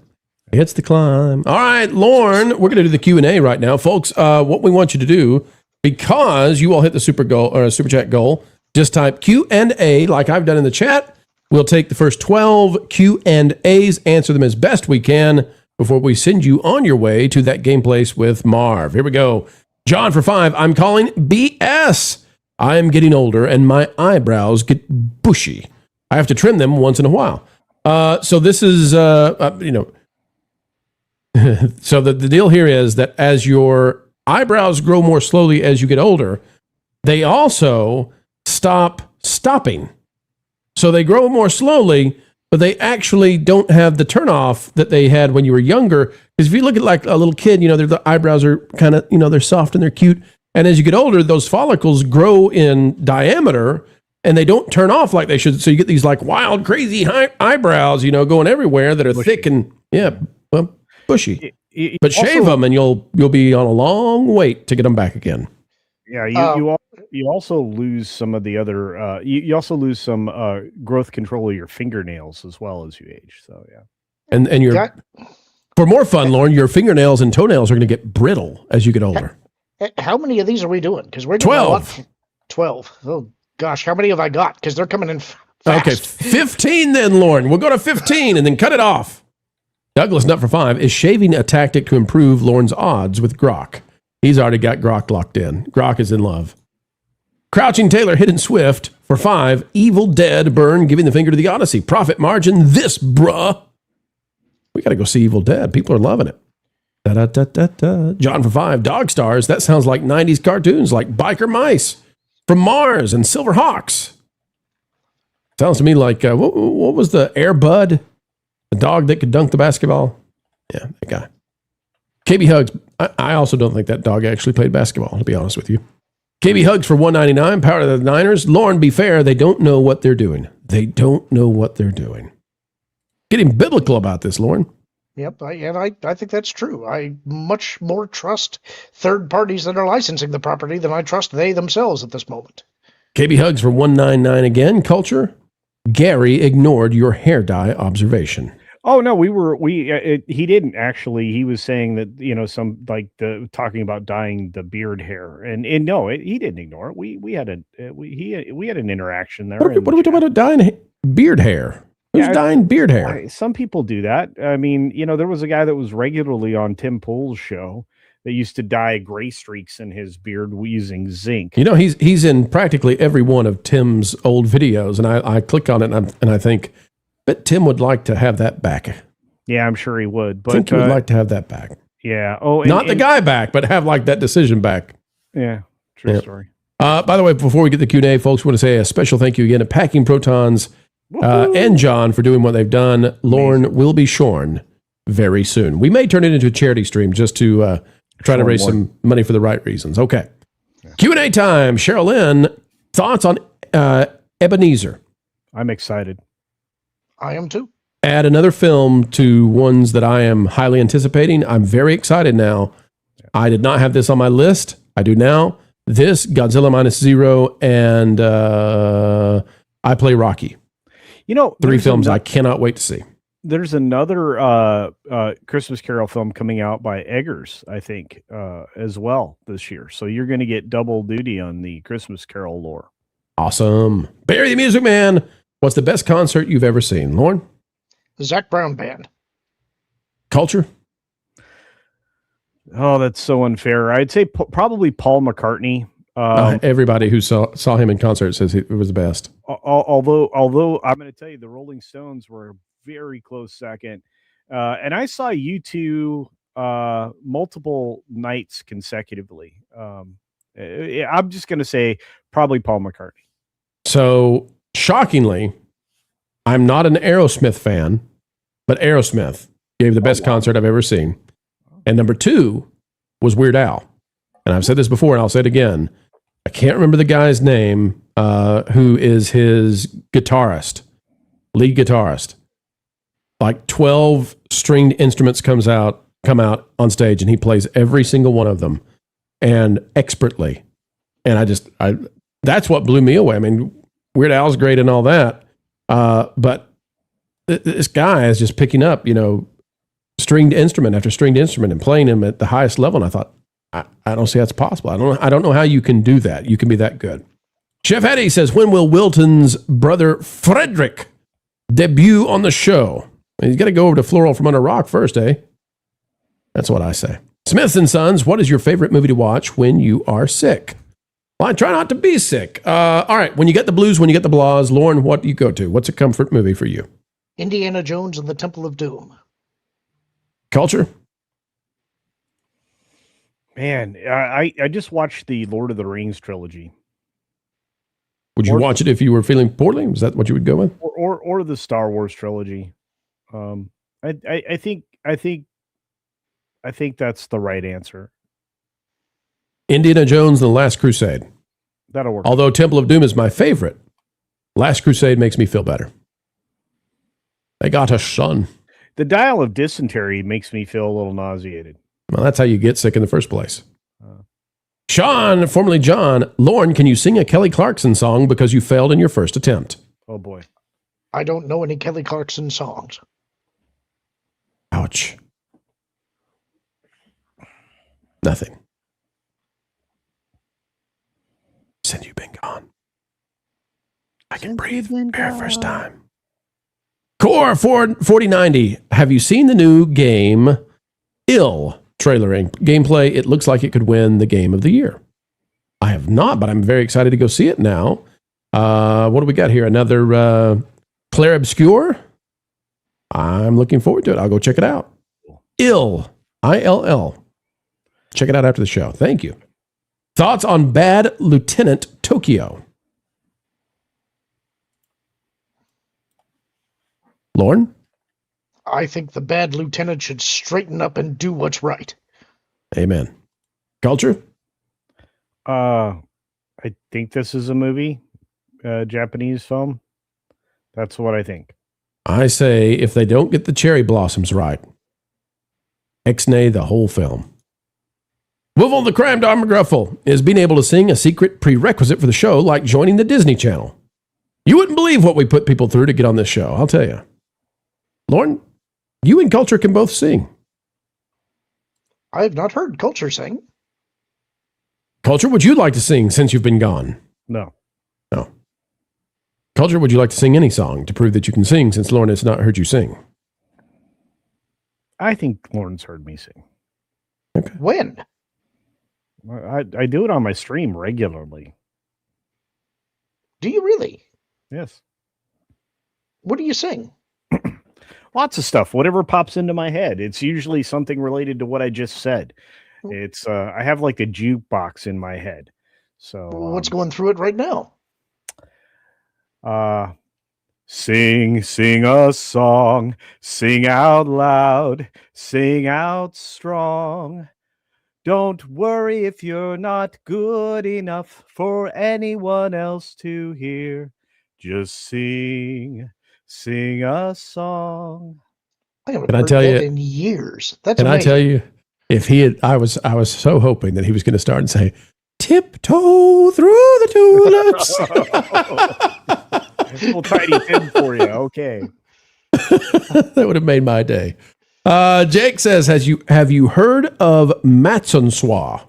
It's the climb. All right, Lauren, we're going to do the Q&A right now. Folks, what we want you to do, because you all hit the super chat goal, just type Q&A like I've done in the chat. We'll take the first 12 Q&As, answer them as best we can before we send you on your way to that game place with Marv. Here we go. John for 5, I'm calling BS. I am getting older and my eyebrows get bushy. I have to trim them once in a while. So this is, so the deal here is that as your eyebrows grow more slowly as you get older, they also stop stopping. So they grow more slowly, but they actually don't have the turnoff that they had when you were younger. Because if you look at like a little kid, the eyebrows are kind of, they're soft and they're cute. And as you get older, those follicles grow in diameter and they don't turn off like they should. So you get these like wild, crazy eyebrows, going everywhere that are bushy. Thick and bushy. But shave them and you'll be on a long wait to get them back again. Yeah, you also lose some of the other. You also lose some growth control of your fingernails as well as you age. So yeah, and for more fun, Lauren, your fingernails and toenails are going to get brittle as you get older. How many of these are we doing? Because we're doing 12. 12. Oh gosh, how many have I got? Because they're coming in fast. Okay, 15 then, Lauren. We'll go to 15 and then cut it off. Douglas Nut for 5. Is shaving a tactic to improve Lauren's odds with Grok? He's already got Grok locked in. Grok is in love. Crouching Taylor, Hidden Swift. For 5, Evil Dead, Burn, Giving the Finger to the Odyssey. Profit margin, this, bruh. We got to go see Evil Dead. People are loving it. Da-da-da-da-da. John for 5, Dog Stars. That sounds like 90s cartoons, like Biker Mice from Mars and Silver Hawks. Sounds to me like, what was the Air Bud? The dog that could dunk the basketball? Yeah, that guy. KB Hugs. I also don't think that dog actually played basketball, to be honest with you. KB Hugs for $1.99. Power to the Niners. Lauren, be fair, they don't know what they're doing. They don't know what they're doing. Getting biblical about this, Lauren. Yep, I think that's true. I much more trust third parties that are licensing the property than I trust they themselves at this moment. KB Hugs for $1.99 again. Culture. Gary ignored your hair dye observation. Oh no, he didn't actually. He was saying that, you know, talking about dyeing the beard hair, and no, he didn't ignore it. We had an interaction there. What are we talking about? Dyeing beard hair? Who's dyeing beard hair? Some people do that. I mean, you know, there was a guy that was regularly on Tim Pool's show that used to dye gray streaks in his beard using zinc. You know, he's in practically every one of Tim's old videos, and I click on it and I think, but Tim would like to have that back. Yeah, I'm sure he would. But I think he would like to have that back. Yeah. Oh, not the guy back, but have like that decision back. Yeah. True story. By the way, before we get the Q&A, folks, we want to say a special thank you again to Packing Protons and John for doing what they've done. Lauren will be shorn very soon. We may turn it into a charity stream just to try to raise some money for the right reasons. Okay. Yeah. Q&A time. Cheryl Lynn, thoughts on Ebenezer? I'm excited. I am too. Add another film to ones that I am highly anticipating. I'm very excited now. Yeah. I did not have this on my list. I do now. This, Godzilla Minus Zero, and I Play Rocky. You know, 3 films I cannot wait to see. There's another Christmas Carol film coming out by Eggers, I think, as well this year. So you're going to get double duty on the Christmas Carol lore. Awesome. Barry the Music Man. What's the best concert you've ever seen? Lauren? The Zac Brown Band. Culture? Oh, that's so unfair. I'd say probably Paul McCartney. Everybody who saw him in concert says it was the best. Although I'm going to tell you, the Rolling Stones were a very close second. And I saw U2 multiple nights consecutively. I'm just going to say probably Paul McCartney. So, shockingly, I'm not an Aerosmith fan, but Aerosmith gave the best concert I've ever seen. And number 2 was Weird Al. And I've said this before, and I'll say it again. I can't remember the guy's name, who is his guitarist, lead guitarist. Like 12 stringed instruments come out on stage, and he plays every single one of them, and expertly. And that's what blew me away. I mean, Weird Al's great and all that, but this guy is just picking up, you know, stringed instrument after stringed instrument and playing them at the highest level. And I thought, I don't see that's possible. I don't know how you can do that. You can be that good. Chef Eddie says, when will Wilton's brother Frederick debut on the show? He's got to go over to Floral from Under Rock first, eh? That's what I say. Smith and Sons, what is your favorite movie to watch when you are sick? Well, I try not to be sick. All right, when you get the blues, when you get the blahs, Lauren, what do you go to? What's a comfort movie for you? Indiana Jones and the Temple of Doom. Culture? Man, I just watched the Lord of the Rings trilogy. Would you watch it if you were feeling poorly? Was that what you would go with? Or the Star Wars trilogy? I think that's the right answer. Indiana Jones and the Last Crusade. That'll work. Although Temple of Doom is my favorite, Last Crusade makes me feel better. They got a son. The Dial of Dysentery makes me feel a little nauseated. Well, that's how you get sick in the first place. Sean, formerly John. Lauren, can you sing a Kelly Clarkson song because you failed in your first attempt? Oh, boy. I don't know any Kelly Clarkson songs. Ouch. Nothing. Since you've been gone, I can breathe for the first time. Core 4090. Have you seen the new game Ill? Trailering gameplay, it looks like it could win the game of the year. I have not, but I'm very excited to go see it now. What do we got here? Another Claire Obscure? I'm looking forward to it. I'll go check it out. Ill. I-L-L. Check it out after the show. Thank you. Thoughts on Bad Lieutenant Tokyo? Lauren? I think the bad lieutenant should straighten up and do what's right. Amen. Culture? I think this is a movie, Japanese film. That's what I think. I say if they don't get the cherry blossoms right, ex-nay the whole film. Wivel the Crime Dog McGruffle is being able to sing a secret prerequisite for the show like joining the Disney Channel. You wouldn't believe what we put people through to get on this show, I'll tell you. Lauren, you and Culture can both sing. I have not heard Culture sing. Culture, would you like to sing since you've been gone? No. No. Culture, would you like to sing any song to prove that you can sing since Lauren has not heard you sing? I think Lauren's heard me sing. Okay. When? I do it on my stream regularly. Do you really? Yes. What do you sing? Lots of stuff. Whatever pops into my head. It's usually something related to what I just said. It's I have like a jukebox in my head. So what's going through it right now? Sing a song, sing out loud, sing out strong. Don't worry if you're not good enough for anyone else to hear. Just sing a song. I haven't Can I heard tell that you in years. That's Can I amazing. tell you, if he had, I was so hoping that he was going to start and say, tiptoe through the tulips. Little tiny pin for you. Okay. That would have made my day. Jake says, have you heard of Matsunswa?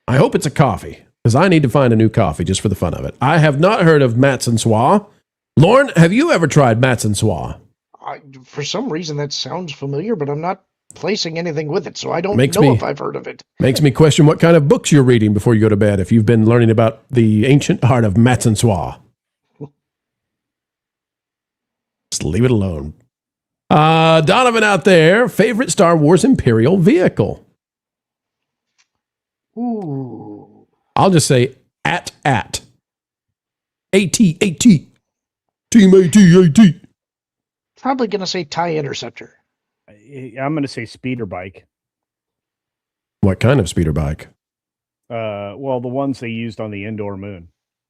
I hope it's a coffee, because I need to find a new coffee just for the fun of it. I have not heard of Matsunswa. Lauren, have you ever tried Matsunswa? For some reason, that sounds familiar, but I'm not placing anything with it, so I don't Makes know me- if I've heard of it. Makes me question what kind of books you're reading before you go to bed if you've been learning about the ancient art of Matsunswa. Just leave it alone. Donovan out there, favorite Star Wars Imperial vehicle? Ooh. I'll just say AT. AT. Team AT. Probably going to say TIE Interceptor. I'm going to say speeder bike. What kind of speeder bike? Well, the ones they used on the indoor moon.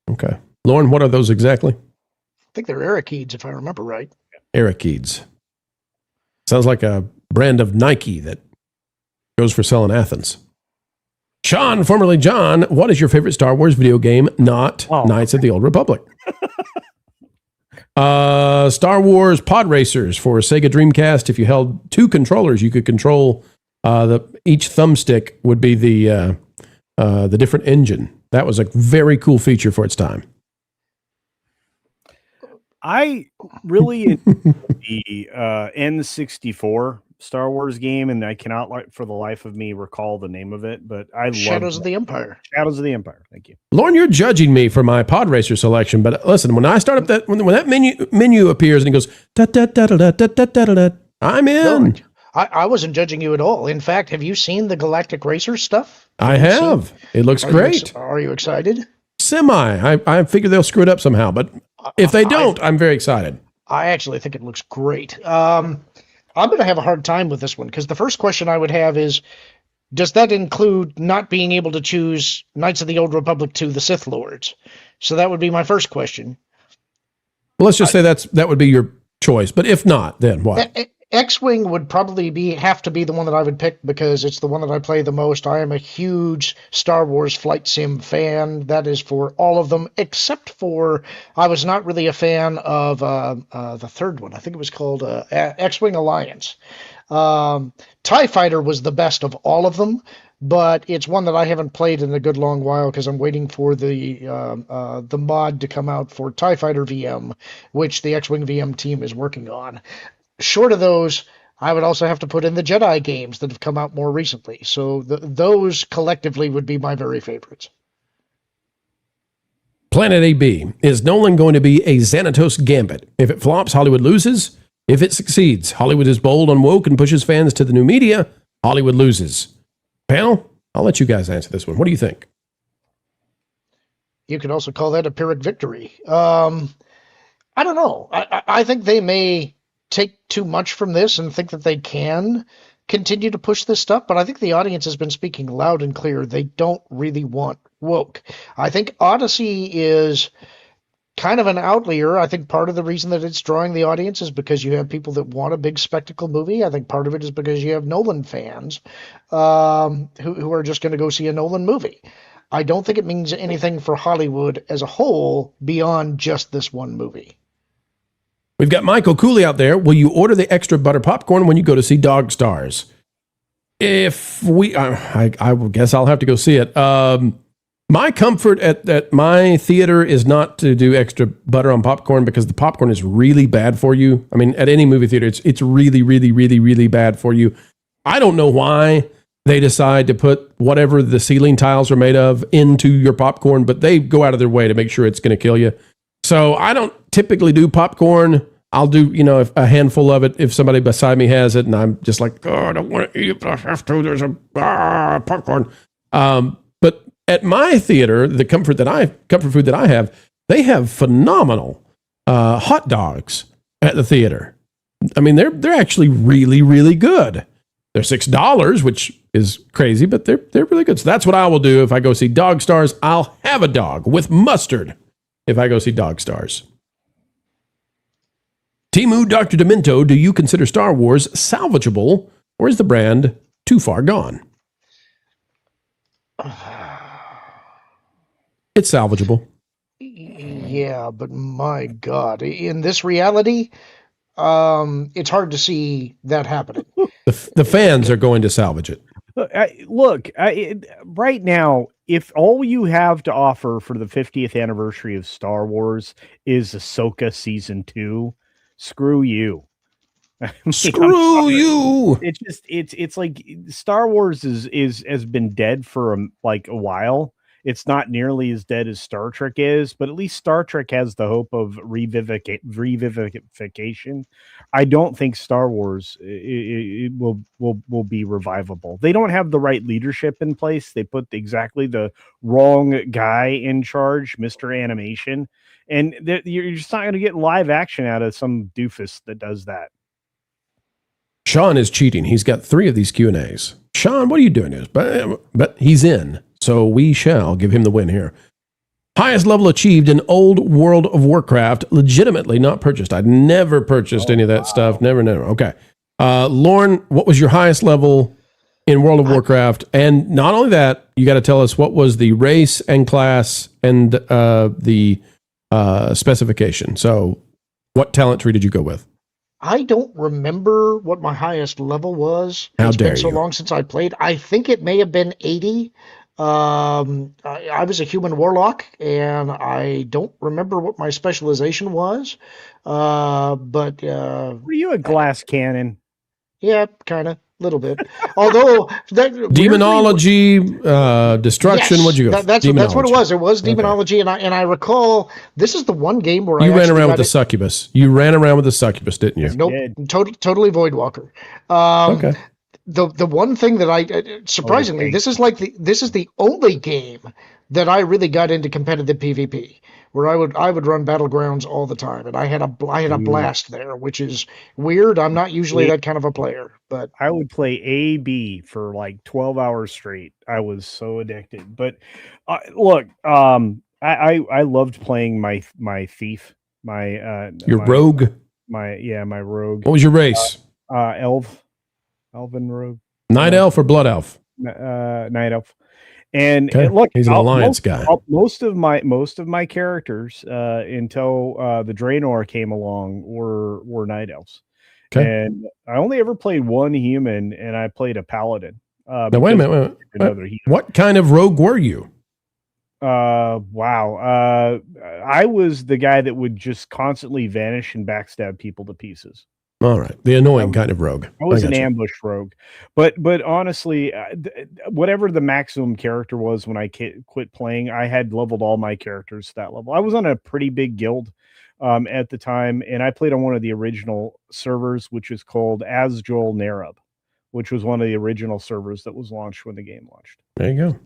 Okay. Lauren, what are those exactly? I think they're Arakids, if I remember right. Arakids. Sounds like a brand of Nike that goes for selling Athens. Sean, formerly John, what is your favorite Star Wars video game, not Knights of the Old Republic? Star Wars Pod Racers for Sega Dreamcast. If you held two controllers, you could control each thumbstick would be the different engine. That was a very cool feature for its time. I really enjoyed the N64 Star Wars game, and I cannot, for the life of me, recall the name of it. But I love Shadows of the Empire. Shadows of the Empire. Thank you. Lauren, you're judging me for my Pod Racer selection, but listen, when I start up that when that menu appears and it goes da da da da da da da da, I'm in. No, I wasn't judging you at all. In fact, have you seen the Galactic Racer stuff? I have. It looks great. Are you excited? Semi. I figure they'll screw it up somehow, but if they don't, I'm very excited. I actually think it looks great. I'm going to have a hard time with this one because the first question I would have is, does that include not being able to choose Knights of the Old Republic to the Sith Lords? So that would be my first question. Well, let's just say that would be your choice, but if not, then what? X-Wing would probably have to be the one that I would pick because it's the one that I play the most. I am a huge Star Wars flight sim fan. That is for all of them, except for I was not really a fan of the third one. I think it was called X-Wing Alliance. TIE Fighter was the best of all of them, but it's one that I haven't played in a good long while because I'm waiting for the mod to come out for TIE Fighter VM, which the X-Wing VM team is working on. Short of those, I would also have to put in the Jedi games that have come out more recently. So those collectively would be my very favorites. Planet AB. Is Nolan going to be a Xanatos gambit? If it flops, Hollywood loses. If it succeeds, Hollywood is bold and woke and pushes fans to the new media. Hollywood loses. Panel, I'll let you guys answer this one. What do you think? You could also call that a Pyrrhic victory. I don't know. I think they may take too much from this and think that they can continue to push this stuff, but I think the audience has been speaking loud and clear. They don't really want woke. I think Odyssey is kind of an outlier. I think part of the reason that it's drawing the audience is because you have people that want a big spectacle movie. I think part of it is because you have Nolan fans who are just going to go see a Nolan movie. I don't think it means anything for Hollywood as a whole beyond just this one movie. We've got Michael Cooley out there. Will you order the extra butter popcorn when you go to see Dog Stars? If we, I guess I'll have to go see it. My comfort at my theater is not to do extra butter on popcorn because the popcorn is really bad for you. I mean, at any movie theater, it's really, really, really, really bad for you. I don't know why they decide to put whatever the ceiling tiles are made of into your popcorn, but they go out of their way to make sure it's going to kill you. So I don't typically do popcorn. I'll do, a handful of it if somebody beside me has it, and I'm just like, oh, I don't want to eat it, but I have to. There's a popcorn. But at my theater, the comfort food that I have, they have phenomenal hot dogs at the theater. I mean, they're actually really, really good. They're $6, which is crazy, but they're really good. So that's what I will do if I go see Dog Stars. I'll have a dog with mustard if I go see Dog Stars. Timu Dr. Demento, do you consider Star Wars salvageable, or is the brand too far gone? It's salvageable. Yeah, but my God, in this reality, it's hard to see that happening. The fans are going to salvage it. Look, right now, if all you have to offer for the 50th anniversary of Star Wars is Ahsoka Season 2, screw you. Screw you. It's like Star Wars has been dead for a while. It's not nearly as dead as Star Trek is, but at least Star Trek has the hope of revivification. I don't think Star Wars it will be revivable. They don't have the right leadership in place. They put exactly the wrong guy in charge, Mr. Animation, and you're just not going to get live action out of some doofus that does that. Sean is cheating. He's got 3 of these Q&As. Sean, what are you doing? But he's in. So we shall give him the win here. Highest level achieved in old World of Warcraft, legitimately not purchased. I'd never purchased any of that stuff. Never. Okay. Lauren, what was your highest level in World of Warcraft? And not only that, you got to tell us what was the race and class and the specification. So what talent tree did you go with? I don't remember what my highest level was. How it's dare been so you. long since I played. I think it may have been 80. I was a human warlock, and I don't remember what my specialization was. But were you a glass cannon? Yeah, kind of, a little bit. Although Demonology, destruction. Yes, What'd you go? That's what it was. It was demonology, and I recall this is the one game where you I ran around with the succubus. You ran around with the succubus, didn't you? Nope, totally Voidwalker. Okay. The one thing that I surprisingly this is the only game that I really got into competitive PvP, where I would run Battlegrounds all the time, and I had a blast there, which is weird. I'm not usually that kind of a player, but I would play AB for like 12 hours straight. I was so addicted. But look, I loved playing my thief, my rogue, my rogue. What was your race? Elven rogue. Night elf or blood elf? Night elf. And Okay. look, He's an alliance guy. Most of my characters until the Draenor came along were night elves. Okay. And I only ever played one human, and I played a paladin. Now wait a minute. What kind of rogue were you? Wow. I was the guy that would just constantly vanish and backstab people to pieces. All right. The annoying kind of rogue. I was an gotcha. ambush rogue, but honestly, whatever the maximum character was when I quit playing, I had leveled all my characters to that level. I was on a pretty big guild at the time, and I played on one of the original servers, which is called Azjol Narab, which was one of the original servers that was launched when the game launched. There you go.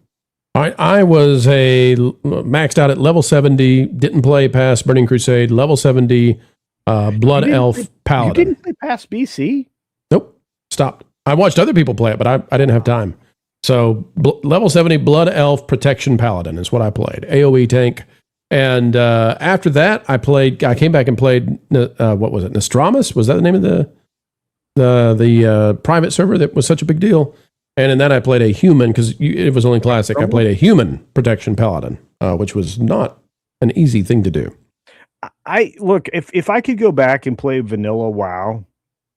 I was maxed out at level 70, didn't play past Burning Crusade, level 70, Blood Elf Paladin. You didn't play past BC? Nope. Stopped. I watched other people play it, but I didn't have time. So level 70 Blood Elf Protection Paladin is what I played. AoE tank. And after that, I came back and played, what was it? Nostramus? Was that the name of the private server that was such a big deal? And in that, I played a human, because it was only classic. I played a human protection paladin, which was not an easy thing to do. Look, if I could go back and play vanilla WoW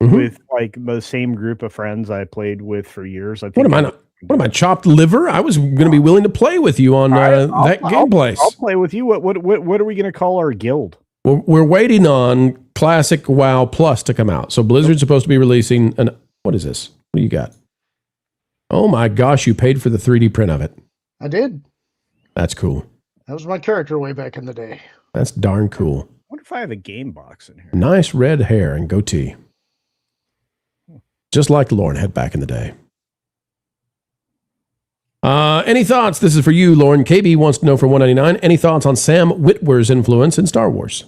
with like the same group of friends I played with for years, I think what am I, chopped liver? I was going to be willing to play with you on that game place. I'll play with you. What are we going to call our guild? We're waiting on Classic WoW Plus to come out. So Blizzard's supposed to be releasing what is this? What do you got? Oh my gosh, you paid for the 3D print of it. I did. That's cool. That was my character way back in the day. That's darn cool. I wonder if I have a game box in here. Nice red hair and goatee. Just like Lauren had back in the day. Any thoughts? This is for you, Lauren. KB wants to know for 199. Any thoughts on Sam Witwer's influence in Star Wars?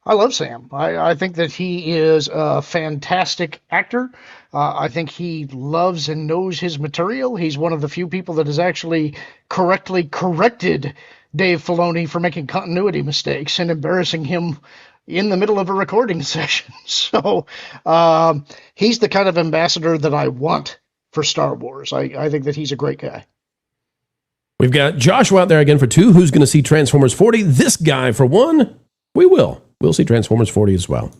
I love Sam. I think that he is a fantastic actor. I think he loves and knows his material. He's one of the few people that has actually correctly corrected Dave Filoni for making continuity mistakes and embarrassing him in the middle of a recording session. So he's the kind of ambassador that I want for Star Wars. I think that he's a great guy. We've got Joshua out there again for 2. Who's going to see Transformers 40? This guy for 1. We will. We'll see Transformers 40 as well.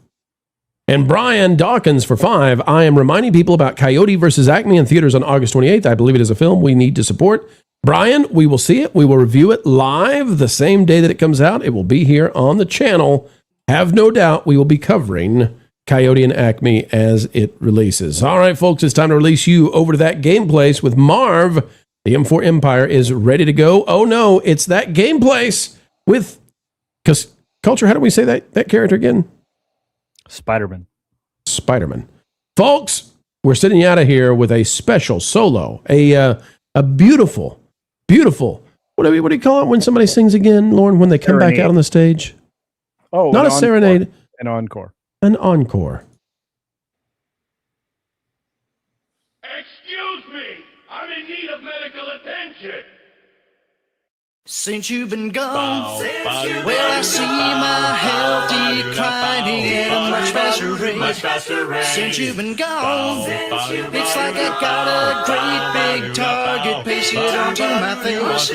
And Brian Dawkins for 5. I am reminding people about Coyote versus Acme in theaters on August 28th. I believe it is a film we need to support. Brian, we will see it. We will review it live the same day that it comes out. It will be here on the channel. Have no doubt we will be covering Coyote and Acme as it releases. All right, folks, it's time to release you over to that game place with Marv. The M4 Empire is ready to go. Oh no, it's that game place with... Culture, how do we say that character again? Spiderman. Folks, we're sitting out of here with a special solo, a beautiful, what do you call it when somebody sings again, Lauren, when they come back out on the stage? Oh, not a serenade. An encore. An encore. Excuse me! I'm in need of medical attention! Since you've been gone, well, I see my health declining at a much faster rate. Since you've been gone, it's like I got a great big target pasted onto my face.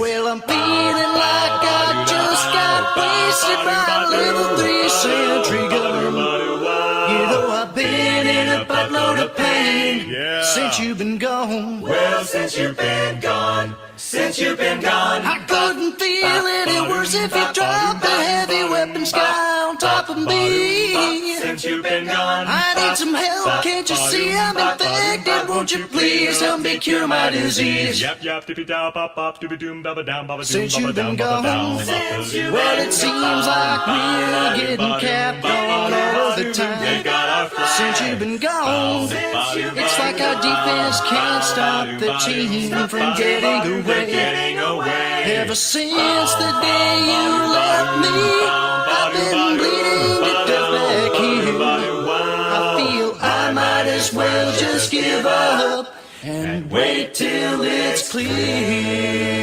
Well, I'm feeling like I just got wasted by a level 3 sentry gun. You know I've been in a buttload of pain since you've been gone. Well, since you've been gone. Since you've been gone, I couldn't feel any worse if you dropped a heavy weapon sky on top of me. Since you've been gone, I need some help. Can't you see I'm infected? Won't you please help me cure my disease? Since you've been gone, well, it seems like we're getting capped on all the time. Since you've been gone, it's like our defense can't stop the team from getting away. Ever since the day you left me, I've been bleeding to death back here. I feel I might as well just give up and wait till it's clear.